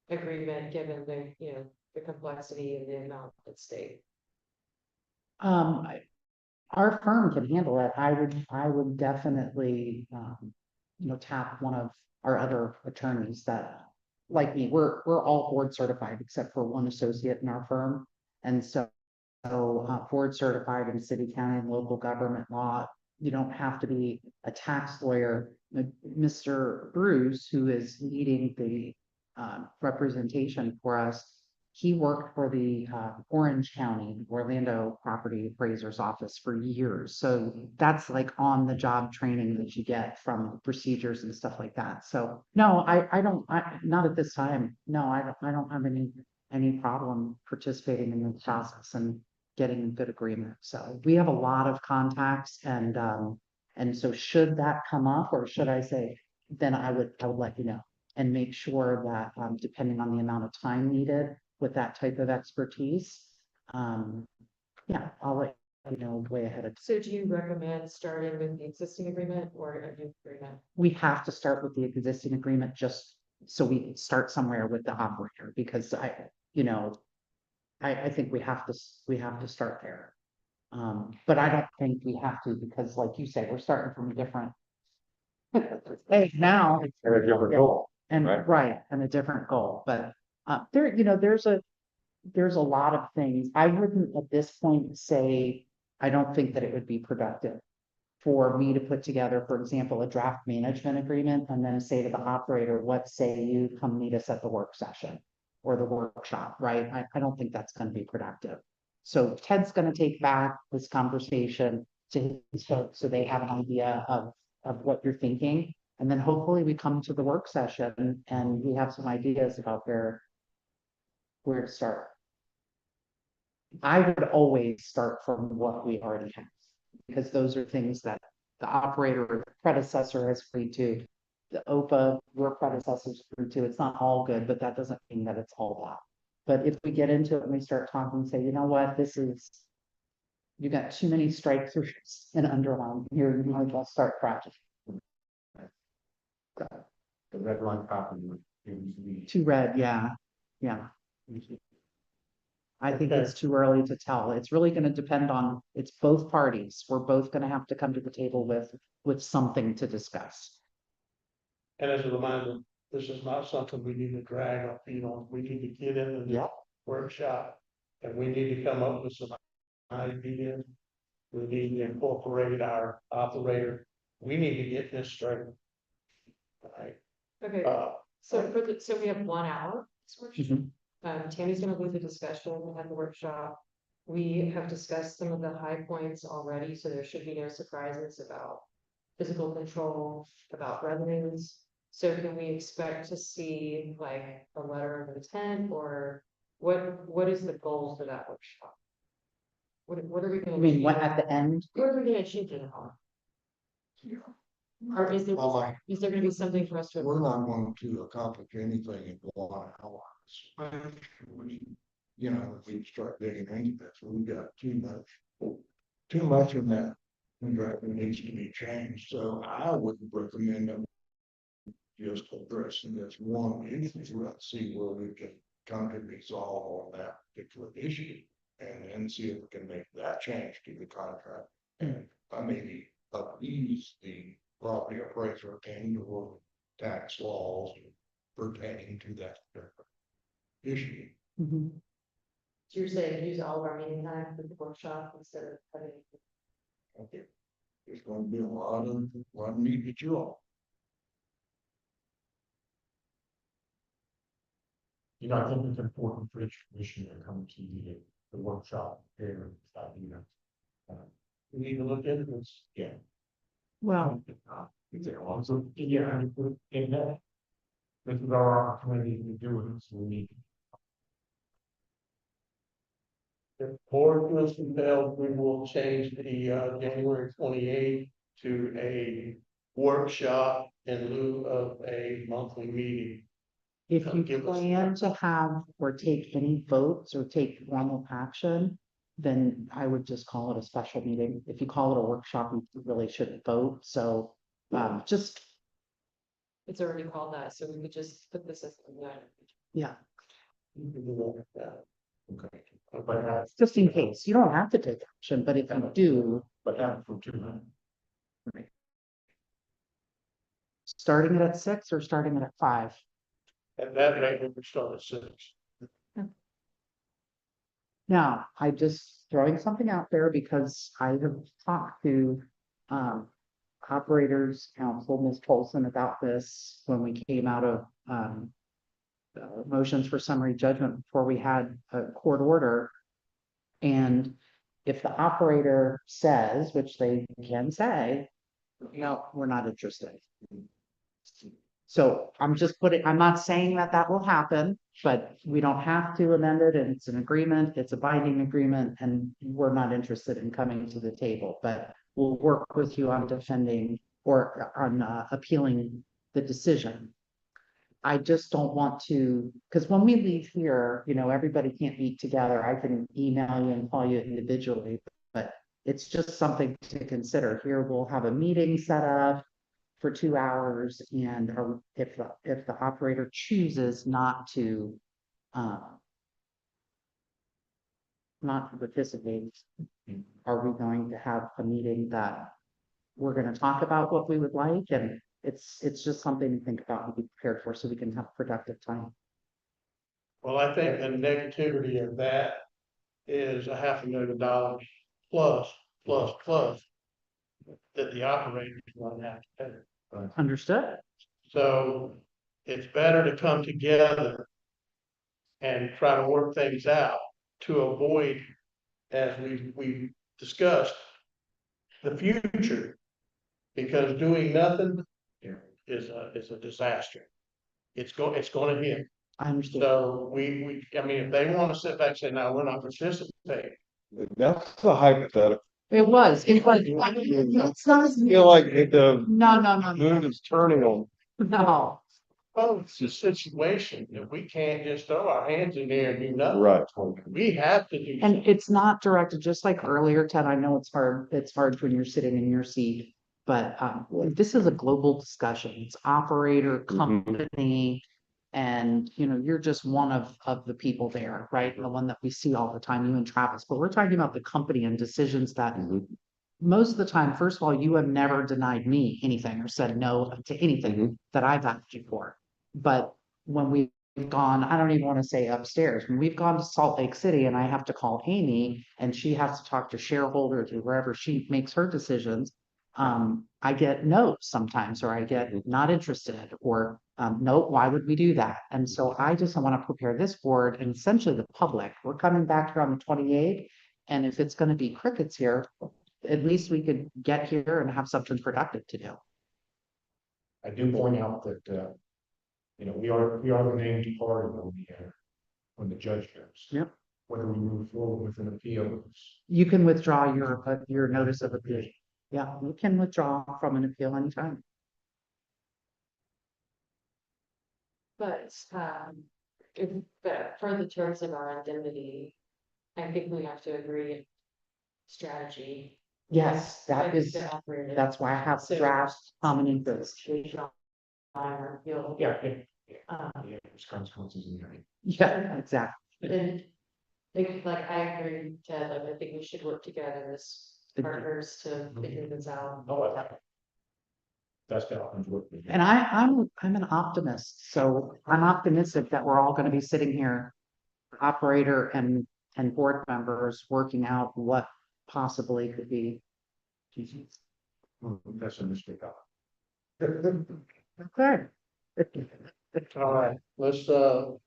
agreement, given the complexity and the amount at stake? Our firm can handle it. I would definitely, tap one of our other attorneys that, like me, we're all board certified except for one associate in our firm. And so board certified in city, county, and local government law. You don't have to be a tax lawyer. Mr. Bruce, who is leading the representation for us, he worked for the Orange County, Orlando Property Appraiser's Office for years. So that's like on the job training that you get from procedures and stuff like that. So no, I don't, not at this time. No, I don't have any problem participating in the process and getting a good agreement. So we have a lot of contacts and so should that come up, or should I say, then I would let you know and make sure that, depending on the amount of time needed with that type of expertise, yeah, I'll let you know way ahead of. So do you recommend starting with the existing agreement or a new agreement? We have to start with the existing agreement just so we can start somewhere with the operator, because I think we have to start there. But I don't think we have to, because like you said, we're starting from a different hey, now. And a different goal. And Right. right, and a different goal, but there, there's a lot of things. I wouldn't at this point say, I don't think that it would be productive for me to put together, for example, a draft management agreement and then say to the operator, what say you come meet us at the work session or the workshop, right? I don't think that's going to be productive. So Ted's going to take back this conversation to his folks so they have an idea of what you're thinking. And then hopefully we come to the work session and we have some ideas about where to start. I would always start from what we already have, because those are things that the operator or the predecessor has agreed to. The OPA, your predecessors agreed to. It's not all good, but that doesn't mean that it's all bad. But if we get into it and we start talking and say, you know what, you got too many strike throughs and underline here, you might as well start project. The red line copy would be. Too red, yeah. I think it's too early to tell. It's really gonna depend on, it's both parties. We're both gonna have to come to the table with something to discuss. And as a reminder, this is not something we need to drag our feet on. We need to get into the Yeah. workshop. And we need to come up with some ideas. We need to incorporate our operator. We need to get this straight. Right, Okay, so we have 1 hour. Mhm. Tammy's gonna lead the discussion at the workshop. We have discussed some of the high points already, so there should be no surprises about physical control, about revenues. So can we expect to see like a letter of intent, or what is the goal for that workshop? What are we I gonna? mean, what achieve? at the end? What are we gonna achieve in it? Or is there Well, gonna be something for us to? we're not going to accomplish anything in 1 hour. Especially, if we start digging into this, we've got too much of that. That needs to be changed, so I would recommend that just addressing this one issue, let's see where we can come to resolve on that particular issue. And then see if we can make that change to the contract, and maybe appease the property appraiser and or tax laws pertaining to that issue. Mhm. You're saying use all of our meeting time for the workshop instead of having. Okay. There's going to be a lot of need that you all. I think it's important for each commissioner to come to the workshop here. we need to look into this. Yeah. Well, So, yeah, in that. This is our opportunity to do it, so we need. If board feels compelled, we will change the January 28th to a workshop in lieu of a monthly meeting. if you Give us- plan to have or take any votes or take formal action, then I would just call it a special meeting. If you call it a workshop, you really shouldn't vote. So just, It's already called that, so we could just put this as. yeah, You can do that. Okay. But that's, just in case. You don't have to take action, but if you do, but that's for 2 minutes. starting it at 6 or starting it at 5. And that night we start at 6. Now, I just throwing something out there because I have talked to operators council, Ms. Polson, about this when we came out of motions for summary judgment before we had a court order. And if the operator says, which they can say, no, we're not interested. So I'm not saying that that will happen, but we don't have to amend it, and it's an agreement, it's a binding agreement, and we're not interested in coming to the table, but we'll work with you on defending or on appealing the decision. I just don't want to, because when we leave here, everybody can't meet together. I can email you and call you individually, but it's just something to consider. Here, we'll have a meeting set up for 2 hours, and if the operator chooses not to participate, are we going to have a meeting that we're going to talk about what we would like? And it's just something to think about and be prepared for, so we can have productive time. Well, I think the negativity of that is $500,000 plus that the operator is going to have to pay. Understood? So it's better to come together and try to work things out to avoid, as we discussed, the future. Because doing nothing is a disaster. It's gonna hit. I understand. So I mean, if they want to sit back and say, no, we're not participating. That's a hypothetical. It was. It's not. I feel like the No. moon is turning on. No. Oh, it's a situation that we can't just throw our hands in there and do nothing. Right. We have to do. And it's not directed, just like earlier, Ted, I know it's hard when you're sitting in your seat, but this is a global discussion. It's operator, company, and you're just one of the people there, right? The one that we see all the time, you and Travis, but we're talking about the company and decisions that most of the time, first of all, you have never denied me anything or said no to anything that I've asked you for. But when we've gone, I don't even want to say upstairs, when we've gone to Salt Lake City and I have to call Amy and she has to talk to shareholders or wherever she makes her decisions, I get no's sometimes, or I get not interested, or no, why would we do that? And so I just want to prepare this board and essentially the public. We're coming back here on the 28th, and if it's going to be crickets here, at least we could get here and have something productive to do. I do point out that, we are the named party when the judge goes. Yep. Whether we move forward with an appeal. You can withdraw your notice of appeal. Yeah, you can withdraw from an appeal anytime. But, but for the terms of our indemnity, I think we have to agree strategy. Yes, that with is, the operator. that's why I have So- draft common interest. Our appeal. Yeah, there's consequences in there. Yeah, exactly. And like I agree, Ted, I think we should work together as partners to figure this out. Oh, that's got to work. And I'm an optimist, so I'm optimistic that we're all gonna be sitting here, operator and board members, working out what possibly could be. That's a mistake. Okay. All right, let's put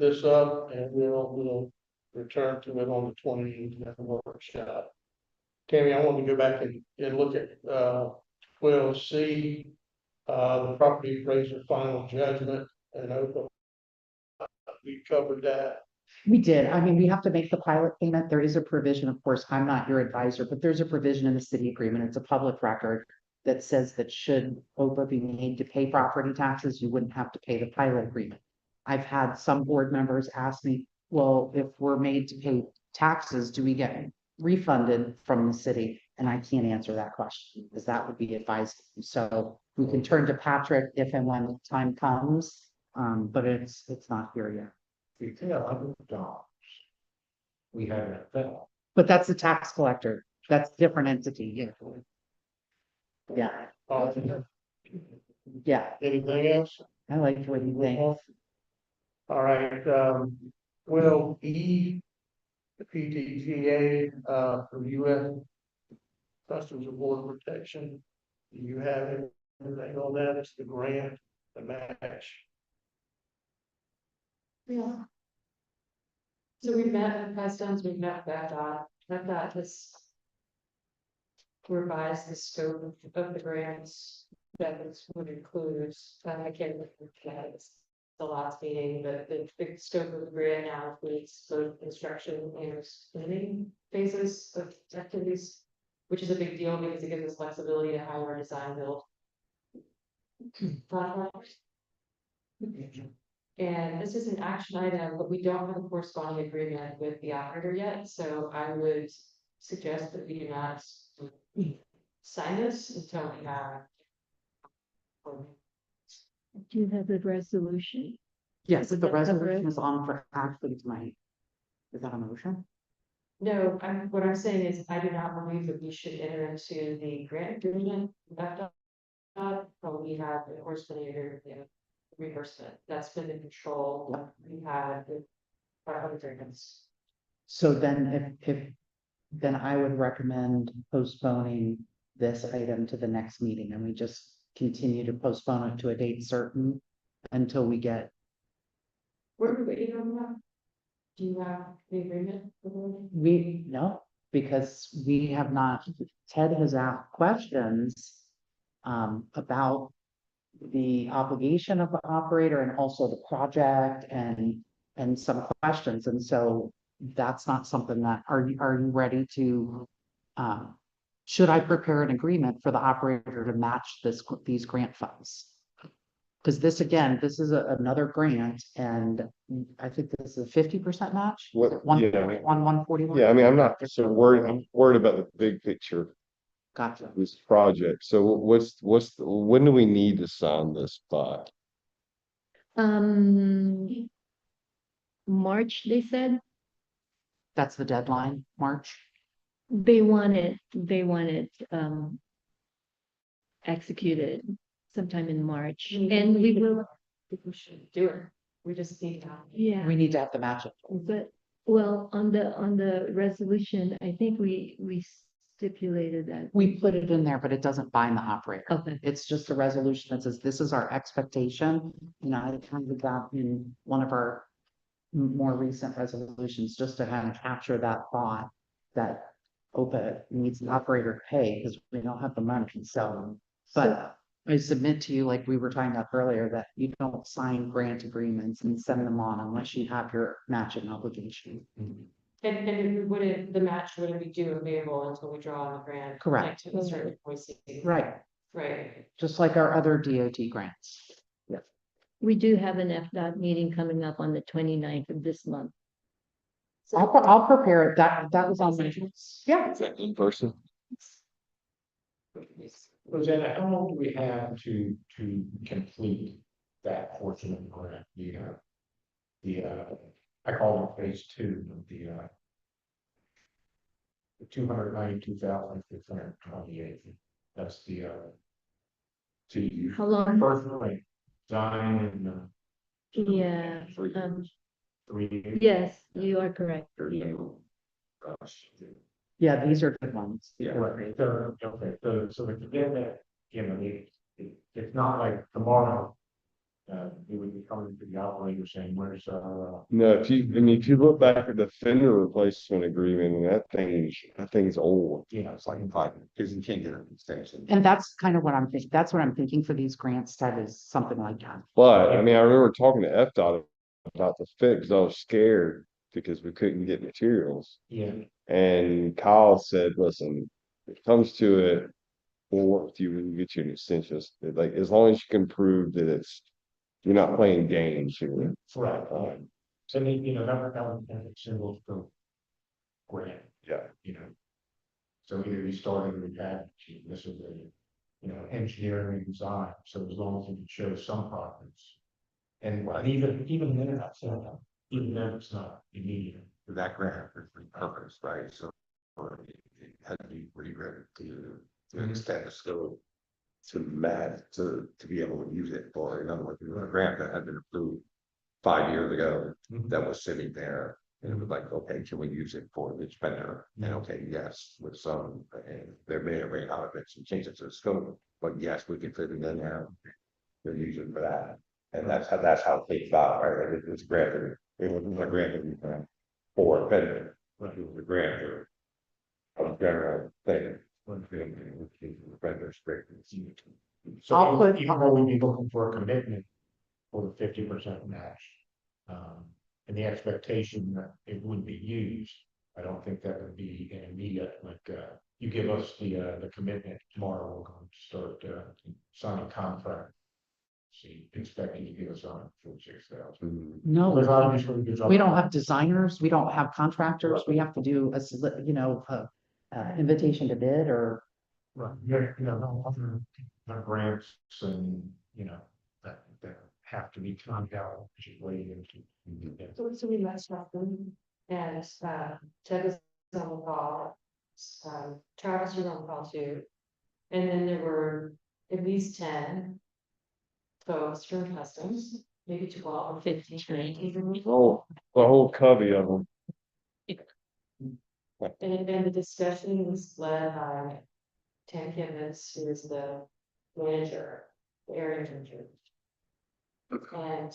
this up and we'll return to it on the 20th at the workshop. Tammy, I want to go back and look at 12C, the property appraiser final judgment and OHPA. We covered that. We did. I mean, we have to make the pilot payment. There is a provision, of course, I'm not your advisor, but there's a provision in the city agreement. It's a public record that says that should OPA be made to pay property taxes, you wouldn't have to pay the pilot agreement. I've had some board members ask me, well, if we're made to pay taxes, do we get refunded from the city? And I can't answer that question because that would be advised. So we can turn to Patrick if and when the time comes, but it's not here yet. We pay $100. We have that. But that's the tax collector. That's a different entity. Yeah. Yeah. Anything else? I like what you think. All right, Will E, the PTGA, for US Customs and Border Protection. Do you have anything on that? It's the grant. the match. Yeah. So we've met in past times, we've met that has revised the scope of the grants that this would include, I can't remember it's the last meeting, but the big scope of the grant now includes both construction and planning phases of activities, which is a big deal because it gives us flexibility to hire our design build project. And this is an action item, but we don't have a corresponding agreement with the operator yet, so I would suggest that we do not sign this until we have. Do you have the resolution? Yes, Would the that cover resolution it? is on for action tonight. Is that a motion? No, what I'm saying is I do not believe that we should enter into the grant agreement left up. But we have the enforcement under reimbursement. That's been the control we had with our other agreements. So then then I would recommend postponing this item to the next meeting and we just continue to postpone it to a date certain until we get, Where are we waiting on that? Do you have the agreement? no, because we have not, Ted has asked questions about the obligation of the operator and also the project and some questions. And so that's not something that, are you ready to, should I prepare an agreement for the operator to match these grant funds? Because this, again, this is another grant and I think this is a 50% match. What, One, yeah, on 141. yeah, I mean, I'm not so worried, I'm worried about the big picture, Gotcha. of this project. So when do we need to sign this by? March, they said. That's the deadline, March. They want it executed sometime in March, and we will, We should do it. We just need to. yeah. We need to have the match it. But, well, on the resolution, I think we stipulated that. We put it in there, but it doesn't bind the operator. Okay, It's just a resolution that says this is our expectation. You know, I kind of got in one of our more recent resolutions, just to kind of capture that thought that OPA needs an operator to pay because we don't have the money. So, but I submit to you, like we were talking about earlier, that you don't sign grant agreements and send them on unless you have your matching obligation. And it wouldn't, the match wouldn't be due available until we draw on the grant. Correct. Like to start invoicing. Right, Right. just like our other DOT grants. we do have an FDOT meeting coming up on the 29th of this month. I'll prepare it. That was on my, yeah. Is that in person? Rosanna, how long do we have to complete that portion of the grant? I call it phase 2 of the 292,628. That's the How long? first one, design and Yeah, 3 years. 3 years. yes, you are correct. Yeah. Gosh. Yeah, these are good ones. Yeah, right. So, okay, so if you get that, you know, it's not like tomorrow. We would be coming to the operator saying, where's No, if you look back at the fender replacement agreement, and that thing's old. you know, It's like 5, because you can't get an extension. And that's kind of what I'm thinking. That's what I'm thinking for these grants, that is something like that. But I mean, I remember talking to FDOT about the fix. I was scared because we couldn't get materials. yeah, And Kyle said, listen, if it comes to it, we'll work with you and get you an extension. Like, as long as you can prove that you're not playing games here. right. So then, you know, that was kind of a single scope grant, Yeah. you know. So either you started with that, this is a, you know, engineering design, so as long as you can show some progress. And even then, even then it's not immediate. That grant is repurposed, right? So it had to be rewritten to extend the scope to be able to use it for, in other words, a grant that had been approved 5 years ago that was sitting there. And it was like, okay, can we use it for this vendor? And okay, yes, with some, and there may or may not have been some changes to the scope, but yes, we can fit it in there. they're using for that. And that's how it came about, right? It was granted, it wasn't a grant for a vendor, but it was a grant for a general thing. Vendors, great. I'll So put- even though we'd be looking for a commitment for the 50% match. And the expectation that it would be used, I don't think that would be an immediate, like, you give us the commitment tomorrow, we're going to start, signing contract. See, expecting you to give us on for 6,000. No, There's obviously good job. we don't have designers, we don't have contractors, we have to do invitation to bid or. Right, yeah, no other grants and, that have to be timed out, particularly into. So we met them and, Ted was on the call, Travis was on the call too. And then there were at least 10 folks from customs, maybe 12 or 15. Oh, the whole covey of them. And the discussion was led by Tam Kimmons, who is the manager, the area manager. And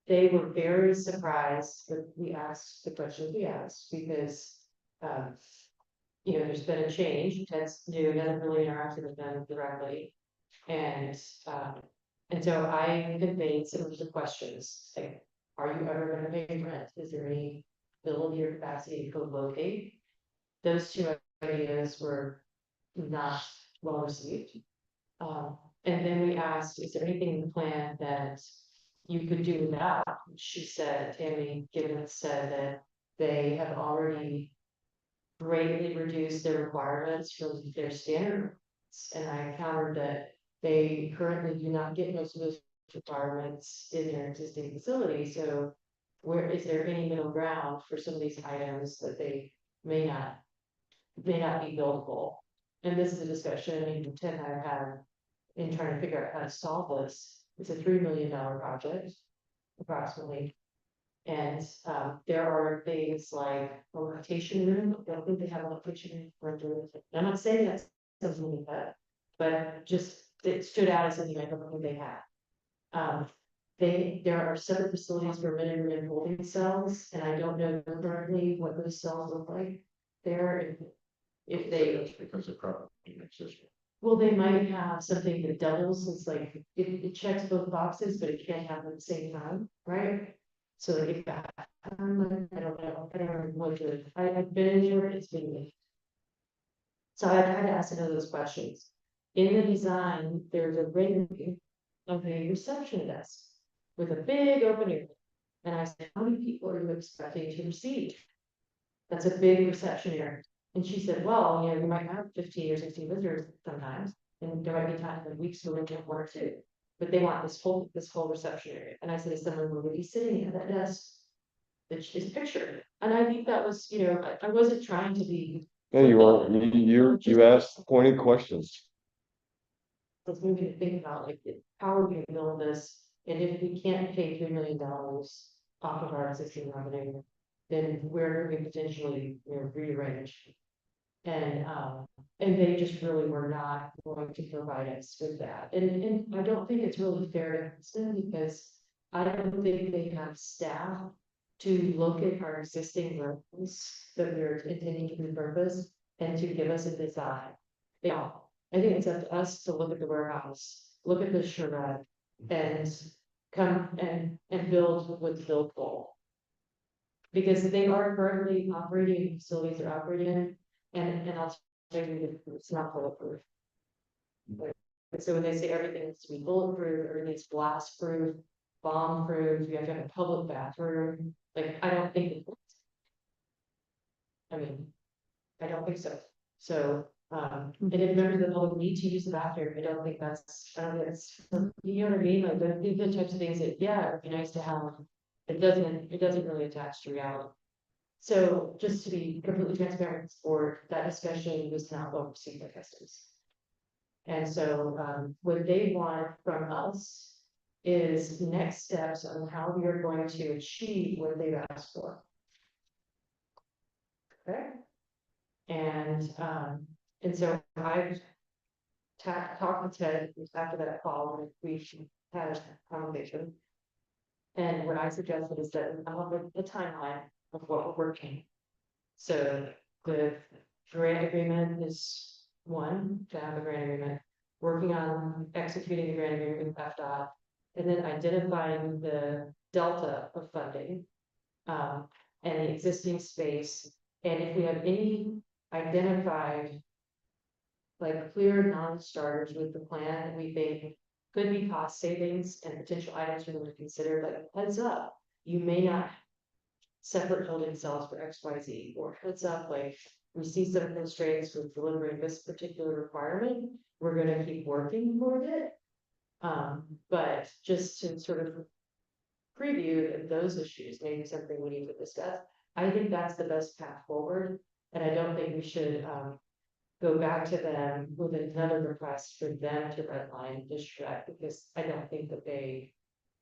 they were very surprised that we asked the questions we asked because, there's been a change. Ted's new, hasn't really interacted with them directly. And so I conveyed some of the questions, like, are you ever going to pay rent? Is there any ability or capacity to co-locate? Those two ideas were not well received. And then we asked, is there anything in the plan that you could do without? She said, Tammy Gibbons said that they have already greatly reduced their requirements from their standards. And I countered that they currently do not get most of those requirements in their existing facility. So where is there any middle ground for some of these items that they may not be buildable? And this is a discussion Ted and I have had in trying to figure out how to solve this. It's a $3 million project, approximately. And there are things like a rotation room. I don't think they have a rotation room. I'm not saying that's something like that, but just it stood out as something I don't think they had. There are separate facilities for men and women holding cells, and I don't know currently what those cells look like there. If they Because of problem exists. well, they might have something that doubles. It's like it checks both boxes, but it can't happen at the same time, right? So like if that, I don't know. I don't know what I've been in there. It's been. So I tried to ask another of those questions. In the design, there's a rendering of a reception desk with a big opening. And I said, how many people are you expecting to receive? That's a big reception area. And she said, well, you might have 15 or 16 visitors sometimes, and there might be times in weeks where we get 1 or 2. But they want this whole reception area. And I said, is someone who would be sitting at that desk that is pictured? And I think that was, I wasn't trying to be. Yeah, you are, you asked pointed questions. Let's move to think about like how are we going to build this, and if we can't pay $3 million off of our existing revenue, then where do we potentially rearrange? And they just really were not going to provide us with that. And I don't think it's really fair to Princeton because I don't think they have staff to look at our existing rooms that we're intending to repurpose and to give us a design. They don't. I think it's up to us to look at the warehouse, look at the charrette, and come and build what's buildable. Because they are currently operating facilities they're operating in, and I'll tell you that it's not bulletproof. So when they say everything needs to be bulletproof, everything needs blast proof, bomb proof, you have to have a public bathroom, like I don't think I don't think so. So and if members of the public need to use the bathroom, I don't think that's you know what I mean? Like the types of things that it'd be nice to have. It doesn't really attach to reality. So just to be completely transparent for that discussion was not well received by customs. And so what they want from us is next steps on how we are going to achieve what they've asked for. Okay. And so I've talked with Ted after that call, and we had a conversation. And what I suggested is that I have a timeline of what we're working. So the grant agreement is one, to have a grant agreement, working on executing the grant agreement with FDOT, and then identifying the delta of funding. And the existing space, and if we have any identified. Like clear non-starters with the plan that we think could be cost savings and potential items for them to consider, like heads up, you may not. Separate building cells for XYZ, or heads up, like we see some constraints with delivering this particular requirement, we're gonna keep working toward it. But just to sort of preview those issues, maybe something we need to discuss. I think that's the best path forward, and I don't think we should go back to them with another request for them to redline this track, because I don't think that they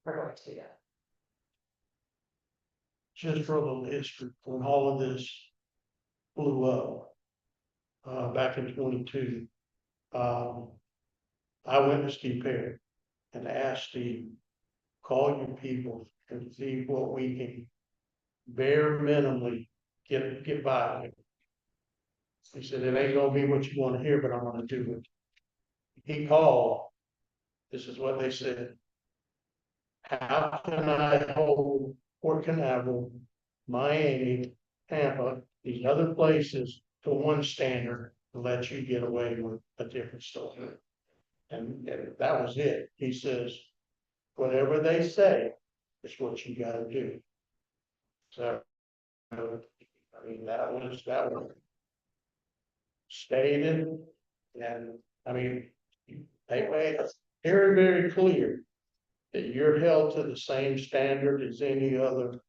are going to do that. Just for a little history, when all of this blew up, back in 22, I went to Steve Perry and asked Steve, call your people and see what we can bare minimally get by with. He said, it ain't gonna be what you want to hear, but I'm gonna do it. He called. This is what they said. How can I hold Port Canaveral, Miami, Tampa, these other places to one standard and let you get away with a different story? And that was it. He says, whatever they say is what you gotta do. So, I mean, that was stated, and I mean, they made it very, very clear that you're held to the same standard as any other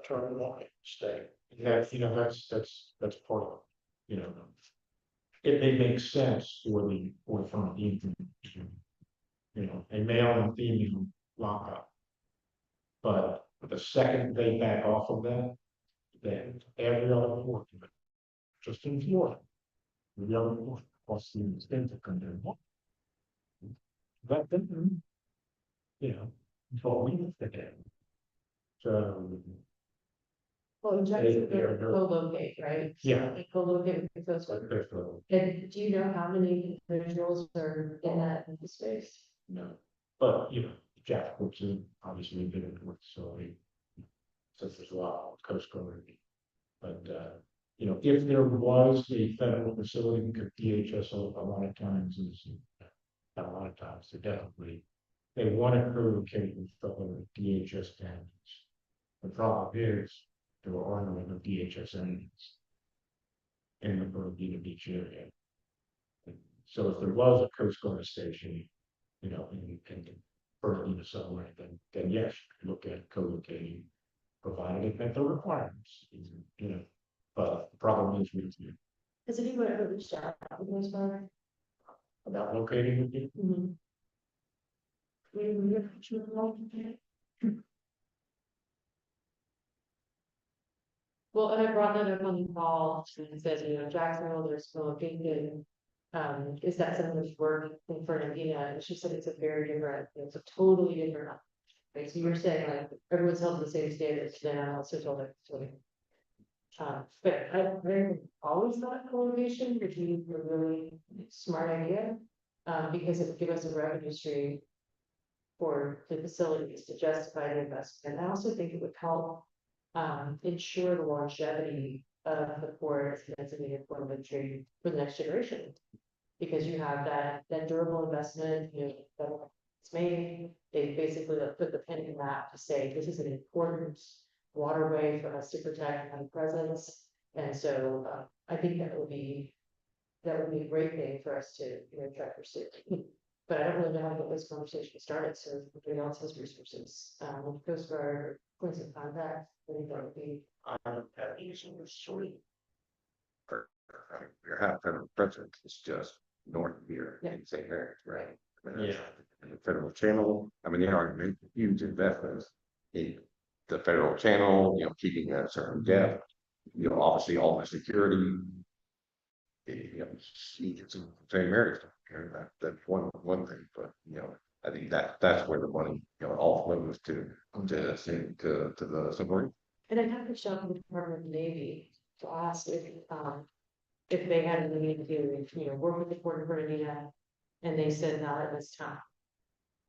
terminal in the state. That, that's part of it, It may make sense from the, a male and female lockup. But the second they back off of that, then every other port, just in Florida, the other port, across the state of condemn. But then, it's what we have to do. So, Well, they're- co-locate, right? Yeah. So, co-locate with the coast guard. And do you know how many individuals are in that space? No, but Jack puts in, obviously, been in the facility. Since as well, Coast Guard. But if there was a federal facility, because DHS a lot of times is, not a lot of times, they want to co-locate with fellow DHS standards. The problem is, there are no other DHS entities in the Bermuda Beach area. So if there was a Coast Guard station, in Bermuda somewhere, then yes, look at co-locating, provided it met the requirements, but the problem is with you Has anyone ever reached out to the coast guard? about locating with you. Mhm. Well, and I brought that up on the call, and said, Jacksonville, there's co-located. Is that something that's working in Fernandina? And she said it's a very different, it's a totally different. Okay, so you're saying like everyone's held to the same standards, then I also told it. But I always thought co-location would be a really smart idea, because it would give us a revenue stream for the facilities to justify the investment. And I also think it would help ensure the longevity of the port as an employment trade for the next generation. Because you have that durable investment, that it's made, they basically put the pen in the map to say this is an important waterway for us to protect and have a presence. And so I think that would be a great thing for us to try to pursue. But I don't really know how to get this conversation started, so if anybody else has resources, Coast Guard, points of contact, I think that would be. I don't have any sort of story. Your half federal presence is just north of here, Yeah. in St. Mary's, right? Yeah. And the federal channel, I mean, they are making huge investments in the federal channel, keeping a certain depth, obviously all the security. St. Mary's, And that's one thing, but, I think that's where the money, all flows to the submarine. And I have to show the Department of the Navy to ask if they had a need to, work with the Port of Bernardino. And they said not at this time.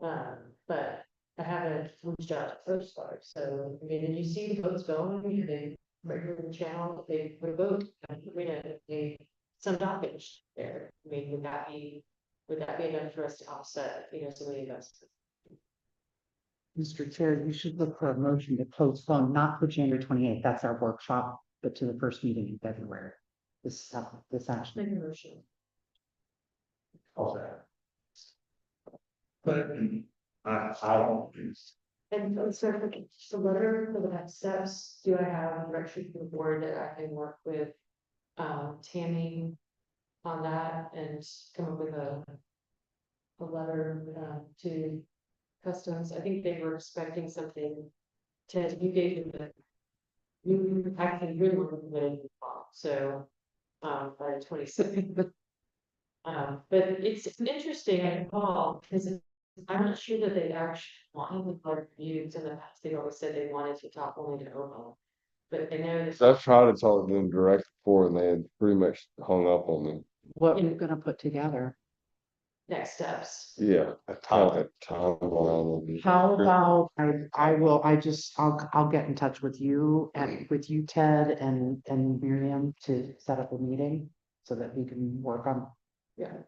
But I haven't reached out to Coast Guard, so, I mean, did you see the boats going, they, right here in the channel, they put a boat, some dockage there, I mean, would that be enough for us to offset, some of the investment? Mr. Chair, you should look for a motion to postpone, not for January 28th, that's our workshop, but to the first meeting in February. This action. Make a motion. Also, But I don't. And so for the letter for the next steps, do I have direction from the board that I can work with Tammy on that and come up with a letter to customs? I think they were expecting something. Ted, you gave them you actually really wanted to put in the fall, so by the 26th. But it's interesting, I recall, because I'm not sure that they actually wanted the public reviews in the past. They always said they wanted to talk only to OHPA. But I know that. So I've tried to talk to them direct before and they had pretty much hung up on me. What we're gonna put together. Next steps. Yeah, I kind of time around them. How about I'll get in touch with you and with you, Ted and Miriam to set up a meeting so that we can work on. Yeah.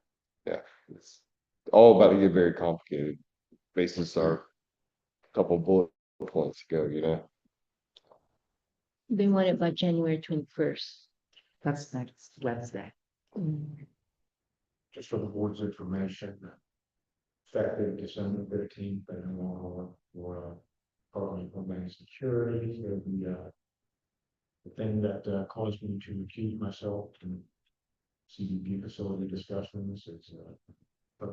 Yeah, it's all about to get very complicated. Basis are a couple bullet points ago. They want it by January 21st. That's next Wednesday. just for the board's information, effective December 15th, and for Department of Homeland Security, the thing that caused me to recuse myself from CDP facility discussions is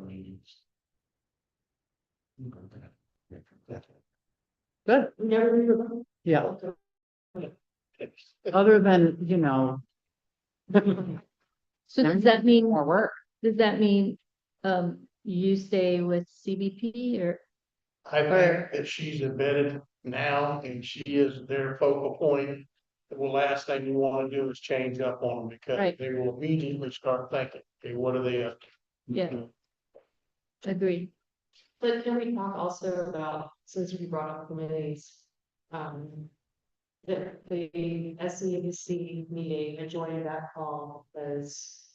meetings. Good, Never remember. yeah, other than, So does that mean, more work. you stay with CBP or? I think that she's embedded now and she is their focal point. The last thing you want to do is change up on them because Right. they will immediately start thinking, okay, what are they up to? Yeah. Agreed. But can we talk also about, since we brought up committees, the SEABC meeting, adjoining that call was,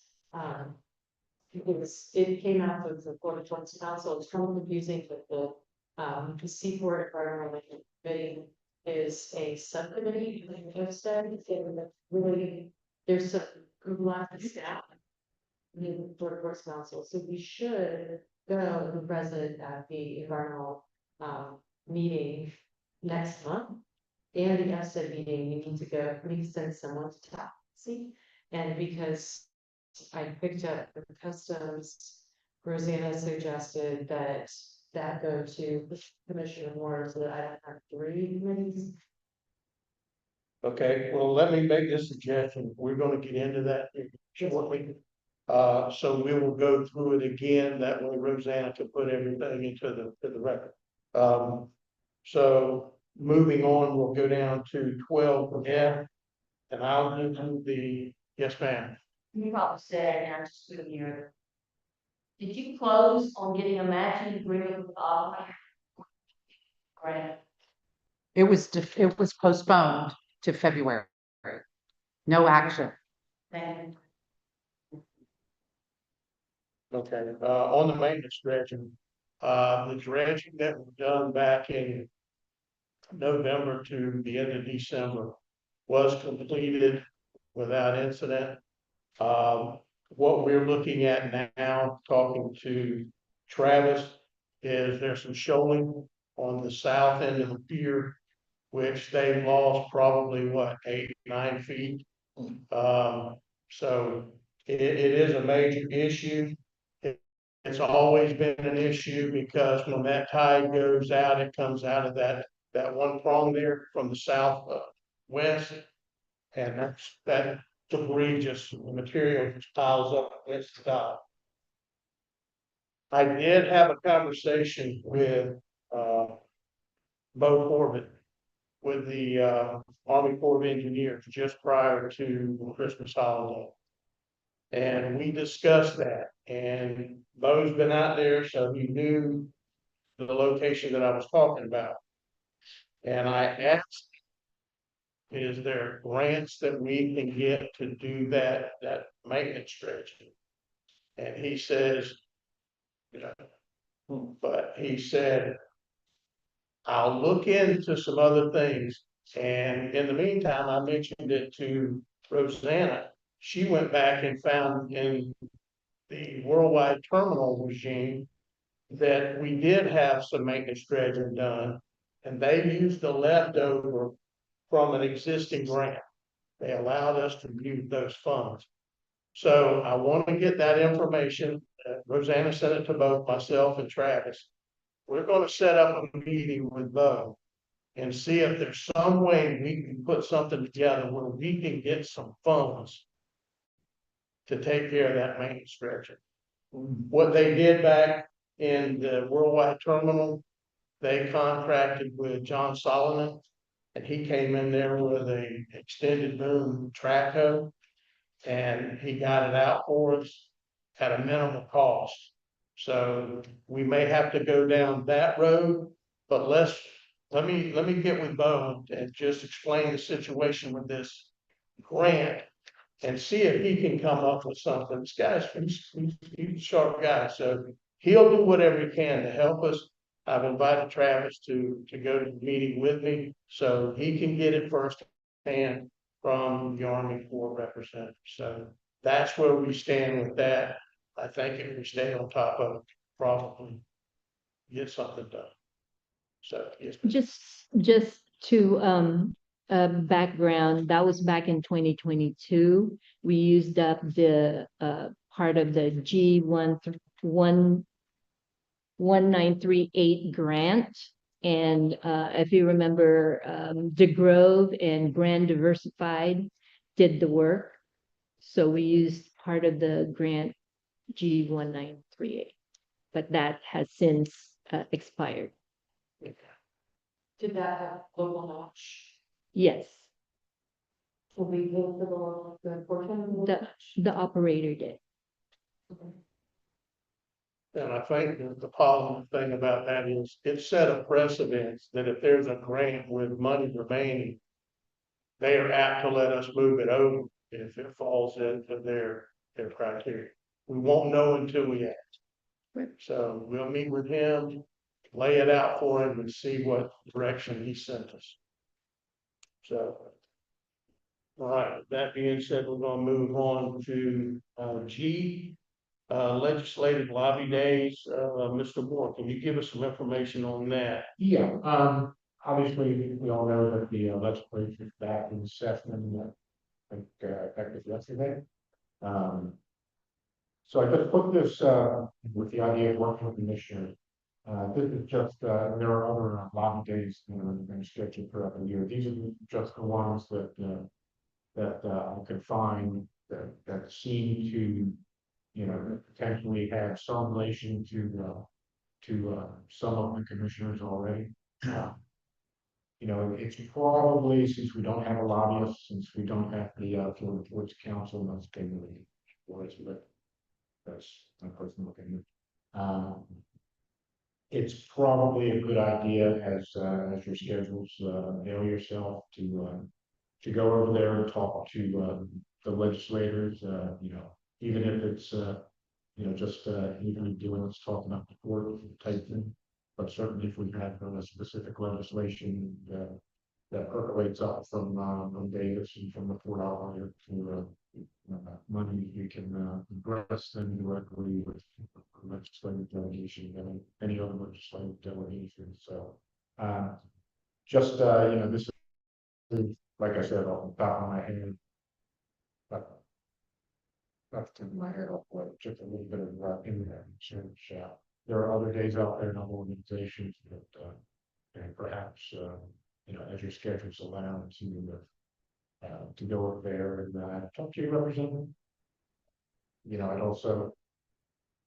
it came out of the Florida Joint Council, it's kind of confusing, but the Seaport Environmental Committee is a subcommittee, like I've said, and really, there's some overlap of staff in the Florida Courts Council, so we should go to the president at the environmental meeting next month. And the EFSA meeting, we need to go, we need to send someone to talk, see, and because I picked up the customs, Rosanna suggested that go to Commissioner Moore so that I don't have 3 committees. Okay, well, let me make this suggestion. We're gonna get into that shortly. So we will go through it again. That way Rosanna can put everything into the record. So moving on, we'll go down to 12F. And I'll do yes, ma'am. You probably said, and I'm just sitting here. Did you close on getting a matching agreement with Grant? It was postponed to February. No action. Thank Okay, on the maintenance dredging, the dredging that was done back in November to the end of December was completed without incident. What we're looking at now, talking to Travis, is there's some shoaling on the south end of the pier, which they lost probably 8, 9 feet. So it is a major issue. It's always been an issue because when that tide goes out, it comes out of that one prong there from the south west, and that debris the material just piles up against the dock. I did have a conversation with, Bo Corbett with the, Army Corps of Engineers just prior to the Christmas holiday. And we discussed that, and Bo's been out there, so he knew the location that I was talking about. And I asked, is there grants that we can get to do that maintenance stretching? And he says, you know, but he said, I'll look into some other things. And in the meantime, I mentioned it to Rosanna. She went back and found in the worldwide terminal regime that we did have some maintenance dredging done, and they used the leftover from an existing grant. They allowed us to use those funds. So I want to get that information. Rosanna sent it to both myself and Travis. We're going to set up a meeting with Bo and see if there's some way we can put something together where we can get some funds to take care of that maintenance dredging. What they did back in the worldwide terminal, they contracted with John Solomon, and he came in there with a extended boom track hoe, and he got it out for us at a minimal cost. So we may have to go down that road, but let me get with Bo and just explain the situation with this grant and see if he can come up with something. This guy's, he's a sharp guy, so he'll do whatever he can to help us. I've invited Travis to go to the meeting with me, so he can get it firsthand from the Army Corps representative. So that's where we stand with that. I think if we stay on top of it, probably get something done. So, yes. Just to background, that was back in 2022. We used up the part of the G1938 grant. And if you remember, DeGrove and Brand Diversified did the work. So we used part of the grant G1938, but that has since expired. Did that have local launch? Yes, Will we go for the portion? the operator did. And I think that the positive thing about that is it set a precedent that if there's a grant with money remaining, they are apt to let us move it over if it falls into their criteria. We won't know until we ask. Right. So we'll meet with him, lay it out for him and see what direction he sent us. So, all right, that being said, we're gonna move on to G, legislative lobby days. Mr. Moore, can you give us some information on that? Yeah, obviously, we all know that the legislature is back in session, I think, effective yesterday. So I just put this, with the idea of working with commissioners. This is just, there are other lobby days, and scheduled throughout the year. These are just the ones that, I could find that seem to, potentially have some relation to some of the commissioners already. It's probably, since we don't have a lobbyist, since we don't have the towards council, that's been really worse, but that's my personal opinion. It's probably a good idea as your schedules nail yourself to go over there and talk to the legislators. Even if it's just even doing let's talk about the court type thing. But certainly if we have a specific legislation that percolates up from Davis and from the $4 to money, you can address them directly with legislative delegation and any other legislative delegation. So just this is, like I said, off the top of my head, but not to my head off, but just a little bit of in there. There are other days out there in other organizations that and perhaps as your schedules allow to go over there and talk to your representative. I'd also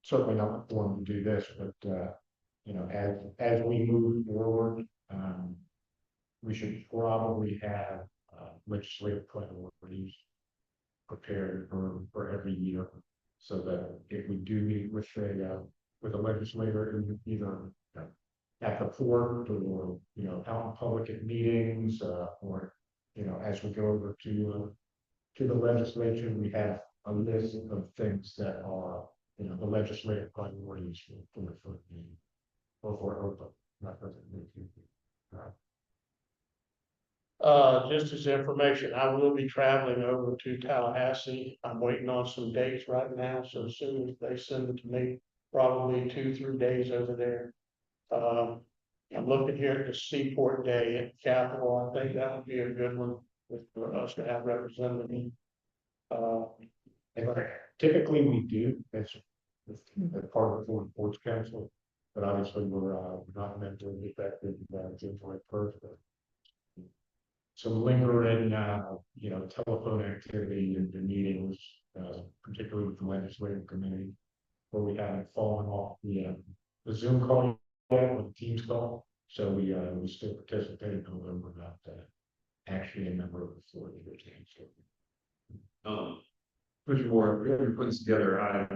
certainly not going to do this, but, you know, as we move forward, we should probably have, legislative priorities prepared for every year. So that if we do meet with a legislator, either at the port or, you know, out in public at meetings, or, you know, as we go over to the legislature, we have a list of things that are, you know, the legislative priorities for the, or for OPA, not for the. Just as information, I will be traveling over to Tallahassee. I'm waiting on some dates right now, so as soon as they send it to me, probably 2-3 days over there. I'm looking here at the Seaport Day at Capitol. I think that would be a good one for us to have represented. And typically we do, as part of the Ports Council, but obviously we're not meant to be effective, January 1st. Some lingering, you know, telephone activity and the meetings, particularly with the legislative committee, where we haven't fallen off the Zoom call yet, with the Teams call. So we still participate, although we're not actually a member of the floor. Pushing more, we're putting this together, I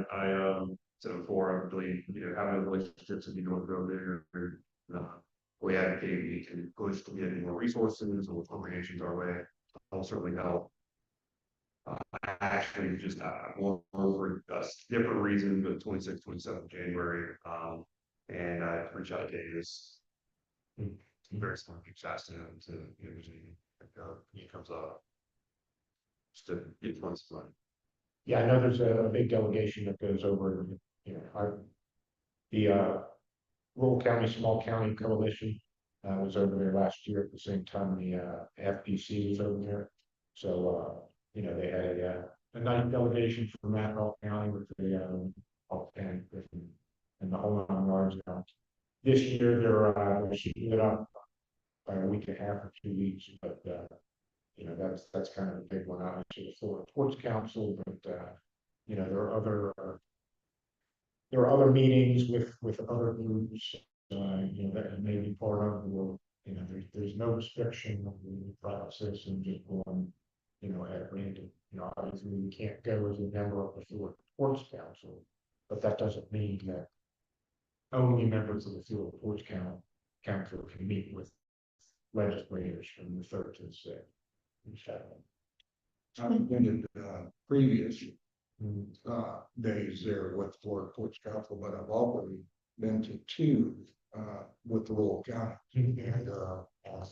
said before, I believe, you know, having relationships and you don't go there, we advocate, we can push to get more resources or appropriations our way. I'll certainly help. I actually just, more for different reasons, but 26, 27 January, and I reach out to Davis. Very smart, asked him to, you know, he comes up. Just to get funds fun. Yeah, I know there's a big delegation that goes over, you know, the Rural County, Small County Coalition was over there last year at the same time the FPC was over there. So, you know, they had a nice delegation from Randolph County with the and the whole 9 yards. This year they're shooting it up by a week and a half or 2 weeks, but you know, that's kind of a big one, obviously, for the Ports Council, but you know, there are other meetings with other groups, you know, that may be part of, or, you know, there's no restriction on the private citizen just going, you know, at random. You know, obviously we can't go as a member of the Florida Ports Council, but that doesn't mean that only members of the Florida Ports Council can meet with legislators from the 3rd to the 6th. I've been to previous days there with Florida Ports Council, but I've already been to 2 with the rural county, and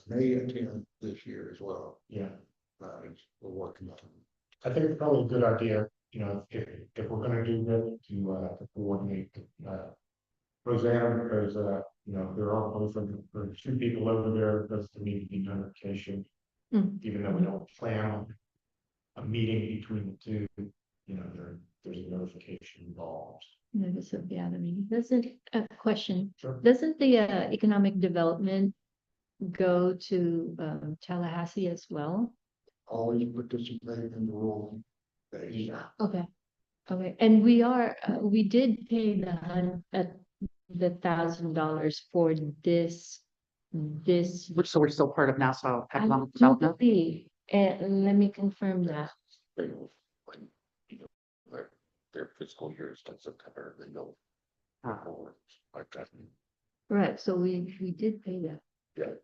may attend this year as well. Yeah, we're working on it. I think it's probably a good idea, you know, if we're going to do that, to coordinate Rosanna, because you know, there are both of them, there are 2 people over there, that's the meeting notification. Even though we don't plan on a meeting between the 2, you know, there's a notification involved. Notice of the other meeting. Doesn't, a question, Sure. doesn't the economic development go to Tallahassee as well? Always participate in the rural days. Okay, okay, and we did pay the $1,000 for this. So we're still part of Nassau I Economic do Development. believe, and let me confirm that. Their fiscal year is September, they know. Like that. Right, so we did pay that. Yeah.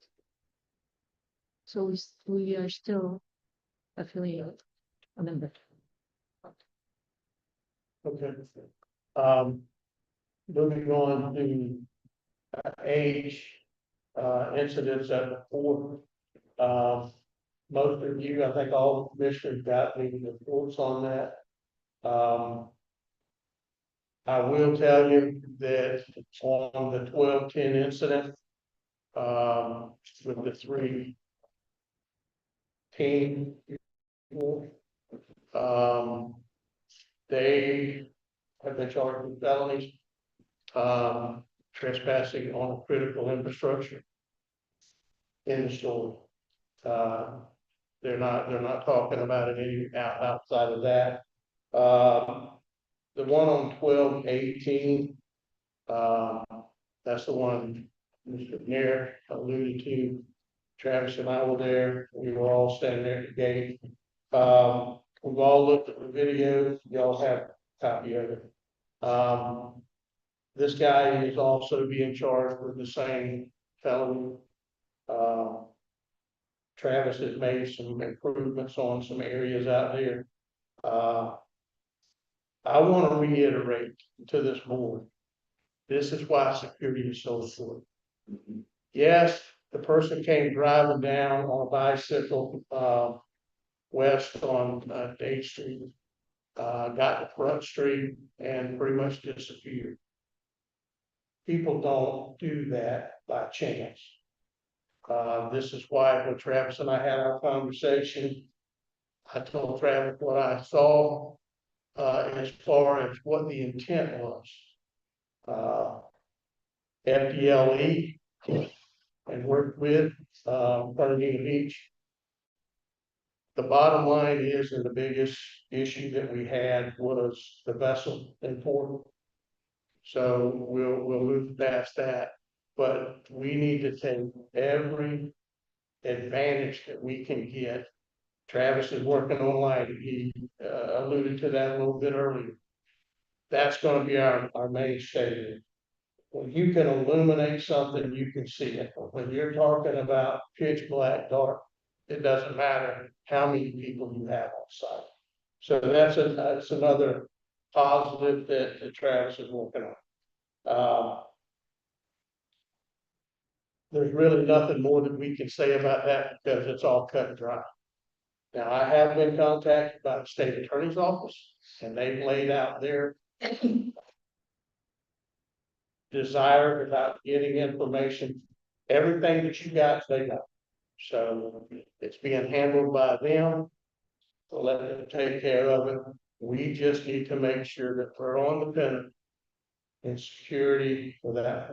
So we are still affiliated, a member. Okay. Moving on to age incidents at the port. Most of you, I think all the commissioners got the reports on that. I will tell you that on the 1210 incident, with the 3 team, they have been charged with felonies, trespassing on critical infrastructure in the store. They're not talking about it any outside of that. the one on 1218, that's the one Mr. Nair alluded to. Travis and I were there, we were all standing there at the gate. We've all looked at the video, y'all have a copy of it. This guy is also being charged with the same felony. Travis has made some improvements on some areas out there. I want to reiterate to this board, this is why security is so important. Yes, the person came driving down on a bicycle, west on Dade Street, got to Front Street and pretty much disappeared. People don't do that by chance. This is why when Travis and I had our conversation, I told Travis what I saw, as far as what the intent was. FDLE and worked with, Fernandina Beach. The bottom line is, and the biggest issue that we had was the vessel important. So we'll move past that, but we need to take every advantage that we can get. Travis is working on lighting. He alluded to that a little bit earlier. That's going to be our mainstay. When you can illuminate something, you can see it. When you're talking about pitch black dark, it doesn't matter how many people you have on site. So that's another positive that Travis is working on. There's really nothing more that we can say about that because it's all cut and dry. Now, I have been contacted by the state attorney's office, and they've laid out their desire about getting information. Everything that you got, they got. So it's being handled by them. So let them take care of it. We just need to make sure that we're on the pin in security for that.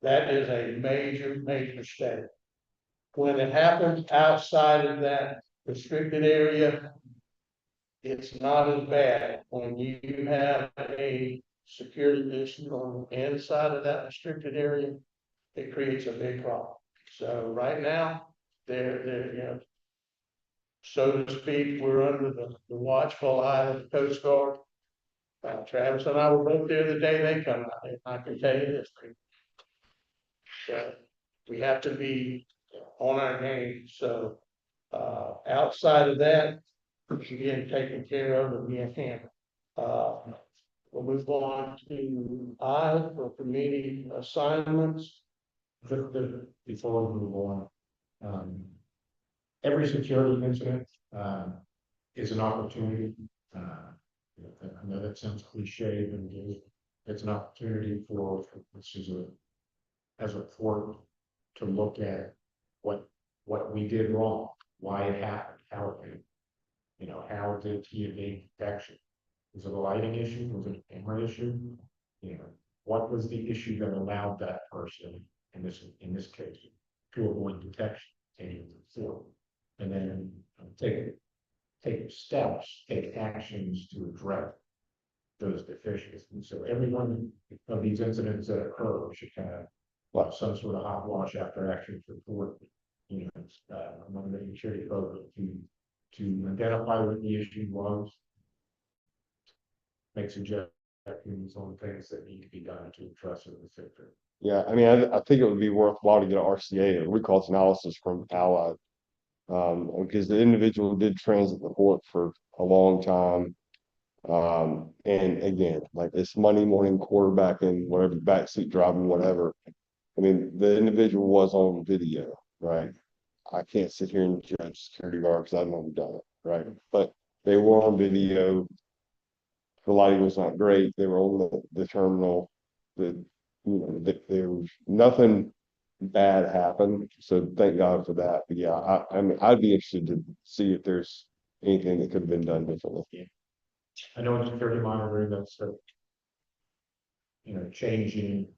That is a major, major step. When it happens outside of that restricted area, it's not as bad. When you have a security issue on the inside of that restricted area, it creates a big problem. So right now, they're you know, so to speak, we're under the watchful eye of the Coast Guard. Travis and I were both there the day they come out. And I can tell you this, we have to be on our game. So outside of that, being taken care of and being handled. We'll move on to I for committee assignments. Before we move on, every security incident is an opportunity. I know that sounds cliche, but it's an opportunity for this as a court to look at what we did wrong, why it happened, how it happened. How did he evade detection? Was it a lighting issue? Was it a camera issue? What was the issue that allowed that person in this case to avoid detection? And then take steps, take actions to address those deficiencies. So every one of these incidents that occur should have some sort of hot wash after action report. Among the security program to identify what the issue was, make suggestions on things that need to be done to address it in the future. Yeah, I mean, I think it would be worthwhile to get an RCA, a root cause analysis from Allied. Because the individual did transit the port for a long time. And again, like it's Monday morning quarterbacking, whatever, backseat driving, whatever. I mean, the individual was on video, right? I can't sit here and judge security guard because I've never done it, right? But they were on video. The lighting was not great. They were on the terminal. There was nothing bad happened. So thank God for that. But yeah, I mean, I'd be interested to see if there's anything that could have been done differently. I know in security monitoring that's changing.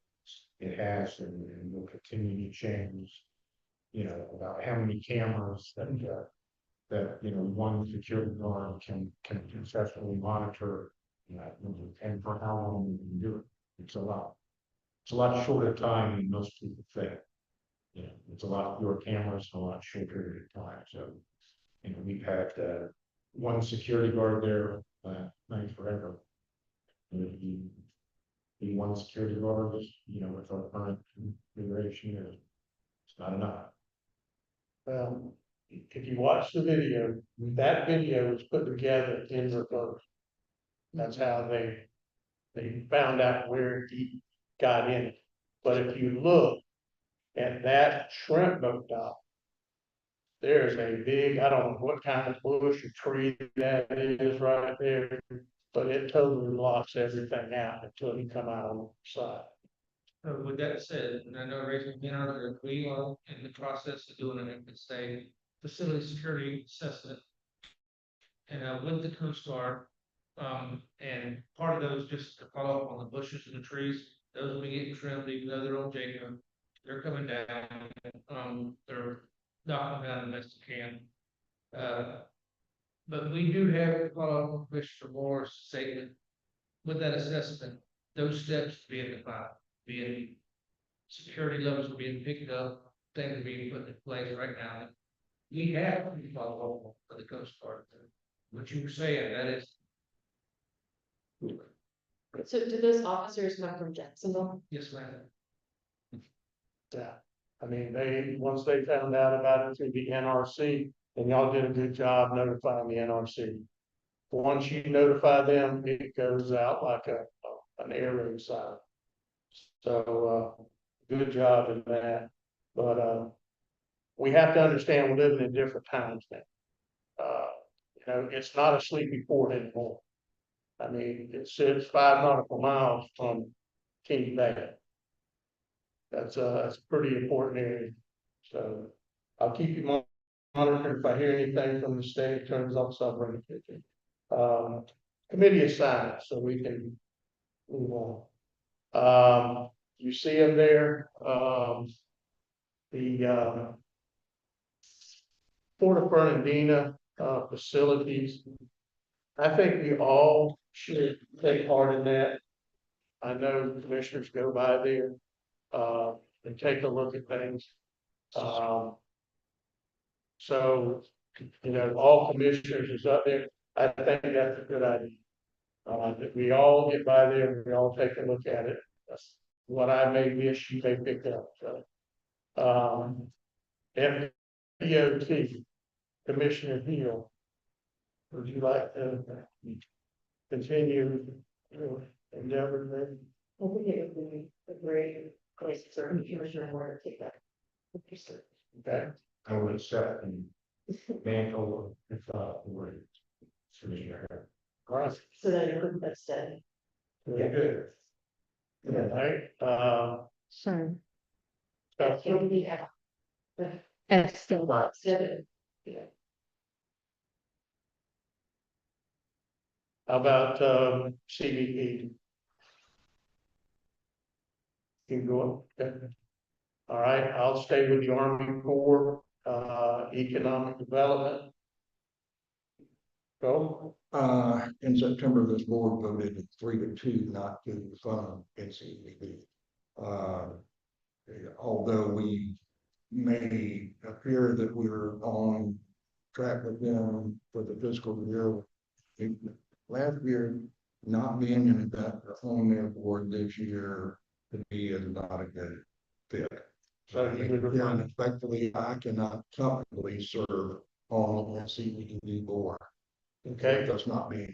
It has and will continue to change. About how many cameras that one security guard can successfully monitor And for how long we can do it, it's a lot shorter time than most people think. It's a lot fewer cameras, in a lot shorter period of time, so, we've had, one security guard there, night forever. The one security guard is, with our current configuration, it's not enough. If you watch the video, that video was put together in reverse. That's how they found out where he got in. But if you look at that shrimp boat dock, there's a big, I don't know what kind of bush or tree that is right there, but it totally blocks everything out until you come out on the side. With that said, and I know raising hand are we are in the process of doing an say facility security assessment. And with the Coast Guard, and part of those just to follow up on the bushes and the trees, those will be getting trimmed, even though they're on Jacob. They're coming down, they're knocking down the best they can. But we do have to follow up on Commissioner Moore's statement. With that assessment, those steps being defined, being security levels are being picked up, things are being put in place right now. We have to follow up for the Coast Guard. What you were saying, that is. So do those officers come from Jacksonville? Yes, ma'am. Yeah, I mean, once they found out about it through the NRC, and y'all did a good job notifying the NRC. Once you notify them, it goes out like an arrow sign. So, good job in that, but, we have to understand we're living in different times now. It's not a sleepy port anymore. I mean, it sits 5 nautical miles from King Bay. That's a pretty important area. So I'll keep you monitored. If I hear anything from the state attorney's office, I'll bring it to you. Committee assignments, so we can move on. You see them there. The Port Fernandina facilities. I think we all should take part in that. I know commissioners go by there and take a look at things. So, all commissioners is up there. I think that's a good idea. That we all get by there and we all take a look at it. That's what I may miss, you may pick up. So, FDOT, Commissioner Hill, would you like to continue your endeavor there? I think it would be a great place for Commissioner Moore to take that. Okay. I would accept the mantle if, word. Commissioner. All right. So that includes that study. Very good. All right. Sorry. Scott, It would be Excellent. yeah. how about CBP? You go up. Okay. All right, I'll stay with the Army Corps, economic development. Go. In September, this board voted 3-2 not to fund NCEB. Although we may appear that we're on track with them for the fiscal year, last year not being in that on their board this year to me is not a good fit. So you would refer- Respectfully, I cannot comfortably serve on the NCEB board. Okay. That's not being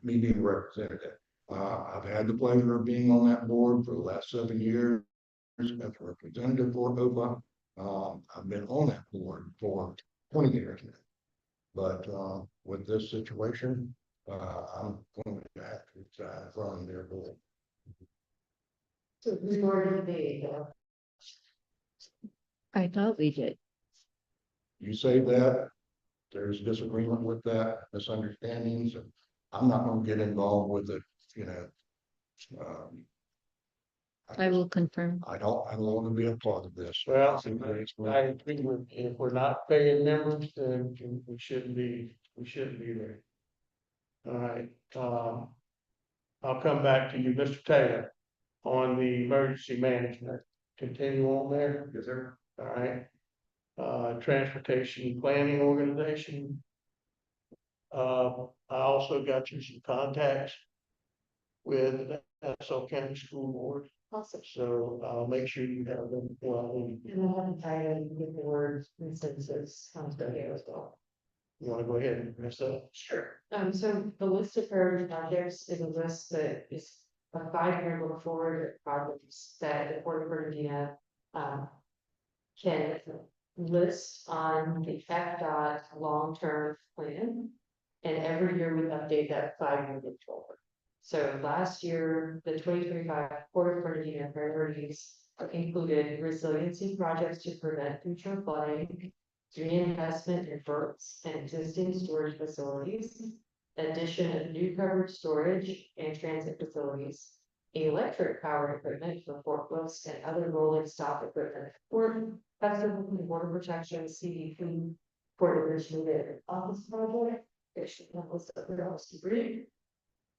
me being representative. I've had the pleasure of being on that board for the last 7 years as a representative for OHPA. I've been on that board for 20 years now. But with this situation, I'm going to have to resign from their board. So who's more the I thought we did. You say that, there's disagreement with that, misunderstandings, and I'm not going to get involved with it, I will confirm. I don't want to be a part of this. Well, I agree with, if we're not paying members, then we shouldn't be there. All right, I'll come back to you, Mr. Taylor, on the emergency management. Continue on there. Yes, sir. All right. Transportation Planning Organization. I also got you some contacts with the Nassau County School Board, Awesome. so I'll make sure you have them before I leave. And I haven't tried to get the word instances, sounds good here as well. You wanna go ahead and mess up? Sure. So the list of priority projects is a list that is a 5-year look forward projects that the Port of Bernardino can list on the FDOT long-term plan. And every year we update that 5-year look forward. So last year, the 2025 Port of Bernardino priorities included resiliency projects to prevent future flooding, reinvestment in berths and existing storage facilities, addition of new covered storage and transit facilities, electric powered equipment for forklifts and other rolling stock equipment, port festival and border protection, CDP, Port Administrative Office project, which was the bridge.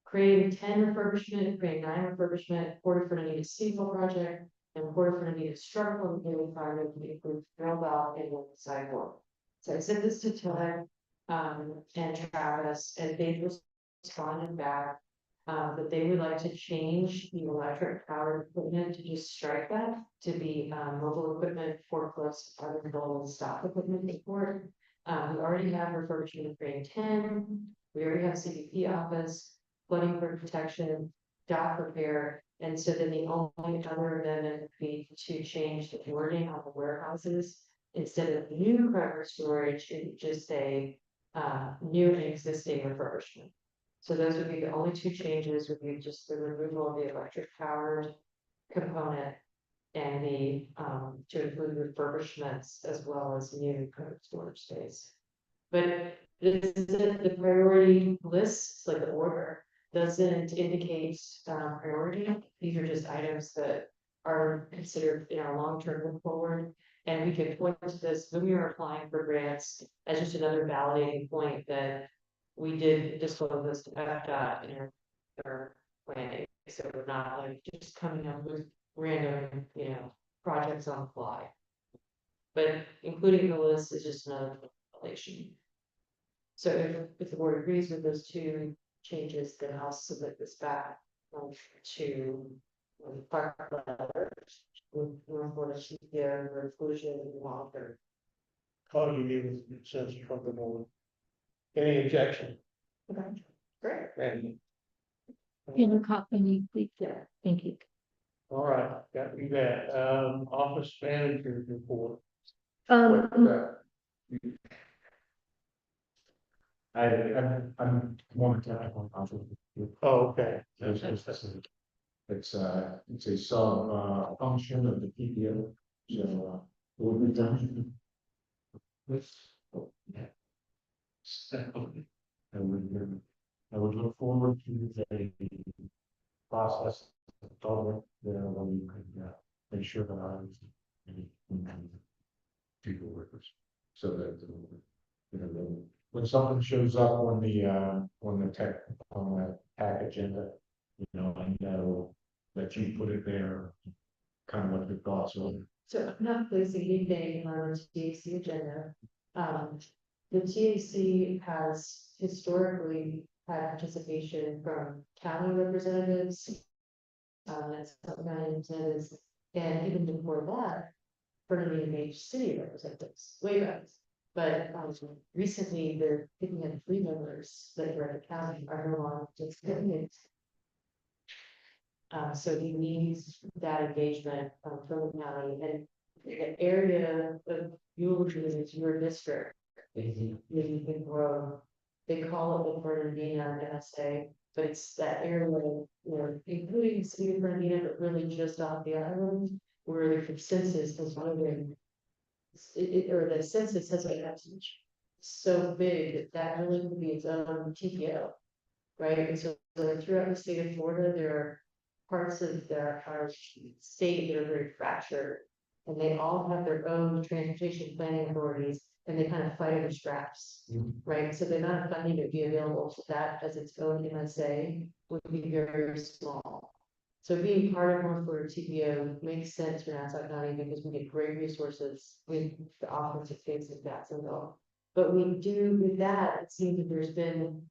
Creating 10 refurbishment, creating 9 refurbishment, Port of Bernardino Seawall project, and Port of Bernardino structural and building project to include rail valve and sidewalk. So I sent this to Ted, and Travis, and they responded back, that they would like to change the electric powered equipment to just strike that to be, mobile equipment, forklifts, other rolling stock equipment support. We already have refurbishment of grade 10, we already have CDP office, flooding protection, dock repair, and so then the only other amendment would be to change the wording on the warehouses. Instead of new cover storage, it would just say, new and existing refurbishment. So those would be the only 2 changes, would be just the removal of the electric powered component and the, to include refurbishments as well as new covered storage space. But this isn't the priority list, it's like the order doesn't indicate priority. These are just items that are considered in our long-term look forward. And we can point to this when we were applying for grants as just another validating point that we did disclose this to FDOT in our planning. So we're not like just coming up with random, projects on the fly. But including the list is just another validation. So if the board agrees with those 2 changes, then I'll submit this back to the park letters with for their inclusion and water. Call you need a consensus from the board. Any objection? Okay, great. Randy? Can you copy me, please? Yeah. Thank you. All right, got you that. Office manager report. I'm more technical. Oh, okay. It's a sub function of the PPO, so what we've done. I would look forward to the process when you could make sure that I was people workers, so that when something shows up on the tech on the tech agenda, I know that you put it there, kind of what your thoughts are. So I'm not placing anything on the TAC agenda. The TAC has historically had participation from county representatives. And some county representatives, and even before that, Bernardino Beach city representatives, way back. But recently, they're picking up 3 members that are at the county are no longer just getting. So he needs that engagement from the county, and the area of eulogy is your district. You can grow. They call it the Bernardino NSA, but it's that area, including the city of Bernardino, but really just off the island, where the consensus has voted. Or the census has a message so big that really could be its own TPO, right? And so throughout the state of Florida, there are parts of our state that are very fractured, and they all have their own transportation planning authorities and they kind of fight over scraps, right? So the amount of funding that would be available to that as its own MSA would be very small. So being part of North Florida TPO makes sense for Nassau County because we get great resources with the office of things in Jacksonville. But we do, with that, it seems that there's been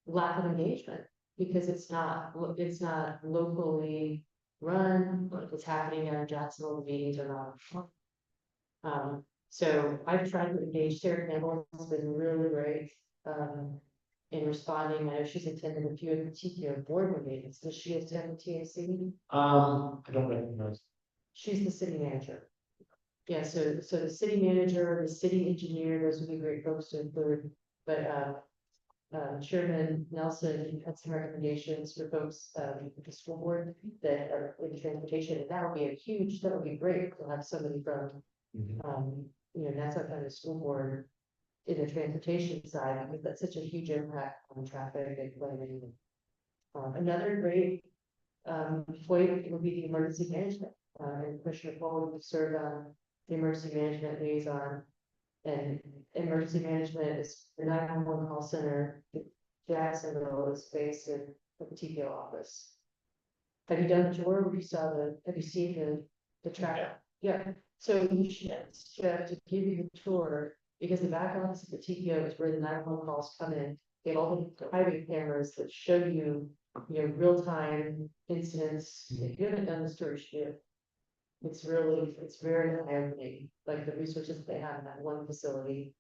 lack of engagement because it's not locally run, what's happening in Jacksonville, the meetings are not. So I've tried to engage Sarah Campbell, it's been really great, in responding. I know she's attended a few of the TPO board meetings. Does she attend the TAC? I don't recognize. She's the city manager. Yeah, so the city manager, the city engineer, those would be great folks to include, but, Chairman Nelson had some recommendations for folks, with the school board that are with transportation, and that would be great to have somebody from, Nassau County School Board in the transportation side, because that's such a huge impact on traffic and planning. Another great, point would be the emergency management, and Commissioner Paul would serve on the emergency management liaison. And emergency management is the 911 call center. Jacksonville is based in the TPO office. Have you done the tour? Have you seen the track? Yeah. So you should have to give you the tour because the back office of the TPO is where the 911 calls come in. They have all the highway cameras that show you, real time incidents. If you haven't done the story, you should. It's very eye-opening, like the resources that they have in that one facility,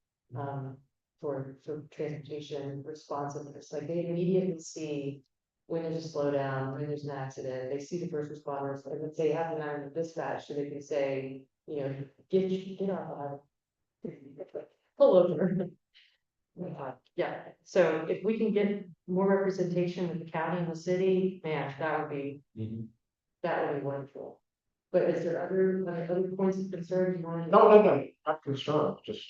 for transportation responsiveness, like they immediately see when there's a slowdown, when there's an accident, they see the first responders, like let's say have an hour of dispatch, so they can say, get off, pull over. Yeah, so if we can get more representation with the county and the city, man, that would be wonderful. But is there other points of concern you want to? No, not concerned, just,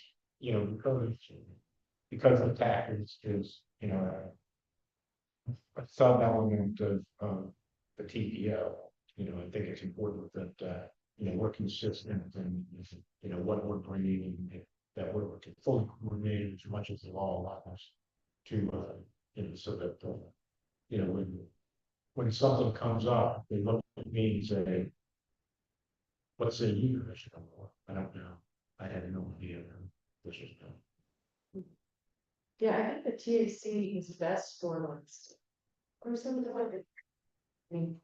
because the TAC is, a sub element of the TPO, I think it's important that, we're consistent and, what we're bringing, and that we're fully coordinated as much as the law allows us to, so that, when something comes up, they look at me and say, what say you, Commissioner? I don't know. I had no idea this was done. Yeah, I think the TAC is best for months. Or something like it. I mean,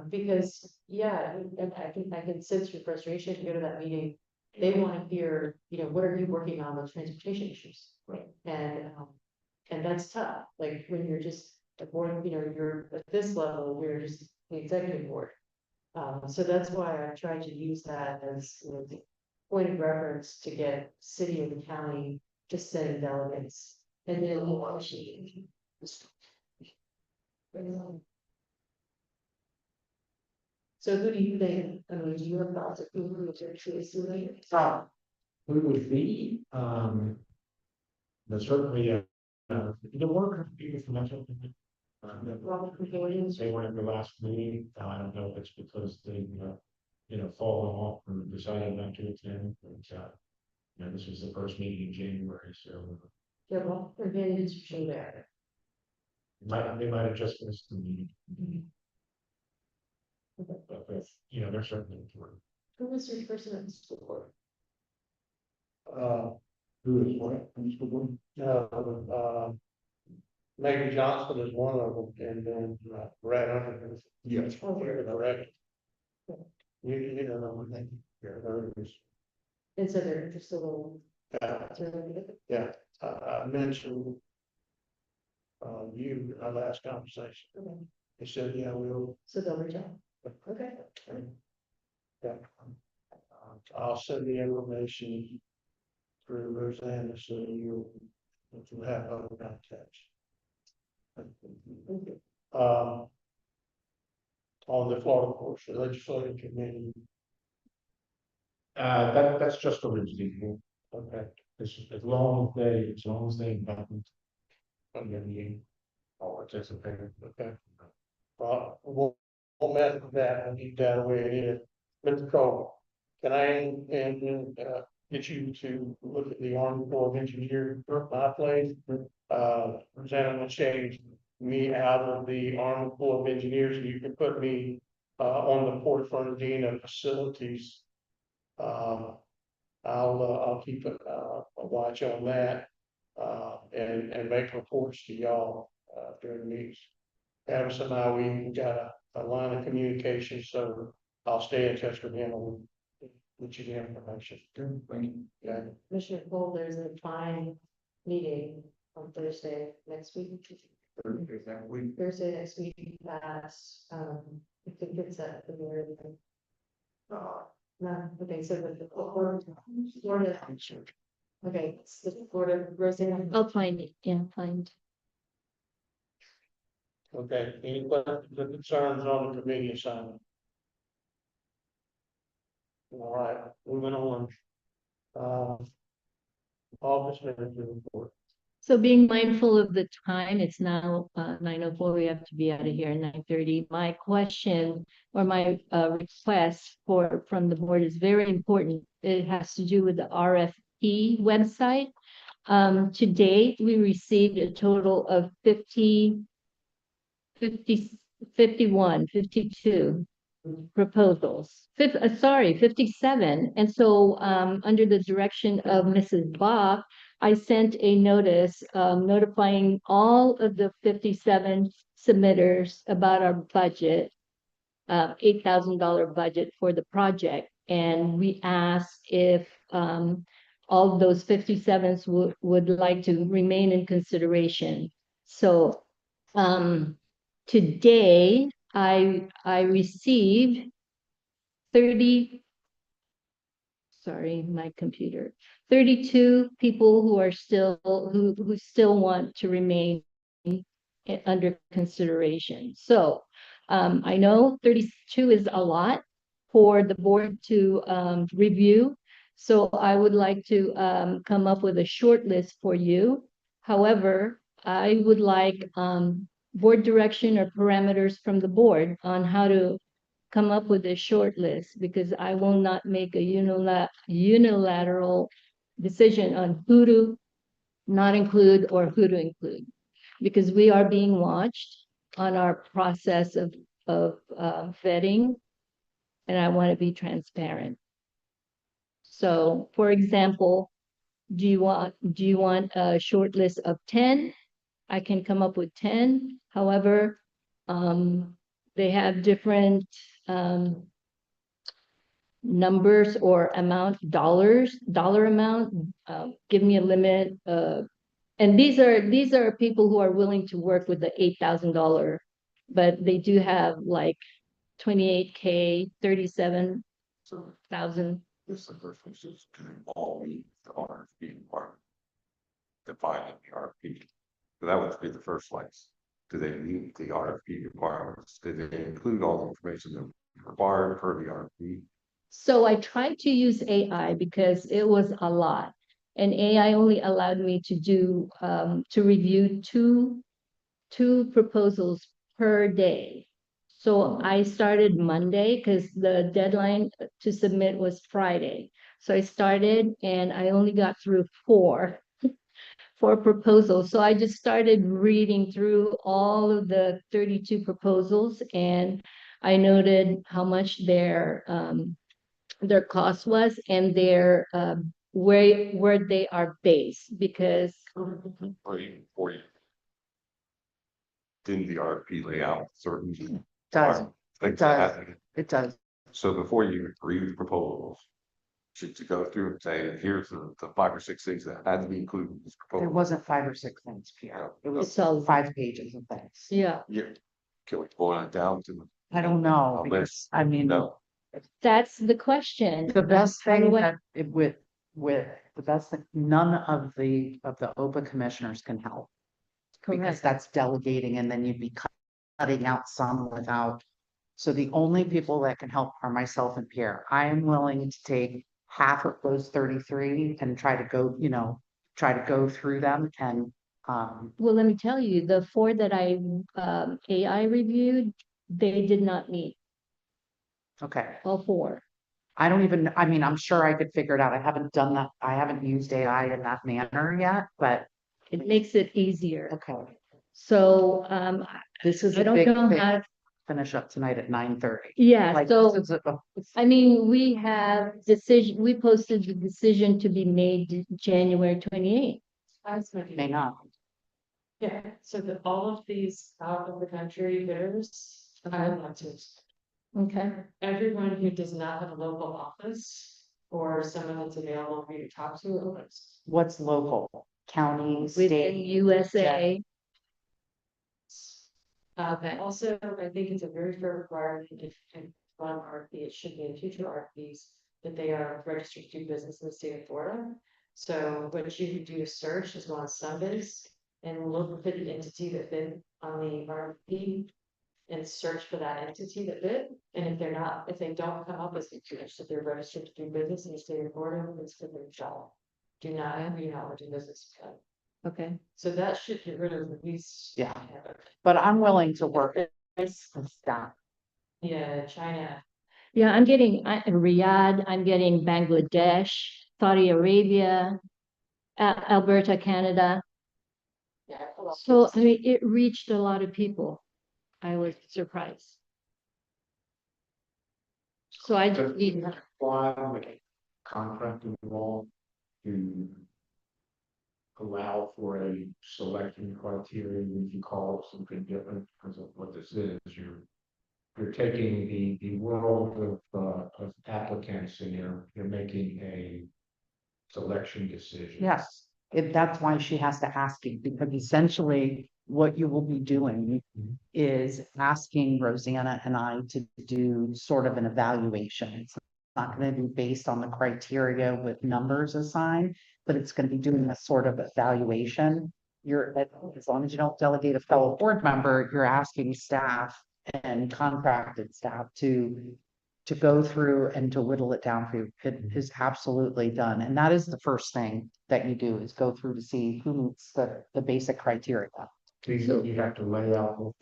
because, and I can sense your frustration to go to that meeting. They want to hear, what are you working on with transportation issues? Right. And that's tough, like when you're just a board, you're at this level, you're just the executive board. So that's why I tried to use that as the point of reference to get city and the county to send delegates. And then so who do you think, do you have thoughts of who would actually select? Who would be, but certainly, the work of people from that. They were at the last meeting, I don't know if it's because they, fallen off or decided not to attend, but, this was the first meeting in January, so. Yeah, well, we're getting to show that. They might have just missed the meeting. But, they're certainly important. Who was your person at the school board? Who is what? From the school board? Maybe Johnson is one of them, and then Brad Hunter. Yes. Correct. You know, I think. There is. And so they're just a little. Yeah, I mentioned you in our last conversation. Okay. They said, yeah, we'll. So they'll reach out. Okay. Yeah. I'll send the information through Rosanna, so you'll have other contacts. On the Florida Portion Legislative Committee. That's just a review. Okay. As long as they haven't. I'll participate. Okay. We'll mess with that. I need that the way it is. Mr. Cole, can I get you to look at the Army Corps of Engineers, my place. Gentlemen changed me out of the Army Corps of Engineers, and you can put me, on the Port Fernandina facilities. I'll keep a watch on that, and make reports to y'all, during the meetings. Travis and I, we got a line of communication, so I'll stay in touch with him and get you the information. Okay. Commissioner Cole, there's a fine meeting on Thursday next week. Thursday next week, that's, I think it's at the very. No, okay, so the Florida. Okay, it's the Florida Roseanne. I'll find it, yeah, find. Okay, any questions or concerns on the committee assignment? All right, moving on. Office manager report. So being mindful of the time, it's now 9:04, we have to be out of here at 9:30. My question or my request from the board is very important. It has to do with the RFP website. To date, we received a total of 51, 52 proposals. 57. And so under the direction of Mrs. Bach, I sent a notice notifying all of the 57 submitters about our budget, $8,000 budget for the project. And we asked if all of those 57s would like to remain in consideration. So today I received 30, sorry, my computer, 32 people who are still, who still want to remain under consideration. So I know 32 is a lot for the board to review. So I would like to come up with a short list for you. However, I would like board direction or parameters from the board on how to come up with a short list, because I will not make a unilateral decision on who to not include or who to include, because we are being watched on our process of vetting, and I want to be transparent. So, for example, do you want a short list of 10? I can come up with 10. However, they have different numbers or dollar amount. Give me a limit. And these are people who are willing to work with the $8,000, but they do have like 28K, 37,000. This is the first one, is to involve the RFP requirement. Define the RFP. So that would be the first place. Do they meet the RFP requirements? Do they include all the information that required for the RFP? So I tried to use AI because it was a lot. And AI only allowed me to do to review two proposals per day. So I started Monday because the deadline to submit was Friday. So I started and I only got through four proposals. So I just started reading through all of the 32 proposals, and I noted how much their cost was and their where they are based, because Didn't the RFP lay out certain Does, things it that does, happen? it does. So before you read the proposals, should you go through and say, here's the 5 or 6 things that had to be included in this There proposal? wasn't 5 or 6 things, Pierre. It was It's all- 5 pages of things. yeah, Yeah. Can we boil it down to? I don't know, a because, list? I mean, No. that's the question. the best By the thing way- that with the best thing, none of the OPA commissioners can help. Because Correct. that's delegating, and then you'd be cutting out some without. So the only people that can help are myself and Pierre. I am willing to take half of those 33 and try to go through them and, Well, let me tell you, the 4 that I AI reviewed, they did not meet okay. all 4. I don't even, I mean, I'm sure I could figure it out. I haven't done that. I haven't used AI in that manner yet, but It makes it easier. okay. So, This is I a don't big know thing. how, Finish up tonight at 9:30. yeah, Like, so. this is I mean, we have decision, we posted the decision to be made January 28th. may not. Yeah, so that all of these out of the country bidders, I would like to. Okay. Everyone who does not have a local office or someone that's available for you to talk to. What's local? County, Within state? USA. Also, I think it's a very fair requirement if one RFP, it should be in future RFPs, that they are registered to do business in the state of Florida. So what you can do is search as well as Sunbiz and look for the entity that bid on the RFP and search for that entity that bid. And if they're not, if they don't come up as if they're registered to do business in the state of Florida, it's for their job. Do not have any knowledge of business. Okay. So that should get rid of at least. Yeah. But I'm willing to work with that. Yeah, China. Yeah, I'm getting Riyadh, I'm getting Bangladesh, Saudi Arabia, Alberta, Canada. Yeah. So, I mean, it reached a lot of people. I was surprised. So I just need, Why would a contract involved to allow for a selection criteria, if you call it something different, because of what this is, you're taking the world of applicants and you're making a selection decision. Yes, that's why she has to ask you, because essentially what you will be doing is asking Rosanna and I to do sort of an evaluation. It's not going to be based on the criteria with numbers assigned, but it's going to be doing a sort of evaluation. As long as you don't delegate a fellow board member, you're asking staff and contracted staff to go through and to whittle it down for you. It is absolutely done. And that is the first thing that you do, is go through to see who meets the basic criteria. You have to lay out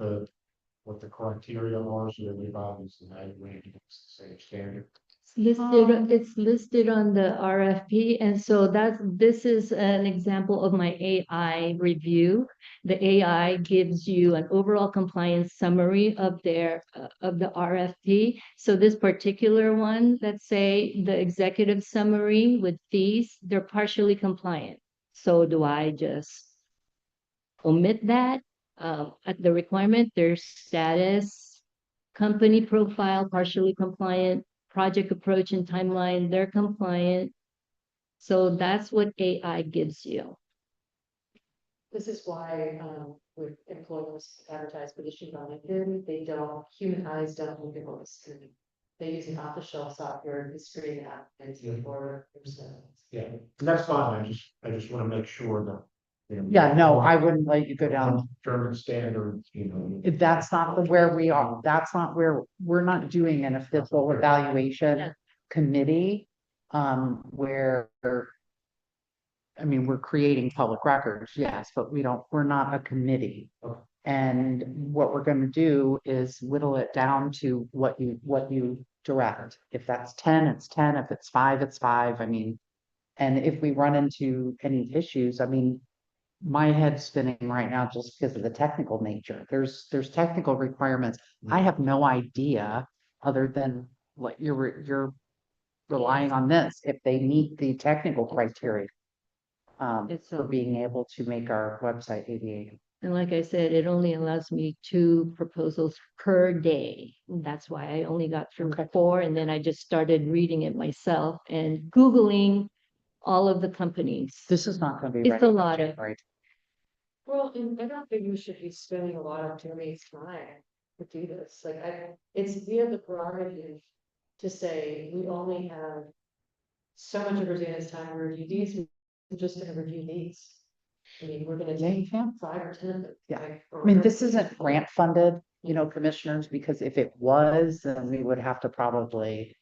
what the criteria are, so that everybody's evaluated against the same standard. it's listed on the RFP, and so this is an example of my AI review. The AI gives you an overall compliance summary of of the RFP. So this particular one, let's say the executive summary with fees, they're partially compliant. So do I just omit that? At the requirement, their status, company profile, partially compliant, project approach and timeline, they're compliant. So that's what AI gives you. This is why, with employers advertise positions on LinkedIn, they don't, human eyes don't look at what was screening. They use an off-the-shelf software to screen applicants for themselves. Yeah, and that's fine. I just want to make sure that. Yeah, no, I wouldn't let you go down. German standards, If that's not where we are, that's not where, we're not doing an official evaluation committee. Where, I mean, we're creating public records, yes, but we're not a committee. And what we're gonna do is whittle it down to what you direct. If that's 10, it's 10, if it's 5, it's 5, I mean. And if we run into any issues, I mean, my head's spinning right now just because of the technical nature. There's technical requirements. I have no idea, other than what you're relying on this, if they meet the technical criteria. For being able to make our website ADA. And like I said, it only allows me 2 proposals per day. That's why I only got through 4, and then I just started reading it myself and Googling all of the companies. This is not gonna be. It's a lot of. Right. Well, and I don't think we should be spending a lot of Timmy's time to do this. Like, it's we have the prerogative to say we only have so much of Rosanna's time to review these, we're just gonna review these. I mean, we're gonna Yeah, you take can. 5 or 10. Yeah. like, I mean, this isn't grant funded, commissioners, because if it was, then we would have to probably.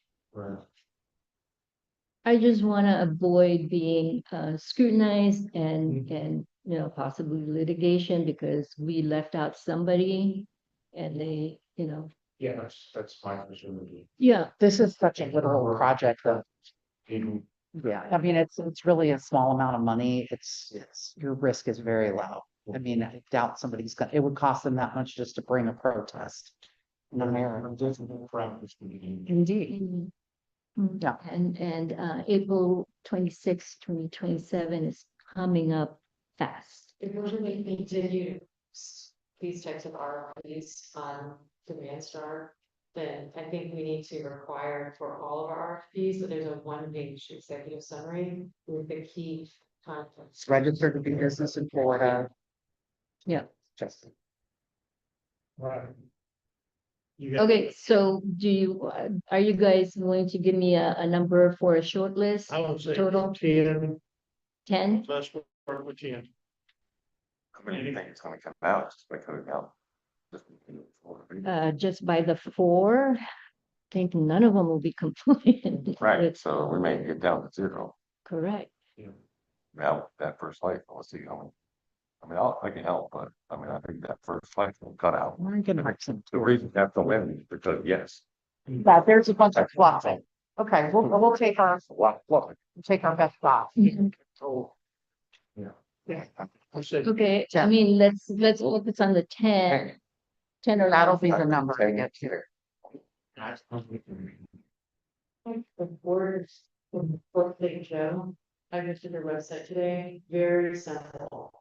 I just want to avoid being scrutinized and possibly litigation because we left out somebody and they Yeah, that's my presumption. Yeah, This is such a little project that, In yeah, I mean, it's really a small amount of money. It's, your risk is very low. I mean, I doubt somebody's gonna, it would cost them that much just to bring a protest. in America. Indeed. Mhm. Yeah. And April 26, 2027 is coming up fast. If we're gonna continue these types of RFPs on Demand Star, then I think we need to require for all of our RFPs that there's a one-page executive summary with the key content. It's registered to do business in Florida. Yeah. Just. Right. You got- Okay, so are you guys going to give me a number for a short list? I would say Total 10, 10? let's work with 10. I mean, you think it's gonna come out, it's gonna come out. Just by the 4, I think none of them will be completed. Right, so we may get down to 0. Correct. Now, that first light, let's see how. I mean, I can help, but I mean, I think that first light will cut out. We're gonna have some. The reason you have to win is because, yes. Yeah, there's a bunch of fluff. Okay, we'll take our, we'll take our best shot. So. Yeah. I said, Okay, I mean, let's focus on the 10. 10 or That'll be the number to get to. The words, the fourth thing, Joe, I went to their website today, very simple.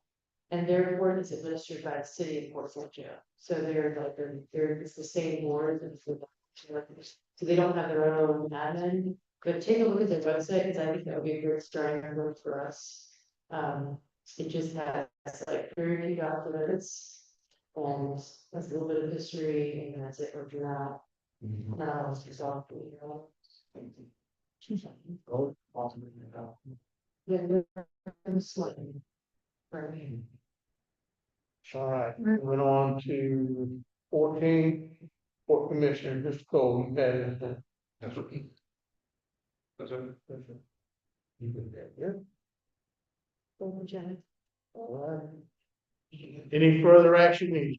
And their board is administered by the city of Port St. Joe, so it's the same board. So they don't have their own admin, but take a look at their website, because I think that would be a good starting point for us. It just has like very few documents. And that's a little bit of history, and that's it, or do not. No, it's exhaustive, you know. Oh, ultimately, Yeah, I'm slightly. Right. all right, went on to 14, Port Commissioner, Mr. Cole, you had anything? that's what. That's it. You can get here. All right. Any further action needed?